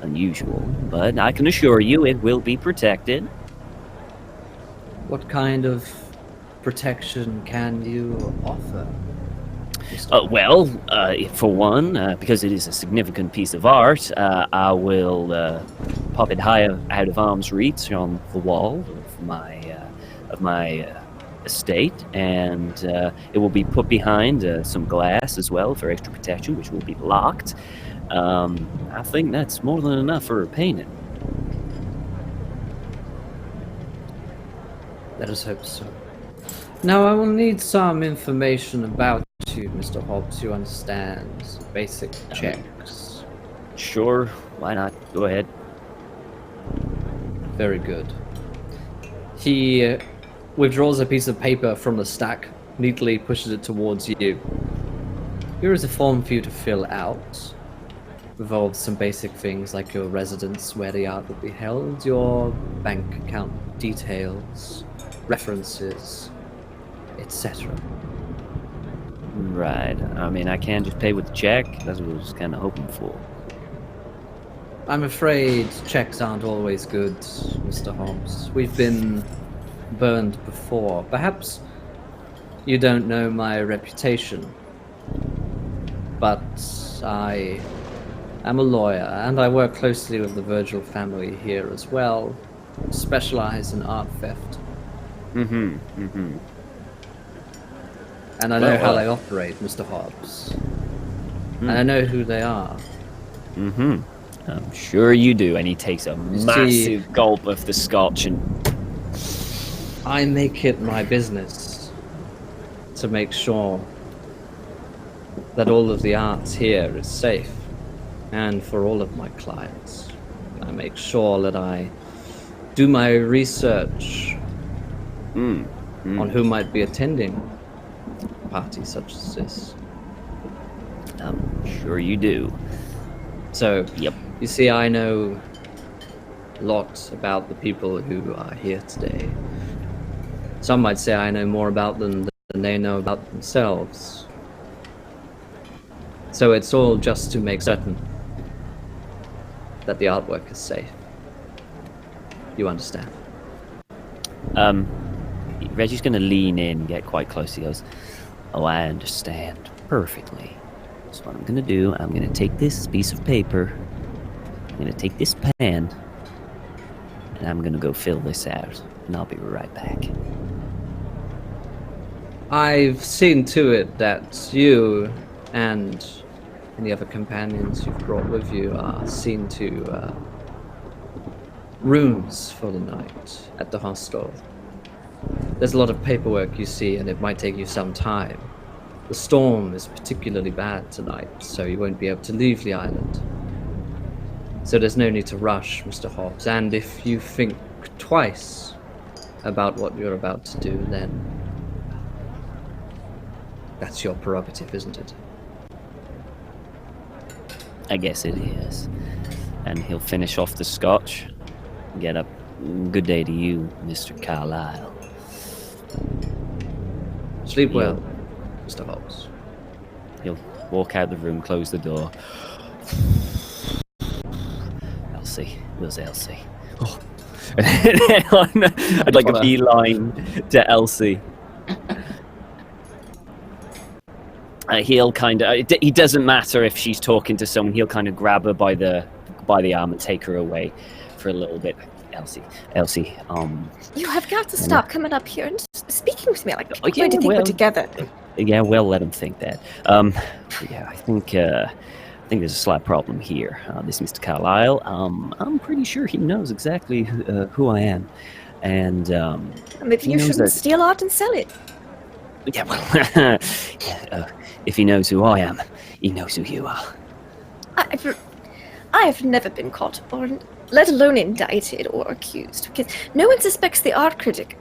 C: unusual, but I can assure you it will be protected.
G: What kind of protection can you offer?
C: Well, for one, because it is a significant piece of art, I will pop it higher out of arm's reach on the wall of my estate, and it will be put behind some glass as well for extra protection, which will be locked. I think that's more than enough for a painting.
G: Let us hope so. Now I will need some information about you, Mr. Hobbs. You understand basic checks.
C: Sure, why not? Go ahead.
G: Very good. He withdraws a piece of paper from the stack, neatly pushes it towards you. Here is a form for you to fill out. Involves some basic things like your residence, where the art will be held, your bank account details, references, etc.
C: Right. I mean, I can just pay with a check. That's what I was kind of hoping for.
G: I'm afraid checks aren't always good, Mr. Hobbs. We've been burned before. Perhaps you don't know my reputation, but I am a lawyer, and I work closely with the Virgil family here as well. specialize in art theft.
C: Mm-hmm.
G: And I know how they operate, Mr. Hobbs. And I know who they are.
C: Mm-hmm. I'm sure you do. And he takes a massive gulp of the scotch and...
G: I make it my business to make sure that all of the art here is safe. And for all of my clients. I make sure that I do my research on who might be attending parties such as this.
C: I'm sure you do.
G: So,
C: Yep.
G: you see, I know a lot about the people who are here today. Some might say I know more about them than they know about themselves. So it's all just to make certain that the artwork is safe. You understand?
C: Reggie's going to lean in, get quite close. He goes, "Oh, I understand perfectly. So what I'm going to do, I'm going to take this piece of paper, I'm going to take this pen, and I'm going to go fill this out, and I'll be right back."
G: I've seen to it that you and any other companions you've brought with you are seen to rooms for the night at the hostel. There's a lot of paperwork you see, and it might take you some time. The storm is particularly bad tonight, so you won't be able to leave the island. So there's no need to rush, Mr. Hobbs, and if you think twice about what you're about to do, then that's your prerogative, isn't it?
C: I guess it is. And he'll finish off the scotch. Get up. Good day to you, Mr. Carlyle.
G: Sleep well, Mr. Hobbs.
C: He'll walk out the room, close the door. Elsie. Where's Elsie? Oh. I'd like a beeline to Elsie. He'll kind of... It doesn't matter if she's talking to someone. He'll kind of grab her by the arm and take her away for a little bit. Elsie,
E: You have got to stop coming up here and speaking with me like
C: yeah,
E: going to think we're together.
C: Yeah, well, let him think that. Yeah, I think there's a slight problem here. This Mr. Carlyle, I'm pretty sure he knows exactly who I am, and
E: Maybe you shouldn't steal art and sell it.
C: yeah, well, if he knows who I am, he knows who you are.
E: I have never been caught, or let alone indicted or accused, because no one suspects the art critic,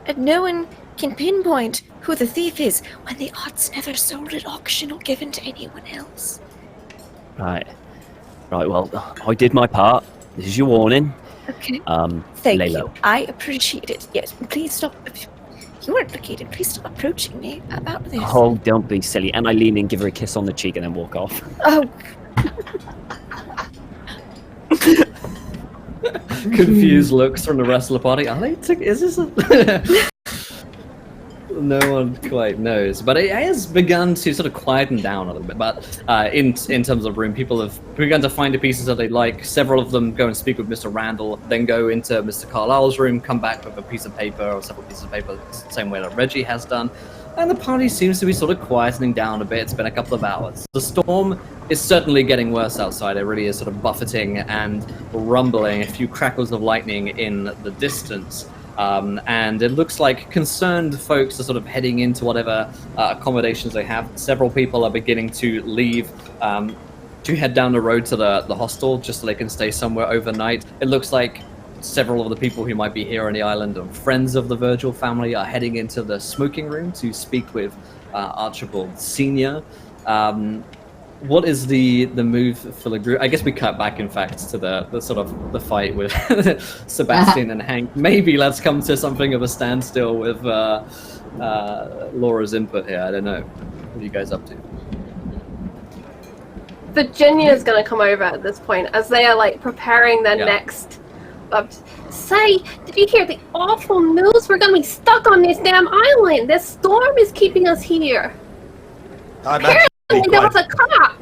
E: and no one can pinpoint who the thief is when the art's never sold at auction or given to anyone else.
C: Right. Well, I did my part. This is your warning.
E: Okay.
C: Thank
E: you. I appreciate it. Yes. Please stop. You're implicated. Please stop approaching me about this.
C: Oh, don't be silly. And I lean in, give her a kiss on the cheek, and then walk off.
E: Oh.
G: Confused looks from the rest of the party. Is this a... No one quite knows, but it has begun to sort of quieten down a little bit. But in terms of the room, people have begun to find the pieces that they like. Several of them go and speak with Mr. Randle, then go into Mr. Carlyle's room, come back with a piece of paper or several pieces of paper, the same way that Reggie has done. And the party seems to be sort of quietening down a bit. It's been a couple of hours. The storm is certainly getting worse outside. It really is sort of buffeting and rumbling, a few crackles of lightning in the distance. And it looks like concerned folks are sort of heading into whatever accommodations they have. Several people are beginning to leave to head down the road to the hostel just so they can stay somewhere overnight. It looks like several of the people who might be here on the island and friends of the Virgil family are heading into the smoking room to speak with Archibald Sr. What is the move for the group? I guess we cut back, in fact, to the sort of the fight with Sebastian and Hank. Maybe let's come to something of a standstill with Laura's input here. I don't know. What are you guys up to?
A: Virginia's going to come over at this point as they are like preparing their next. Say, did you hear the awful news? We're going to be stuck on this damn island. This storm is keeping us here. Apparently there was a cop.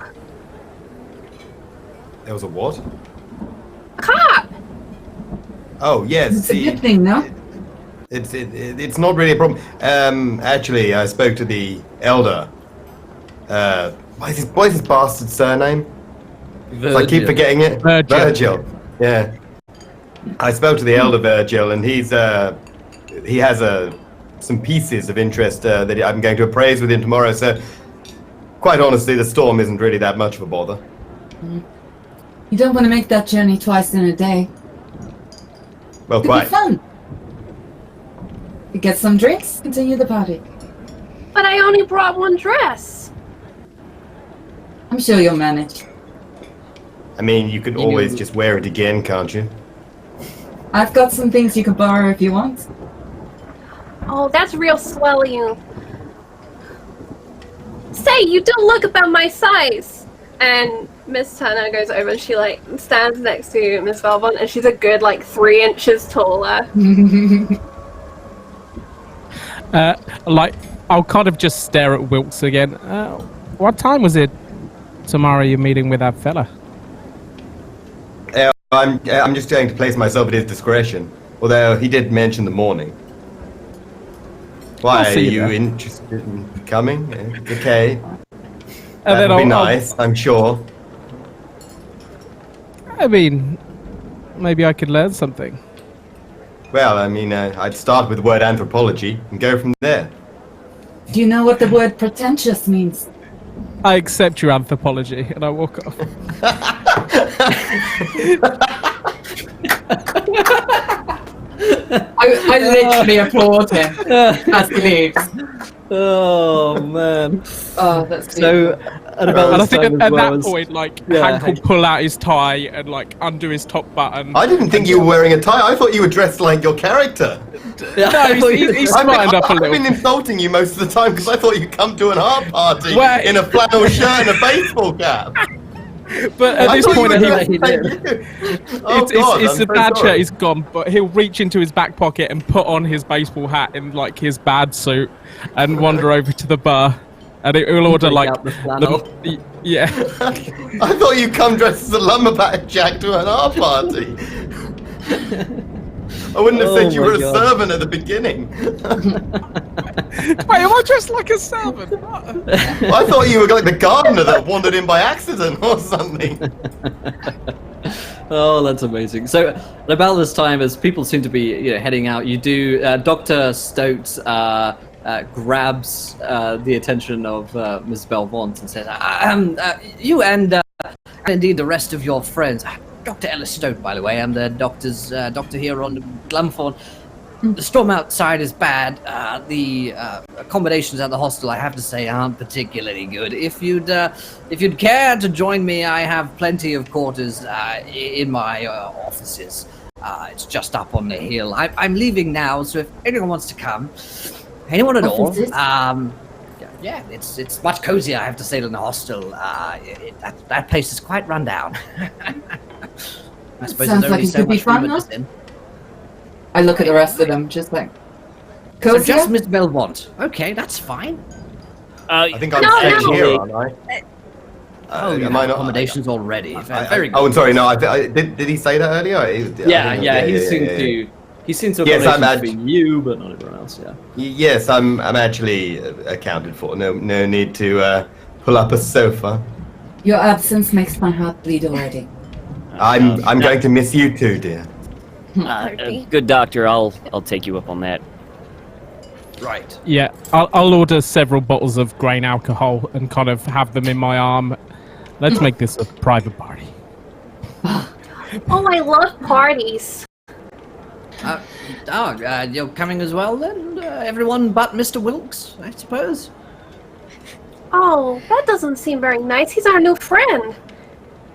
F: There was a what?
A: A cop.
F: Oh yes,
H: It's a good thing, no?
F: It's not really a problem. Actually, I spoke to the elder. What is his bastard surname? I keep forgetting it. Virgil. Yeah. I spoke to the elder Virgil, and he has some pieces of interest that I'm going to appraise with him tomorrow. So, quite honestly, the storm isn't really that much of a bother.
H: You don't want to make that journey twice in a day.
F: Well,
H: Could
F: quite.
H: be fun. You get some drinks, continue the party.
A: But I only brought one dress.
H: I'm sure you'll manage.
F: I mean, you could always just wear it again, can't you?
H: I've got some things you can borrow if you want.
A: Oh, that's real swell of you. Say, you don't look about my size. And Miss Turner goes over and she like stands next to Miss Velvon, and she's a good like 3 inches taller.
D: I'll kind of just stare at Wilkes again. What time was it tomorrow you're meeting with that fella?
F: I'm just going to place myself at his discretion. Although he did mention the morning. Why, are you interested in coming? Okay. That would be nice, I'm sure.
D: I mean, maybe I could learn something.
F: Well, I mean, I'd start with the word anthropology and go from there.
H: Do you know what the word pretentious means?
D: I accept your anthropology, and I walk off.
H: I literally applaud him as he leaves.
G: Oh man.
H: Oh, that's
G: So,
D: And I think at that point, like, Hank will pull out his tie and, like, undo his top button.
F: I didn't think you were wearing a tie. I thought you were dressed like your character.
D: No, he's smartened up a little.
F: I've been insulting you most of the time because I thought you'd come to an art party in a flannel shirt and a baseball cap.
D: But at this point, it's
F: the
D: bad shirt is gone, but he'll reach into his back pocket and put on his baseball hat in, like, his bad suit and wander over to the bar. And he'll order, like, yeah.
F: I thought you'd come dressed as a lumberjack to an art party. I wouldn't have said you were a servant at the beginning.
D: Wait, am I dressed like a servant?
F: Well, I thought you were like the gardener that wandered in by accident or something.
G: Oh, that's amazing. So, at about this time, as people seem to be heading out, you do, Dr. Stoat grabs the attention of Ms. Belmont and says, you and indeed the rest of your friends, Dr. Ellis Stoat, by the way, I'm the doctor here on Glumthorn. The storm outside is bad. The accommodations at the hostel, I have to say, aren't particularly good. If you'd care to join me, I have plenty of quarters in my offices. It's just up on the hill. I'm leaving now, so if anyone wants to come, anyone at all, yeah, it's much cozier, I have to say, than the hostel. That place is quite run down. I suppose
H: Sounds
G: there's only
H: like it
G: so
H: could be
G: much room
H: fun,
G: at
H: though.
G: this inn.
H: I look at the rest of them, just like,
G: So
H: cozier?
G: just Miss Belmont. Okay, that's fine.
F: I think I'm staying here, aren't I?
G: Oh, you
F: am
G: have
F: I not
G: accommodations already. Very good.
F: Oh, I'm sorry. No, did he say that earlier?
G: He seems to have
F: Yes,
G: accommodations for you, but not everyone else. Yeah.
F: Yes, I'm actually accounted for. No need to pull up a sofa.
H: Your absence makes my heart bleed already.
F: I'm going to miss you too, dear.
C: Good doctor, I'll take you up on that.
G: Right.
D: Yeah, I'll order several bottles of grain alcohol and kind of have them in my arm. Let's make this a private party.
A: Oh, I love parties.
G: You're coming as well then? Everyone but Mr. Wilkes, I suppose?
A: Oh, that doesn't seem very nice. He's our new friend.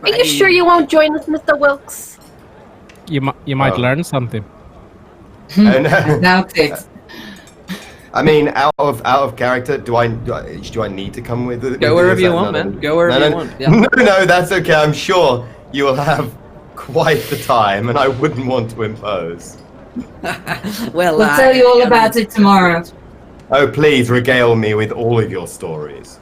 A: Are you sure you won't join us, Mr. Wilkes?
D: You might learn something.
F: Oh, no.
H: Doubt it.
F: I mean, out of character, do I need to come with?
G: Go wherever you want, man. Go wherever you want. Yeah.
F: No, that's okay. I'm sure you will have quite the time, and I wouldn't want to impose.
G: Well,
H: We'll tell you all about it tomorrow.
F: Oh, please regale me with all of your stories.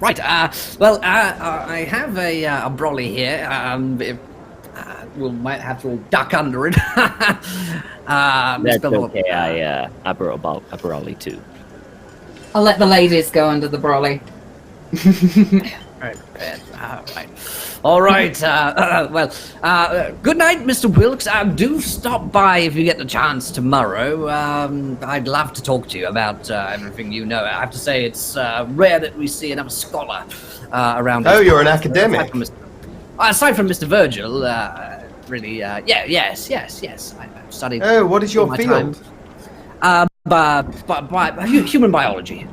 G: Right. I have a brolly here. might have to all duck under it.
C: That's okay. I brought a brolly too.
H: I'll let the ladies go under the brolly.
G: Right. All right. Good night, Mr. Wilkes. Do stop by if you get the chance tomorrow. I'd love to talk to you about everything you know. I have to say, it's rare that we see another scholar around.
F: Oh, you're an academic.
G: Aside from Mr. Virgil, really, yes. I've studied.
F: Oh, what is your field?
G: Human biology.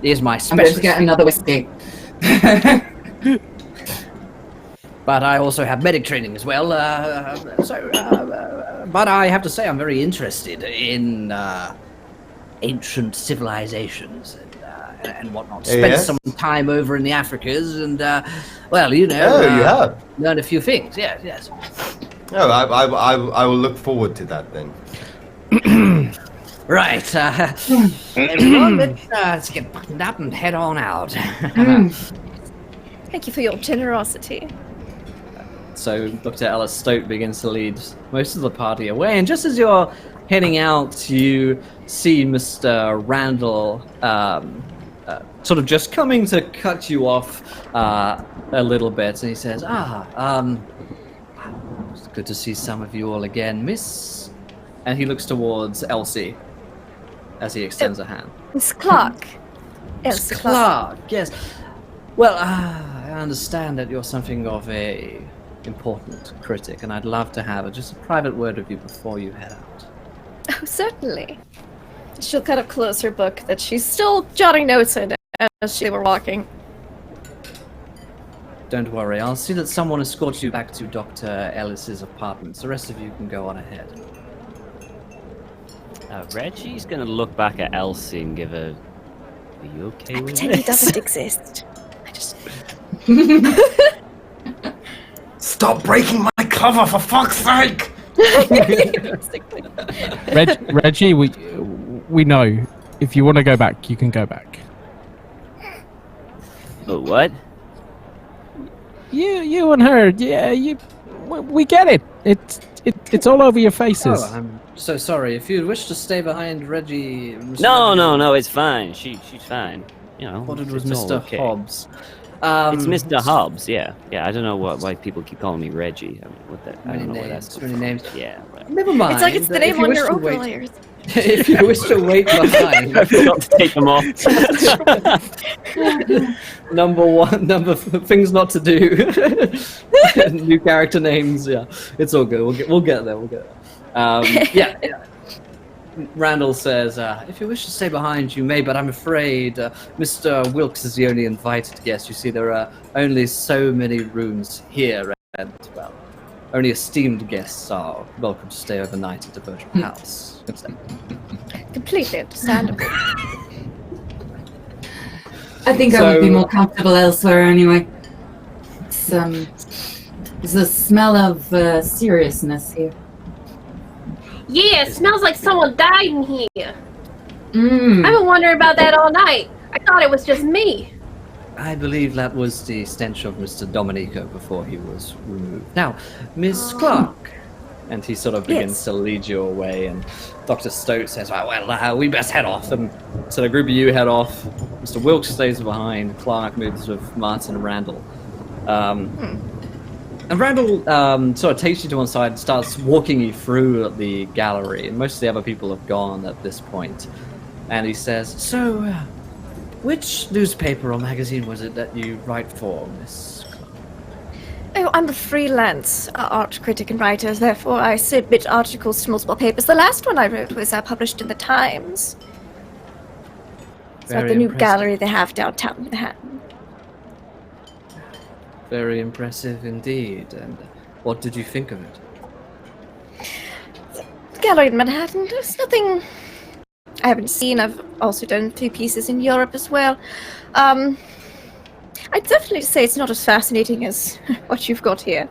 G: Is my
H: I'm
G: specialty.
H: going to get another whiskey.
G: But I also have medic training as well. But I have to say, I'm very interested in ancient civilizations and whatnot. Spent some time over in the Africas, and you have learned a few things. Yes.
F: Oh, I will look forward to that then.
G: Right. Everyone, let's get buttoned up and head on out.
E: Thank you for your generosity.
G: So Dr. Ellis Stote begins to lead most of the party away, and just as you're heading out, you see Mr. Randle sort of just coming to cut you off a little bit, and he says, it's good to see some of you all again, miss. And he looks towards Elsie as he extends a hand.
E: Miss Clark. Elsie
G: Clark, yes. Well, I understand that you're something of a important critic, and I'd love to have just a private word with you before you head out.
E: Oh, certainly. She'll kind of close her book that she's still jotting notes in as she were walking.
G: Don't worry, I'll see that someone escorts you back to Dr. Ellis's apartments. The rest of you can go on ahead.
C: Reggie's gonna look back at Elsie and give her. Are you okay with
E: Pretend he
C: this?
E: doesn't exist. I just.
F: Stop breaking my cover, for fuck's sake!
D: Reggie, we know. If you want to go back, you can go back.
C: Oh, what?
D: You and her, we get it. It's all over your faces.
G: Oh, I'm so sorry. If you wish to stay behind Reggie...
C: No, it's fine. She's fine. You know,
G: What it was
C: it's all
G: Mr.
C: okay.
G: Hobbs.
C: It's Mr. Hobbs, yeah. I don't know why people keep calling me Reggie. I mean, I don't know where that's
G: Many names.
C: Yeah. Right.
G: Never mind.
E: It's like it's the
G: If
E: name
G: you
E: on
G: wish
E: your
G: to wait-
E: overlayers.
G: If you wish to wait behind...
C: I forgot to take them off.
G: number things not to do. New character names. Yeah, it's all good. We'll get there. Yeah. Randall says, if you wish to stay behind, you may, but I'm afraid Mr. Wilkes is the only invited guest. You see, there are only so many rooms here, and, well, only esteemed guests are welcome to stay overnight at the Virgin House.
E: Completely understandable.
H: I think I would be more comfortable elsewhere anyway. There's a smell of seriousness here.
A: Yeah, it smells like someone died in here. I've
H: Mm.
A: been wondering about that all night. I thought it was just me.
G: I believe that was the stench of Mr. Domenico before he was removed. Now, Miss Clark. And he sort of begins
E: Yes.
G: to lead you away, and Dr. Stote says, we best head off. And so the group of you head off. Mr. Wilkes stays behind. Clark moves with Martin and Randall. And Randall sort of takes you to one side and starts walking you through the gallery. And most of the other people have gone at this point. And he says, so, which newspaper or magazine was it that you write for, Miss Clark?
E: Oh, I'm a freelance art critic and writer, therefore I submit articles to multiple papers. The last one I wrote was published in the Times. It's about
G: Very
E: the new
G: impressive.
E: gallery they have downtown Manhattan.
G: Very impressive indeed. And what did you think of it?
E: The gallery in Manhattan, there's nothing I haven't seen. I've also done a few pieces in Europe as well. I'd definitely say it's not as fascinating as what you've got here.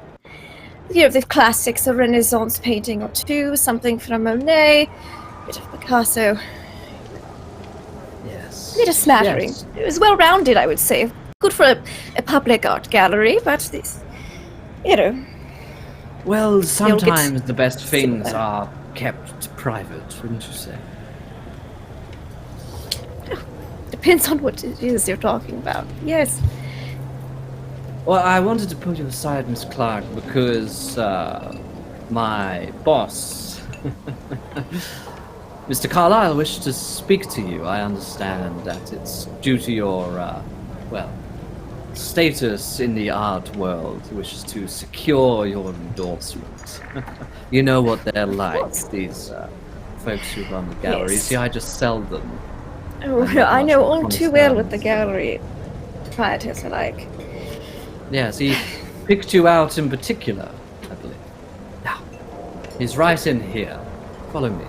E: You know, the classics, a Renaissance painting or two, something from Monet, a bit of Picasso,
G: Yes.
E: a bit of smattering.
G: Yes.
E: It was well-rounded, I would say. Good for a public art gallery, but this, you know, You'll
G: Well,
E: get
G: sometimes the best things
E: similar.
G: are kept private, wouldn't you say?
E: Depends on what it is you're talking about. Yes.
G: Well, I wanted to put you aside, Miss Clark, because my boss, Mr. Carlyle, wished to speak to you. I understand that it's due to your, status in the art world. He wishes to secure your endorsement. You know what they're like, these folks who run the gallery.
E: Yes.
G: See, I just sell them.
E: Oh,
G: I'm not
E: I
G: much
E: know
G: of a
E: all too well what the
G: connoisseur.
E: gallery proprietors are like.
G: Yes, he picked you out in particular, I believe. Now, he's right in here. Follow me.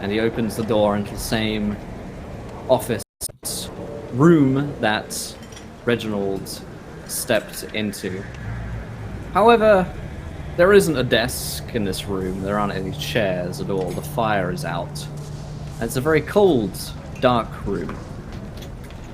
G: And he opens the door into the same office room that Reginald stepped into. However, there isn't a desk in this room. There aren't any chairs at all. The fire is out. And it's a very cold, dark room.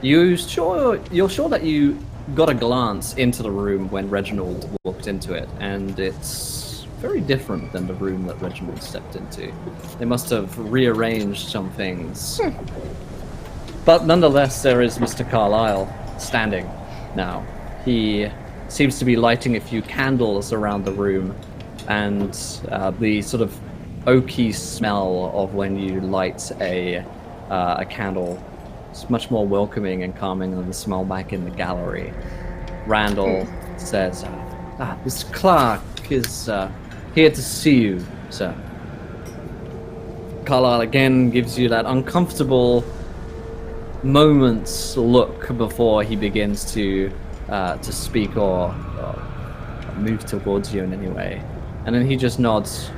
G: You're sure that you got a glance into the room when Reginald walked into it, and it's very different than the room that Reginald stepped into. They must have rearranged some things. But nonetheless, there is Mr. Carlyle standing now. He seems to be lighting a few candles around the room, and the sort of oaky smell of when you light a candle is much more welcoming and calming than the smell back in the gallery. Randle says, Mr. Clark is here to see you, sir. Carlyle again gives you that uncomfortable moment's look before he begins to speak or move towards you in any way. And then he just nods.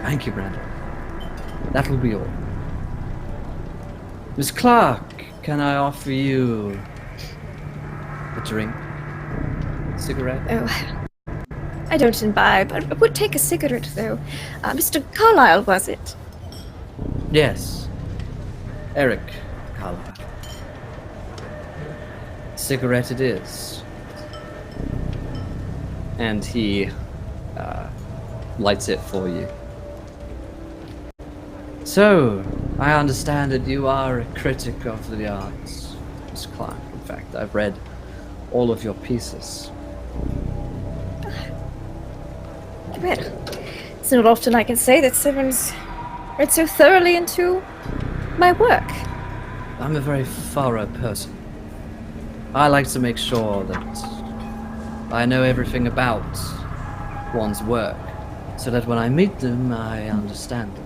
G: Thank you, Randle. That will be all. Miss Clark, can I offer you a drink? Cigarette?
E: Oh, I don't imbibe. I would take a cigarette, though. Mr. Carlyle, was it?
G: Yes. Eric Carlyle. Cigarette it is. And he lights it for you. So, I understand that you are a critic of the arts, Miss Clark. In fact, I've read all of your pieces.
E: Well, it's not often I can say that someone's read so thoroughly into my work.
G: I'm a very thorough person. I like to make sure that I know everything about one's work, so that when I meet them, I understand them.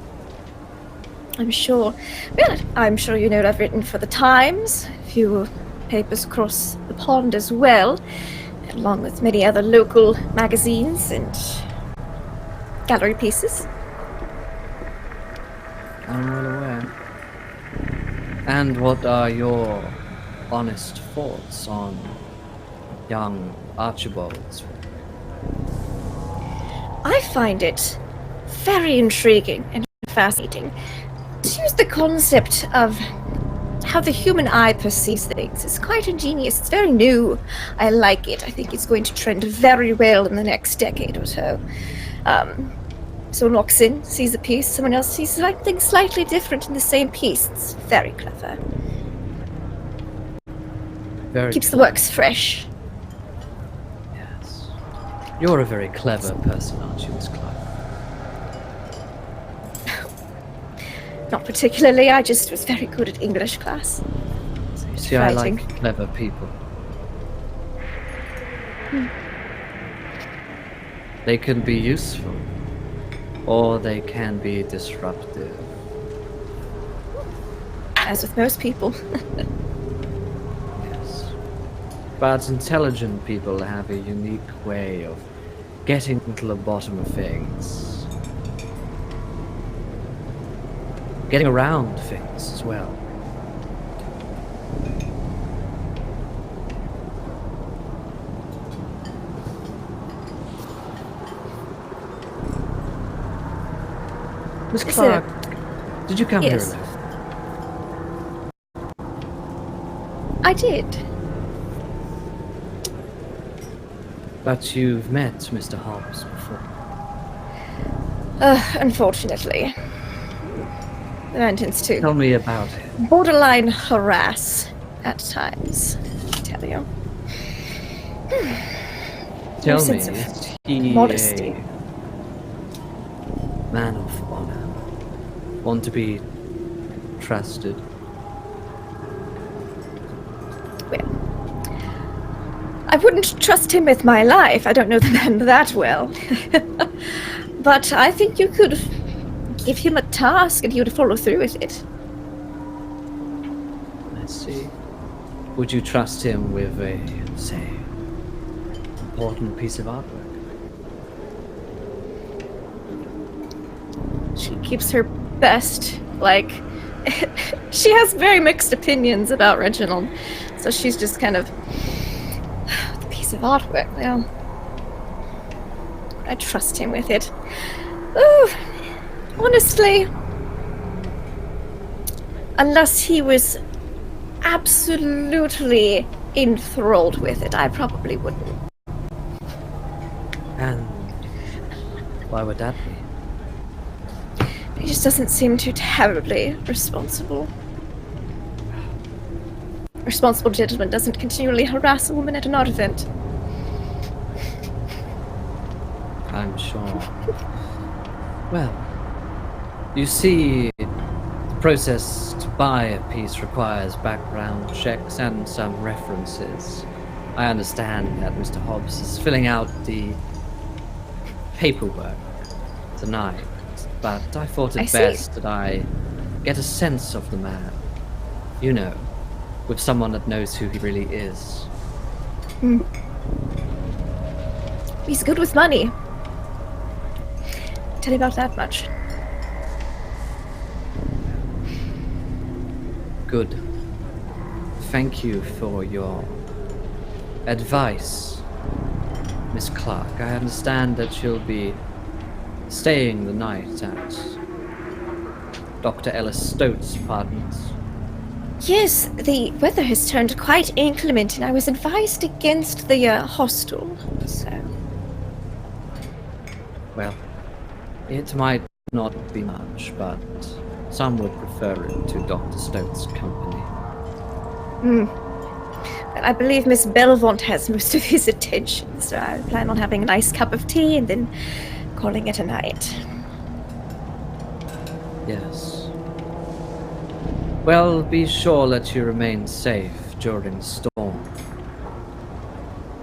E: I'm sure. Well, I'm sure you know that I've written for the Times, a few papers across the pond as well, along with many other local magazines and gallery pieces.
G: I'm well aware. And what are your honest thoughts on young Archibald's work?
E: I find it very intriguing and fascinating to use the concept of how the human eye perceives things. It's quite ingenious. It's very new. I like it. I think it's going to trend very well in the next decade or so. Someone walks in, sees a piece, someone else sees something slightly different in the same piece. It's very clever.
G: Very
E: Keeps the
G: clever.
E: works fresh.
G: Yes. You're a very clever person, aren't you, Miss Clark?
E: Not particularly. I just was very good at English class.
G: You see, I
E: Writing.
G: like clever people. They can be useful, or they can be disruptive.
E: As with most people.
G: Yes. But intelligent people have a unique way of getting to the bottom of things. Getting around things as well. Miss
E: Yes,
G: Clark, did you come
E: Yes.
G: here alone?
E: I did.
G: But you've met Mr. Hobbs before.
E: Unfortunately. The man tends to
G: Tell me about him.
E: borderline harass at times, I tell you.
G: Tell me,
E: sense of
G: is he
E: modesty.
G: a man of honor? One to be trusted?
E: Well, I wouldn't trust him with my life. I don't know the man that well. But I think you could give him a task and he would follow through with it.
G: I see. Would you trust him with a, say, important piece of artwork?
E: She keeps her best, like, she has very mixed opinions about Reginald, so she's just kind of, the piece of artwork, well, I trust him with it. Ooh, honestly, unless he was absolutely enthralled with it, I probably wouldn't.
G: And why would that be?
E: He just doesn't seem too terribly responsible. A responsible gentleman doesn't continually harass a woman at an art event.
G: I'm sure. Well, you see, the process to buy a piece requires background checks and some references. I understand that Mr. Hobbs is filling out the paperwork tonight, but I thought it best that I get a sense of the man. You know, with someone that knows who he really is.
E: He's good with money. Tell you about that much.
G: Good. Thank you for your advice, Miss Clark. I understand that you'll be staying the night at Dr. Ellis Stote's apartments.
E: Yes, the weather has turned quite inclement, and I was advised against the hostel, so...
G: Well, it might not be much, but some would prefer it to Dr. Stote's company.
E: Well, I believe Miss Belvont has most of his attention, so I plan on having a nice cup of tea and then calling it a night.
G: Yes. Well, be sure that you remain safe during the storm.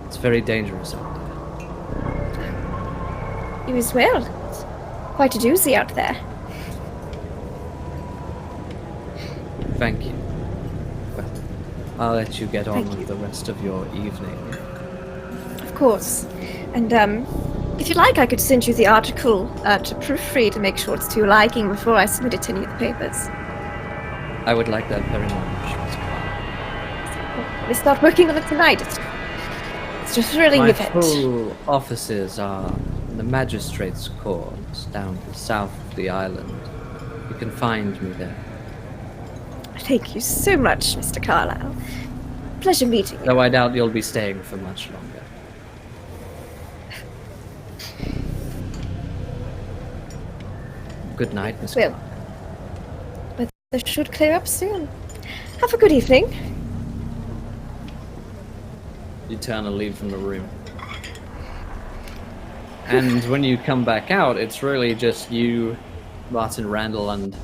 G: It's very dangerous out there.
E: You as well. It's quite a doozy out there.
G: Thank you. Well, I'll let you get on
E: Thank
G: with
E: you.
G: the rest of your evening.
E: Of course. And, if you like, I could send you the article to proofread to make sure it's to your liking before I submit it to any of the papers.
G: I would like that very much, Miss Clark.
E: We start working on it tonight. It's just a thrilling
G: My
E: event.
G: full offices are in the Magistrates' Court, down to the south of the island. You can find me there.
E: Thank you so much, Mr. Carlyle. Pleasure meeting you.
G: Though I doubt you'll be staying for much longer. Good night, Miss
E: Well,
G: Clark.
E: weather should clear up soon. Have a good evening.
G: You turn and leave from the room. And when you come back out, it's really just you, Martin Randle, and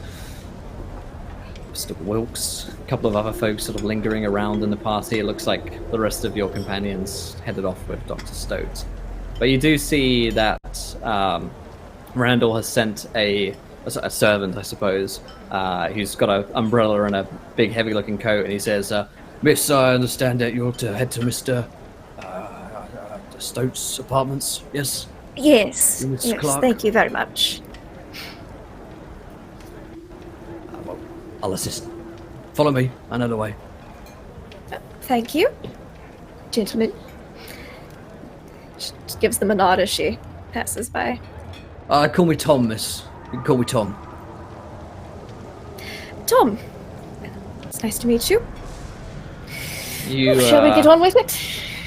G: Mr. Wilkes. A couple of other folks sort of lingering around in the party. It looks like the rest of your companions headed off with Dr. Stote. But you do see that Randall has sent a servant, I suppose, who's got an umbrella and a big heavy-looking coat, and he says, Miss, I understand that you're to head to Mr. Stote's apartments, yes?
E: Yes,
G: Miss
E: yes,
G: Clark?
E: thank you very much.
G: Well, I'll assist. Follow me, I know the way.
E: Thank you, gentlemen. She just gives them a nod as she passes by.
G: Call me Tom, miss. You can call me Tom.
E: Tom, it's nice to meet you.
G: You,
E: Shall we get on with it?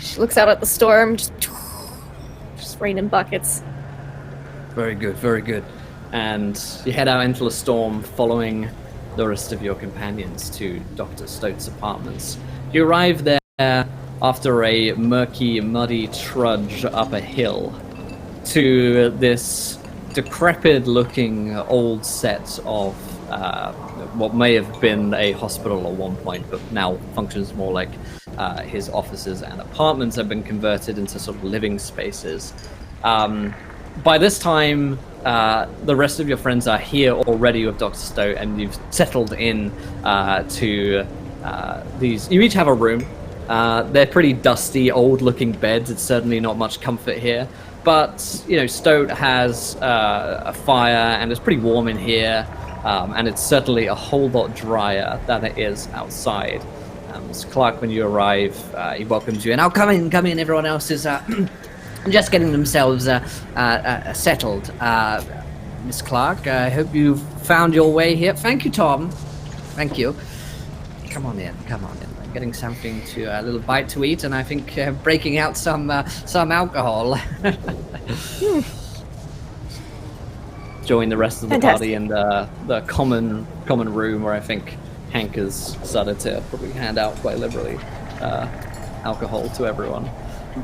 E: She looks out at the storm. Just, just rain in buckets.
G: Very good, very good. And you head out into the storm, following the rest of your companions to Dr. Stote's apartments. You arrive there after a murky, muddy trudge up a hill to this decrepit-looking old set of what may have been a hospital at one point, but now functions more like his offices and apartments have been converted into sort of living spaces. By this time, the rest of your friends are here already with Dr. Stote, and you've settled in to these. You each have a room. They're pretty dusty, old-looking beds. It's certainly not much comfort here. But, Stote has a fire, and it's pretty warm in here. And it's certainly a whole lot drier than it is outside. Mr. Clark, when you arrive, he welcomes you, and "Oh, come in, everyone else is just getting themselves settled. Miss Clark, I hope you've found your way here." "Thank you, Tom. Thank you. Come on in. I'm getting something a little bite to eat, and I think breaking out some alcohol." Join the rest of the party in the common room, where I think Hank has started to probably hand out quite liberally alcohol to everyone.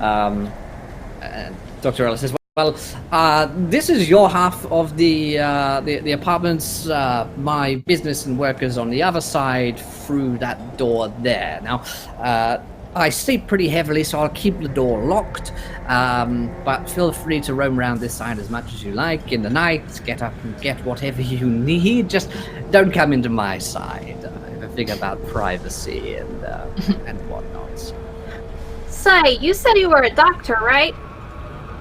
G: And Dr. Ellis says, "Well, this is your half of the apartments. My business and workers on the other side through that door there. Now, I sleep pretty heavily, so I'll keep the door locked. But feel free to roam around this side as much as you like in the night. Get up and get whatever you need. Just don't come into my side. I have a thing about privacy and whatnot."
A: Say, you said you were a doctor, right?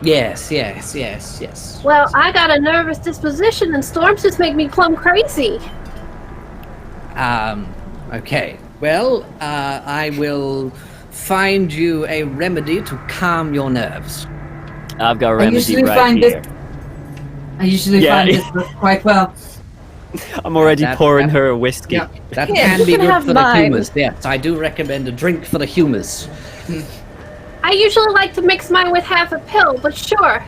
G: Yes.
A: Well, I got a nervous disposition, and storms just make me plumb crazy.
G: Okay. Well, I will find you a remedy to calm your nerves.
C: I've got a remedy right here.
H: I usually find this quite well.
C: I'm already pouring her a whiskey.
G: Yeah, that
E: Yeah,
G: can
E: you
G: be
E: can
G: good
E: have
G: for
E: mine.
G: the humours. Yes, I do recommend a drink for the humours.
A: I usually like to mix mine with half a pill, but sure.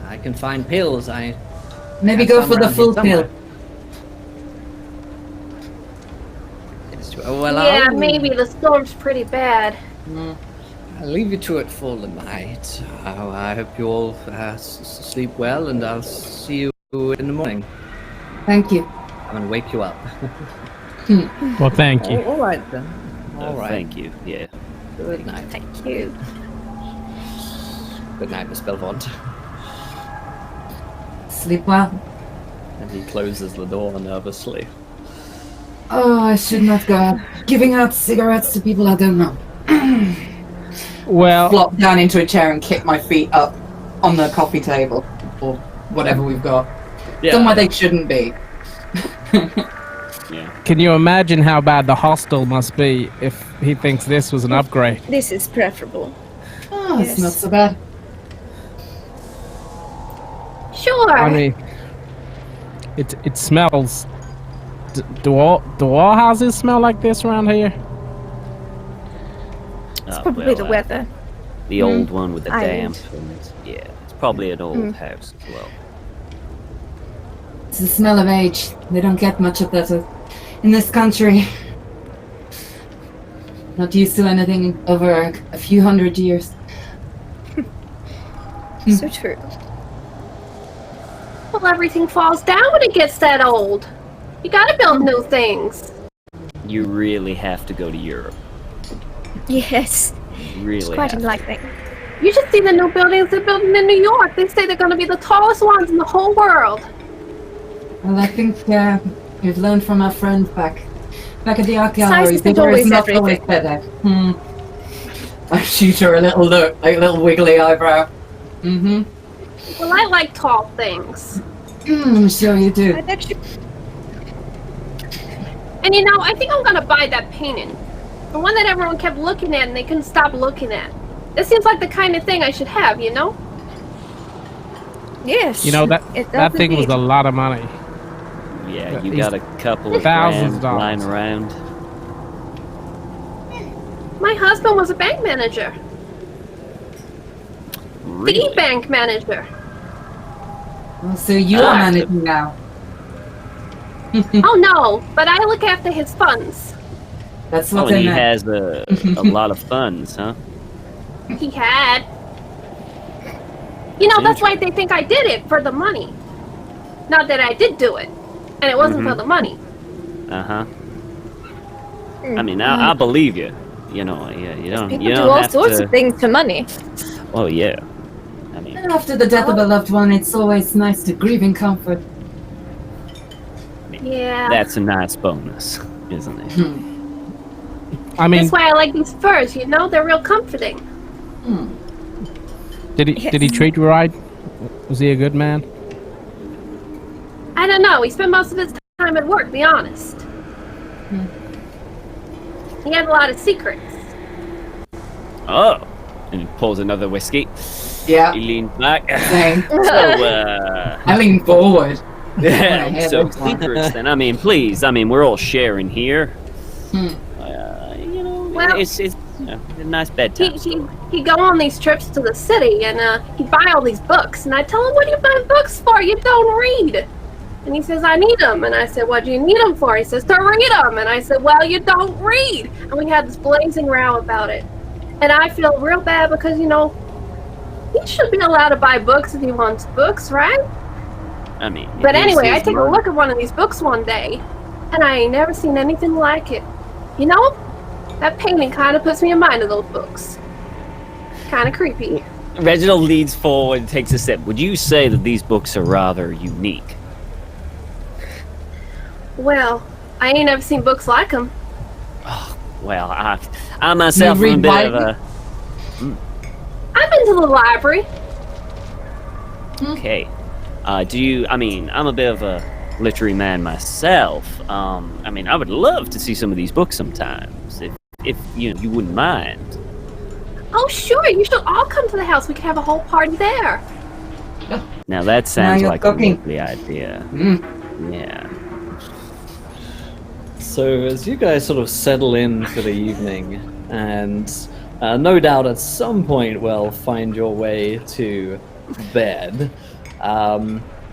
G: I can find pills.
H: Maybe
G: have
H: go
G: some
H: for the
G: around
H: full
G: here
H: pill.
G: somewhere. Well,
A: Yeah, maybe the storm's pretty bad.
G: I'll leave you to it for the night. I hope you all sleep well, and I'll see you in the morning.
H: Thank you.
G: I'm going to wake you up.
D: Well, thank you.
G: All right, then. All right.
C: Thank you. Yeah.
G: Good night.
E: Thank you.
G: Good night, Miss Belvont.
H: Sleep well.
G: And he closes the door nervously.
H: Oh, I should not go out giving out cigarettes to people I don't know.
D: Well,
H: Flop down into a chair and kick my feet up on the coffee table or whatever we've got. Somewhere they shouldn't be.
C: Yeah.
D: can you imagine how bad the hostel must be if he thinks this was an upgrade?
E: This is preferable.
H: Oh, it's
E: Yes.
H: not so bad.
A: Sure.
D: I mean, it smells. Do all houses smell like this around here?
E: It's probably the weather.
C: The old one with the
E: Island.
C: damp. And, yeah, it's probably an old house as well.
H: It's the smell of age. They don't get much of that in this country. Not used to anything over a few hundred years.
E: So true.
A: Well, everything falls down when it gets that old. You gotta build new things.
C: You really have to go to Europe.
E: Yes.
C: Really
E: It's quite
C: have to.
E: enlightening.
A: You should see the new buildings they're building in New York. They say they're gonna be the tallest ones in the whole world.
H: Well, I think we've learned from our friends back at the art gallery.
E: Size isn't
H: Bigger
E: always
H: is not always
E: everything.
H: better. I shoot her a little look, like a little wiggly eyebrow. Mm-hmm.
A: Well, I like tall things.
H: Sure you do.
E: I bet you.
A: And you know, I think I'm gonna buy that painting. The one that everyone kept looking at and they couldn't stop looking at. This seems like the kind of thing I should have, you know?
E: Yes.
D: You know, that
E: It
D: that
E: does
D: thing was
E: indeed.
D: a lot of money.
C: Yeah, you
D: These
C: got a couple of
D: thousands
C: grand
D: of
C: lying
D: dollars.
C: around.
A: My husband was a bank manager.
C: Really?
A: The bank manager.
H: Oh, so you are managing now.
A: Oh no, but I look after his funds.
H: That's
C: Oh,
H: what
C: and
H: I
C: he
H: meant.
C: has a lot of funds, huh?
A: He had. You know, that's why they think I did it, for the money. Not that I did do it, and it wasn't for the money.
C: Uh-huh. I mean, I believe you. You know, you don't
E: People
C: you
E: do
C: don't
E: all
C: have
E: sorts
C: to...
E: of things for money.
C: Oh, yeah. I mean,
H: After the death of a loved one, it's always nice to grieve in comfort.
A: Yeah.
C: that's a nice bonus, isn't it?
D: I mean,
A: That's why I like these furs, you know? They're real comforting.
D: did he treat you right? Was he a good man?
A: I don't know. He spent most of his time at work, be honest. He had a lot of secrets.
C: Oh. And he pulls another whiskey.
H: Yeah.
C: He leans back.
H: Same.
C: So,
H: I lean forward.
C: yeah, so secrets then. I mean, please. I mean, we're all sharing here. You know,
A: Well,
C: it's you know, a nice bedtime.
A: He'd go on these trips to the city, and he'd buy all these books. And I'd tell him, what do you buy books for? You don't read. And he says, I need them. And I said, what do you need them for? He says, to read them. And I said, well, you don't read. And we had this blazing row about it. And I feel real bad because, you know, he should be allowed to buy books if he wants books, right?
C: I mean,
A: But
C: it's
A: anyway, I
C: his
A: take a
C: money.
A: look at one of these books one day, and I ain't never seen anything like it. You know, that painting kind of puts me in mind of those books. Kind of creepy.
C: Reginald leans forward and takes a sip. Would you say that these books are rather unique?
A: Well, I ain't never seen books like them.
C: Well, I myself am a
H: read
C: bit of a...
A: I've been to the library.
C: Okay. Do you... I mean, I'm a bit of a literary man myself. I mean, I would love to see some of these books sometimes, if you wouldn't mind.
A: Oh, sure, you should all come to the house. We could have a whole party there.
C: Now that sounds
H: you're
C: like
H: talking.
C: a lovely idea. Yeah.
G: So as you guys sort of settle in for the evening, and no doubt at some point will find your way to bed,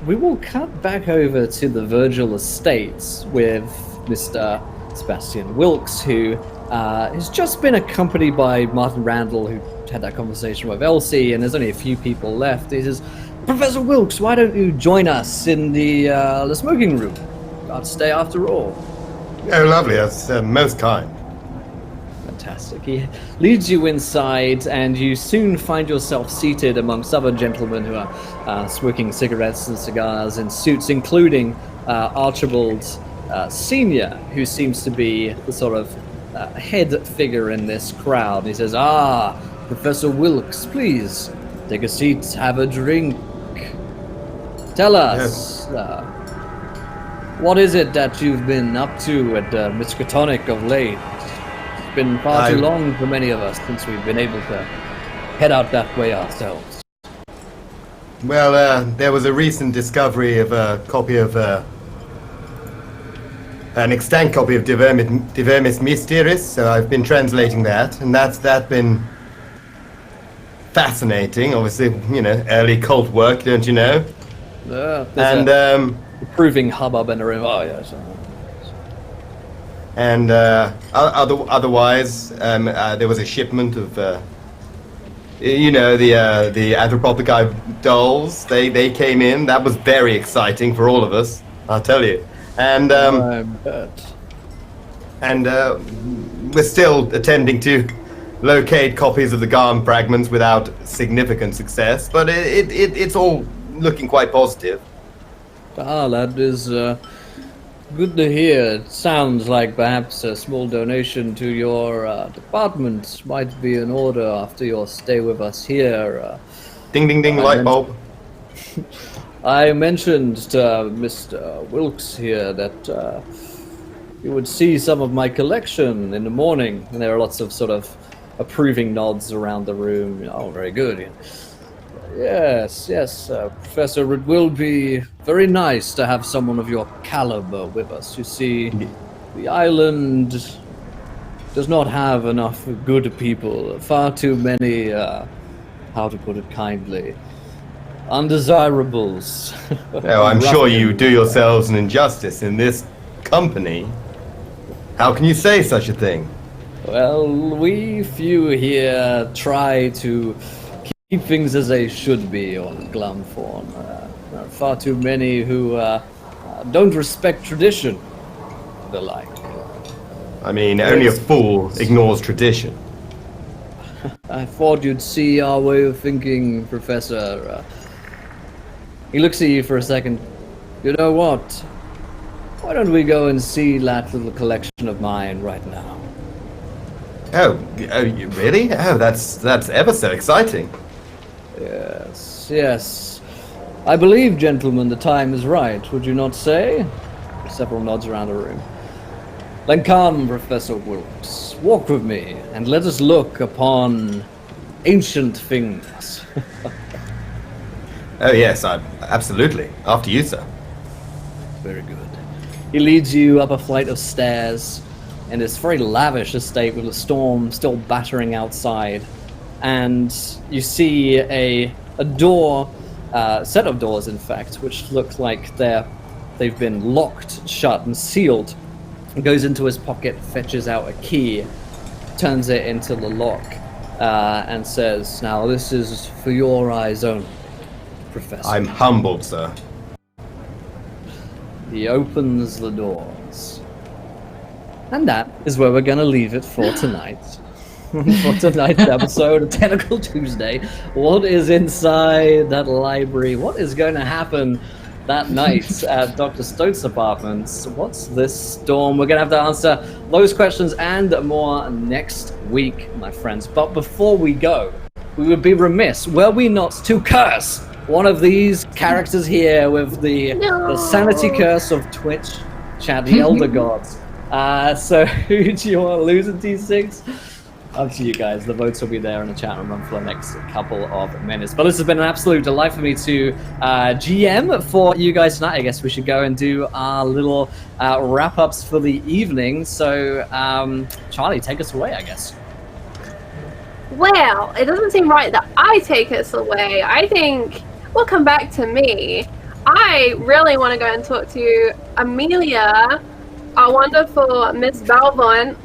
G: we will cut back over to the Virgil Estates with Mr. Sebastian Wilkes, who has just been accompanied by Martin Randle, who had that conversation with Elsie, and there's only a few people left. He says, Professor Wilkes, why don't you join us in the smoking room? Got to stay after all.
F: Oh, lovely. That's most kind.
G: Fantastic. He leads you inside, and you soon find yourself seated amongst other gentlemen who are smoking cigarettes and cigars in suits, including Archibald Sr., who seems to be the sort of head figure in this crowd. He says, Professor Wilkes, please take a seat, have a drink. Tell us, what is it that you've been up to at Miskatonic of late? It's been far too long for many of us since we've been able to head out that way ourselves.
F: Well, there was a recent discovery of a copy of an extant copy of De Vermis Mysteris, so I've been translating that, and that's been fascinating. Obviously, you know, early cult work, don't you know?
G: And proving hubbub in the room. Oh yes.
F: And otherwise, there was a shipment of, you know, the Anthropophagi dolls. They came in. That was very exciting for all of us, I'll tell you. And
G: I bet.
F: and we're still attempting to locate copies of the Garm fragments without significant success, but it's all looking quite positive.
G: That is good to hear. It sounds like perhaps a small donation to your department might be in order after your stay with us here.
F: Ding, ding, ding, light bulb.
G: I mentioned to Mr. Wilkes here that you would see some of my collection in the morning, and there are lots of sort of approving nods around the room. Oh, very good. Yes, Professor, it will be very nice to have someone of your caliber with us. You see, the island does not have enough good people. Far too many how to put it kindly, undesirables.
F: Oh, I'm sure you do yourselves an injustice in this company. How can you say such a thing?
G: Well, we few here try to keep things as they should be on Glumthorn. There are far too many who don't respect tradition, the like.
F: I mean, only a fool ignores tradition.
G: I thought you'd see our way of thinking, Professor. He looks at you for a second. You know what? Why don't we go and see that little collection of mine right now?
F: Oh, really? Oh, that's ever so exciting.
G: Yes, yes. I believe, gentlemen, the time is right, would you not say? Several nods around the room. Then come, Professor Wilkes, walk with me, and let us look upon ancient things.
F: Oh yes, absolutely. After you, sir.
G: Very good. He leads you up a flight of stairs in this very lavish estate with a storm still battering outside. And you see a door, set of doors in fact, which look like they've been locked shut and sealed. He goes into his pocket, fetches out a key, turns it into the lock, and says, "Now this is for your eyes only, Professor."
F: I'm humbled, sir.
G: He opens the doors. And that is where we're going to leave it for tonight. For tonight's episode of Tentacle Tuesday. What is inside that library? What is going to happen that night at Dr. Stote's apartments? What's this storm? We're going to have to answer those questions and more next week, my friends. But before we go, we would be remiss, were we not, to curse one of these characters here with the sanity curse of Twitch chat, the Elder Gods. So who do you want to lose in T6? Up to you guys. The votes will be there in the chat room for the next couple of minutes. But this has been an absolute delight for me to GM for you guys tonight. I guess we should go and do our little wrap-ups for the evening. So, Charlie, take us away, I guess.
A: Well, it doesn't seem right that I take us away. I think we'll come back to me. I really want to go and talk to Amelia, our wonderful Miss Balvon.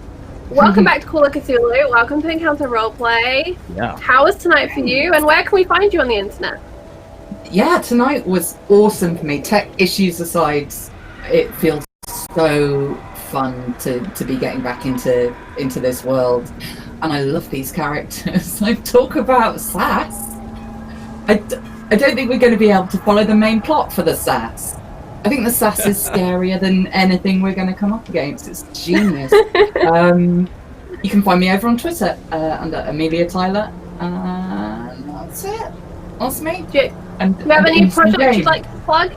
A: Welcome back to Call of Cthulhu. Welcome to Encounter Roleplay.
G: Yeah.
A: How was tonight for you, and where can we find you on the internet?
H: Yeah, tonight was awesome for me. Tech issues aside, it feels so fun to be getting back into this world. And I love these characters. I talk about sass. I don't think we're going to be able to follow the main plot for the sass. I think the sass is scarier than anything we're going to come up against. It's genius. You can find me over on Twitter under Amelia Tyler. And that's it. That's me.
A: Do you have any projects you'd like to plug?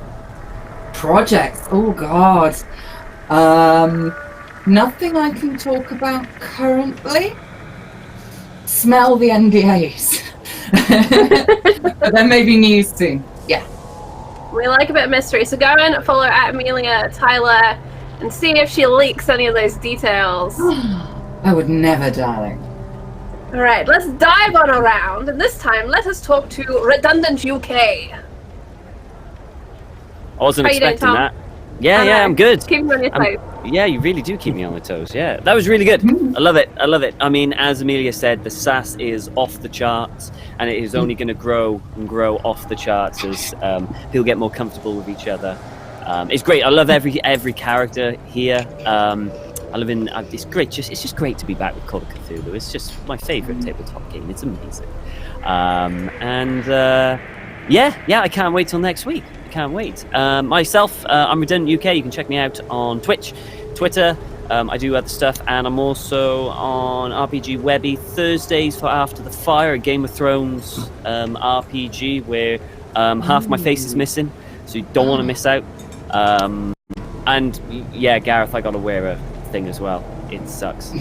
H: Projects? Oh, God. Nothing I can talk about currently. Smell the NDAs. But there may be news soon. Yeah.
A: We like a bit of mystery, so go and follow at Amelia Tyler and see if she leaks any of those details.
H: I would never, darling.
A: Alright, let's dive on around, and this time let us talk to Redundant UK.
C: I wasn't
A: How you doing,
C: expecting
A: Tom?
C: that. Yeah, I'm good.
A: Keep me on your toes.
C: Yeah, you really do keep me on my toes. Yeah, that was really good. I love it. I love it. I mean, as Amelia said, the sass is off the charts, and it is only going to grow and grow off the charts as people get more comfortable with each other. It's great. I love every character here. I love in. It's great. It's just great to be back with Call of Cthulhu. It's just my favorite tabletop game. It's amazing. Yeah, I can't wait till next week. Can't wait. Myself, I'm Redundant UK. You can check me out on Twitch, Twitter. I do other stuff, and I'm also on RPG Webby Thursdays for After the Fire, a Game of Thrones RPG where half my face is missing, so you don't want to miss out. And yeah, Gareth, I got to wear a thing as well. It sucks.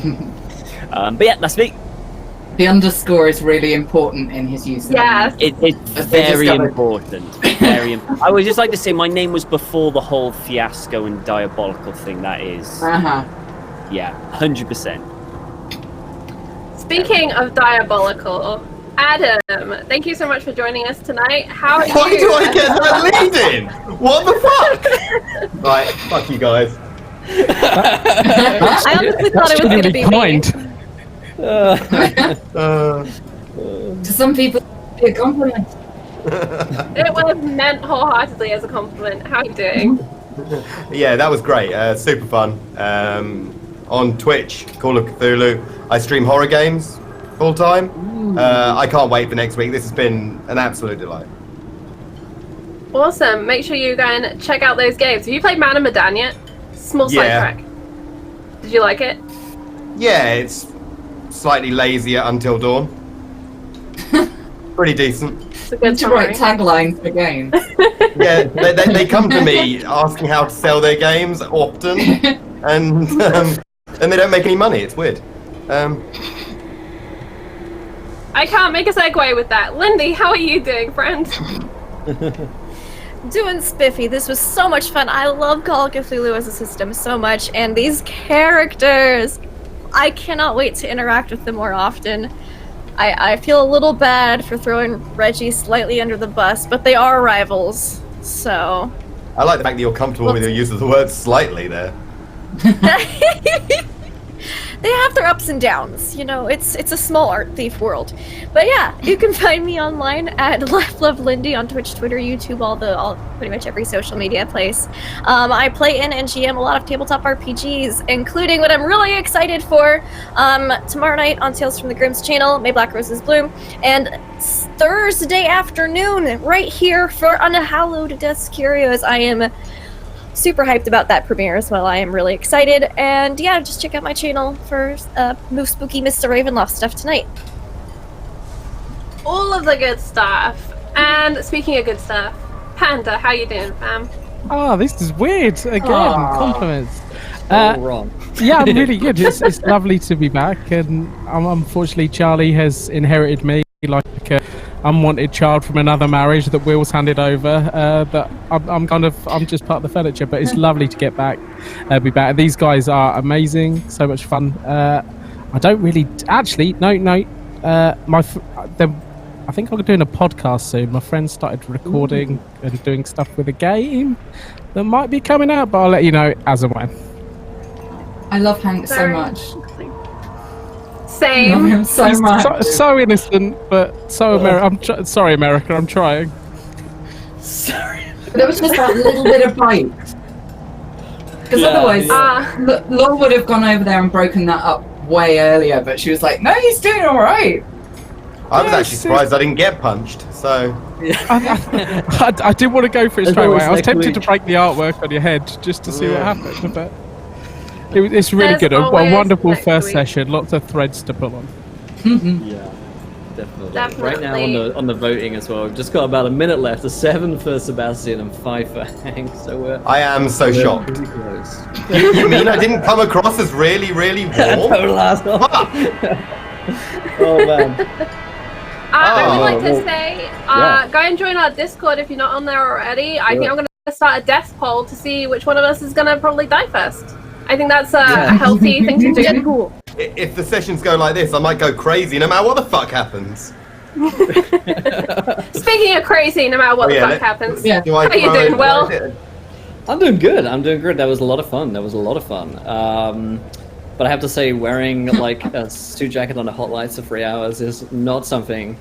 C: But yeah, that's me.
H: The underscore is really important in his use.
A: Yes.
C: It's very important. Very I would just like to say my name was before the whole fiasco and diabolical thing that is. Yeah, 100%.
A: Speaking of diabolical, Adam, thank you so much for joining us tonight. How are
F: Why
A: you?
F: do I get that lead in? What the fuck? Right, fuck you guys.
E: I honestly thought it was going to be me.
D: kind.
H: To some people, it'd be a compliment.
A: It was meant wholeheartedly as a compliment. How are you doing?
F: Yeah, that was great. Super fun. On Twitch, Call of Cthulhu. I stream horror games full time. I can't wait for next week. This has been an absolute delight.
A: Awesome. Make sure you go and check out those games. Have you played Man of Medan yet? Small sidetrack. Did you like it?
F: Yeah, it's slightly lazier Until Dawn. Pretty decent.
A: It's a good
H: To write
A: summary.
H: taglines for games.
F: Yeah, they come to me asking how to sell their games often, and they don't make any money. It's weird.
A: I can't make a segue with that. Lindy, how are you doing, friend?
E: Doing spiffy. This was so much fun. I love Call of Cthulhu as a system so much, and these characters, I cannot wait to interact with them more often. I feel a little bad for throwing Reggie slightly under the bus, but they are rivals, so...
F: I like the fact that you're comfortable with your use of the word "slightly" there.
E: They have their ups and downs, you know, it's a small art thief world. But yeah, you can find me online at LifeLoveLindy on Twitch, Twitter, YouTube, all pretty much every social media place. I play in and GM a lot of tabletop RPGs, including what I'm really excited for, tomorrow night on Tales from the Grimm's channel, May Black Roses Bloom, and Thursday afternoon, right here for Unhallowed Death's Curios. I am super hyped about that premiere as well. I am really excited, and yeah, just check out my channel for Move Spooky Mr. Ravenloft stuff tonight.
A: All of the good stuff. And speaking of good stuff, Panda, how you doing, fam?
D: Oh, this is weird. Again, compliments.
G: All wrong.
D: Yeah, I'm really good. It's lovely to be back, and unfortunately, Charlie has inherited me like a unwanted child from another marriage that Will's handed over. But I'm just part of the furniture. But it's lovely to get back, be back. These guys are amazing, so much fun. I don't really actually no. I think I'm doing a podcast soon. My friend started recording and doing stuff with a game that might be coming out, but I'll let you know as and when.
H: I love Hank so
A: Very
H: much.
A: Same.
H: I love him so much.
D: So innocent, but so American. Sorry, America. I'm trying.
G: Sorry.
H: But it was just that little bit of bite. Because
G: Yeah,
H: otherwise,
G: yeah.
H: Laura would have gone over there and broken that up way earlier, but she was like, no, he's doing all right.
F: I was
D: Yes,
F: actually surprised I didn't get punched. So
D: I didn't want to go for it
G: As
D: straight away.
G: always,
D: I was
G: like
D: tempted
G: we-
D: to break the artwork on your head just to see what
F: Yeah.
D: happened, but it's really
A: There's
D: good. A
A: always
D: wonderful
A: next
D: first
A: week.
D: session. Lots of threads to pull on.
G: Yeah, definitely. Right now on the voting as well. We've just got about a minute left. 7 for Sebastian and 5 for Hank. So we're
F: I am so shocked.
G: pretty close.
F: You mean I didn't come across as really, really warm?
G: Total asshole. Oh man.
A: I would
F: Oh,
A: like to
G: well,
A: say,
G: yeah.
A: go and join our Discord if you're not on there already. I think I'm going to start a death poll to see which one of us is going to probably die first. I think that's a healthy thing to do.
E: Cool.
F: If the sessions go like this, I might go crazy no matter what the fuck happens.
A: Speaking of crazy, no matter what the fuck happens.
H: Yeah.
F: Do I
A: How you
F: throw
A: doing,
F: it-
A: Will?
G: I'm doing good. That was a lot of fun. But I have to say, wearing like a suit jacket on a hot lights for 3 hours is not something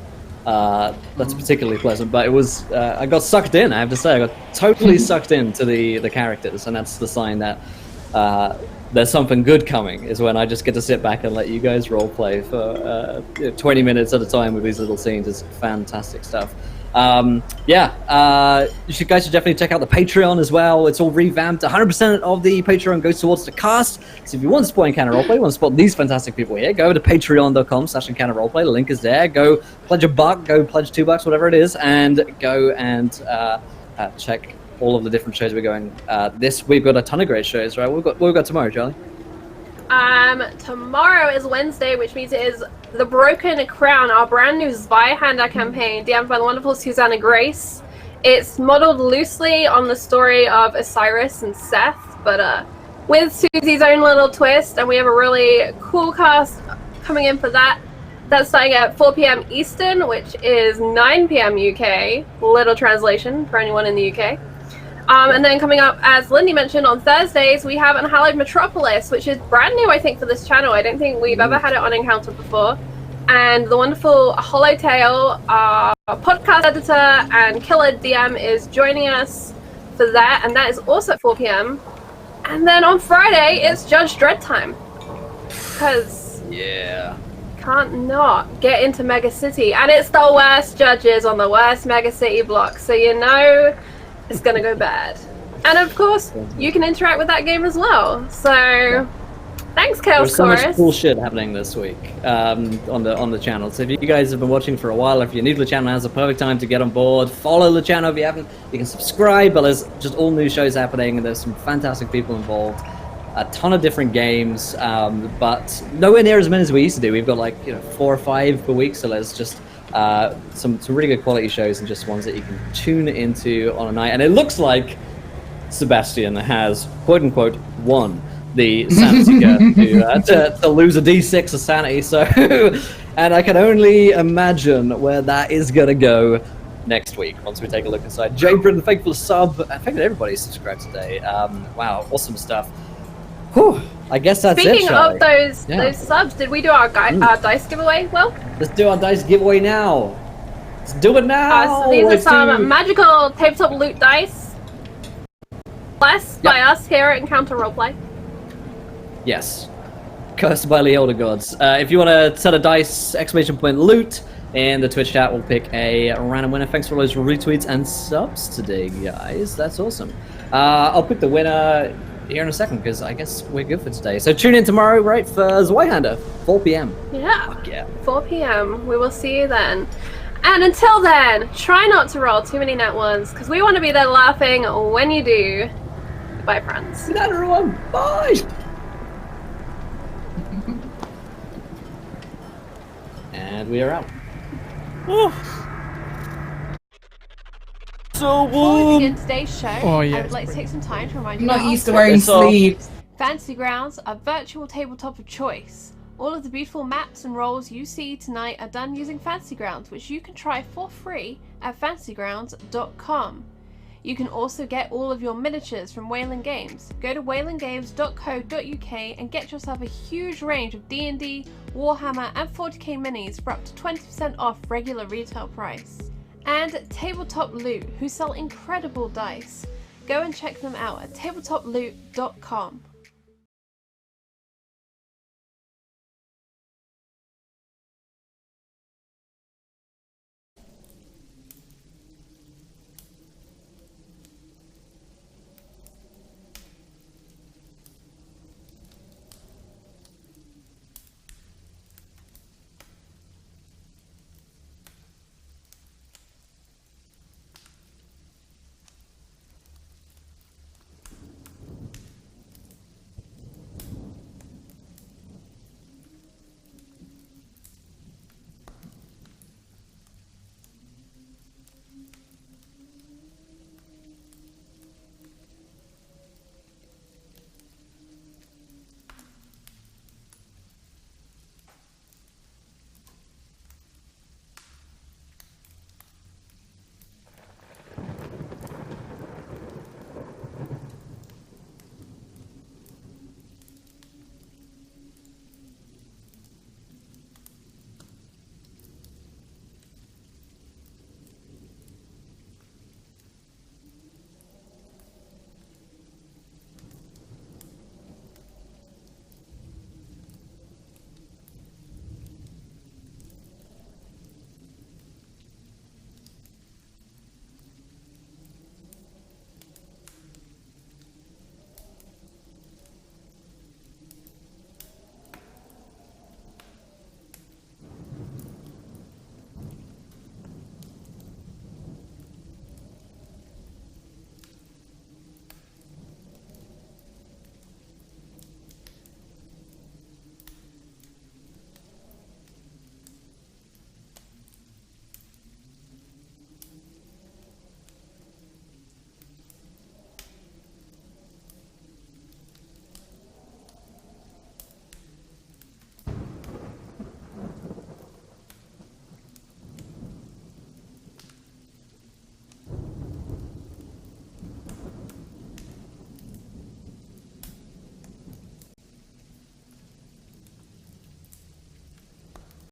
G: that's particularly pleasant. But it was. I got sucked in. I have to say, I got totally sucked into the characters, and that's the sign that there's something good coming. Is when I just get to sit back and let you guys roleplay for 20 minutes at a time with these little scenes. It's fantastic stuff. You guys should definitely check out the Patreon as well. It's all revamped. 100% of the Patreon goes towards the cast. So if you want to support Encounter Roleplay, you want to support these fantastic people here, go to patreon.com/Encounter Roleplay. The link is there. Go pledge $1, go pledge $2, whatever it is, and go and check all of the different shows we're going. This we've got a ton of great shows, right? What we've got tomorrow, Charlie?
A: Tomorrow is Wednesday, which means it is The Broken Crown, our brand new Zweihander campaign, DM'd by the wonderful Susanna Grace. It's modeled loosely on the story of Osiris and Seth, but with Susie's own little twist, and we have a really cool cast coming in for that. That's starting at 4 p.m. Eastern, which is 9 p.m. UK. Little translation for anyone in the UK. And then coming up, as Lindy mentioned, on Thursdays, we have Unhallowed Metropolis, which is brand new, I think, for this channel. I don't think we've ever had it on Encounter before. And the wonderful Hollowtail, our podcast editor and killer DM, is joining us for that, and that is also at 4 p.m. And then on Friday, it's Judge Dredd time. Because can't not get into Mega City. And it's the worst judges on the worst Mega City block, so you know it's gonna go bad. And of course, you can interact with that game as well. So thanks, Chaos
G: There's so
A: Chorus.
G: much cool shit happening this week on the channel. So if you guys have been watching for a while, if you're new to the channel, now's the perfect time to get on board. Follow the channel if you haven't. You can subscribe, but there's just all new shows happening, and there's some fantastic people involved. A ton of different games, but nowhere near as many as we used to do. We've got like 4 or 5 per week, so there's just some really good quality shows and just ones that you can tune into on a night. And it looks like Sebastian has quote unquote won the sanity curve to lose a D6 of sanity. So, and I can only imagine where that is gonna go next week once we take a look inside. Jay Britton, thank you for the sub. I think that everybody subscribed today. Wow, awesome stuff. Whew, I guess that's
A: Speaking
G: it,
A: of those subs, did we do our dice giveaway? Well,
G: let's do our dice giveaway now. Let's do it now.
A: So these are some magical tabletop loot dice, blessed by us here at Encounter Roleplay.
G: Yes. Cursed by the Elder Gods. If you want to set a dice, !loot, in the Twitch chat, we'll pick a random winner. Thanks for all those retweets and subs today, guys. That's awesome. I'll pick the winner here in a second, because I guess we're good for today. So tune in tomorrow, right, for Zweihander, 4 p.m.
A: Yeah.
G: Fuck yeah. 4
A: p.m. We will see you then. And until then, try not to roll too many net ones, because we want to be there laughing when you do. Goodbye, friends.
G: Good night, everyone. Bye. And we are out.
A: So before we begin today's show, I would like to take some time to remind you
H: I'm
A: that
H: not used to wearing sleeves.
A: Fantasy Grounds, a virtual tabletop of choice. All of the beautiful maps and rolls you see tonight are done using Fantasy Grounds, which you can try for free at fantasygrounds.com. You can also get all of your miniatures from Wayland Games. Go to waylandgames.co.uk and get yourself a huge range of D&D, Warhammer and 40k minis for up to 20% off regular retail price. And Tabletop Loot, who sell incredible dice. Go and check them out at tabletoploot.com.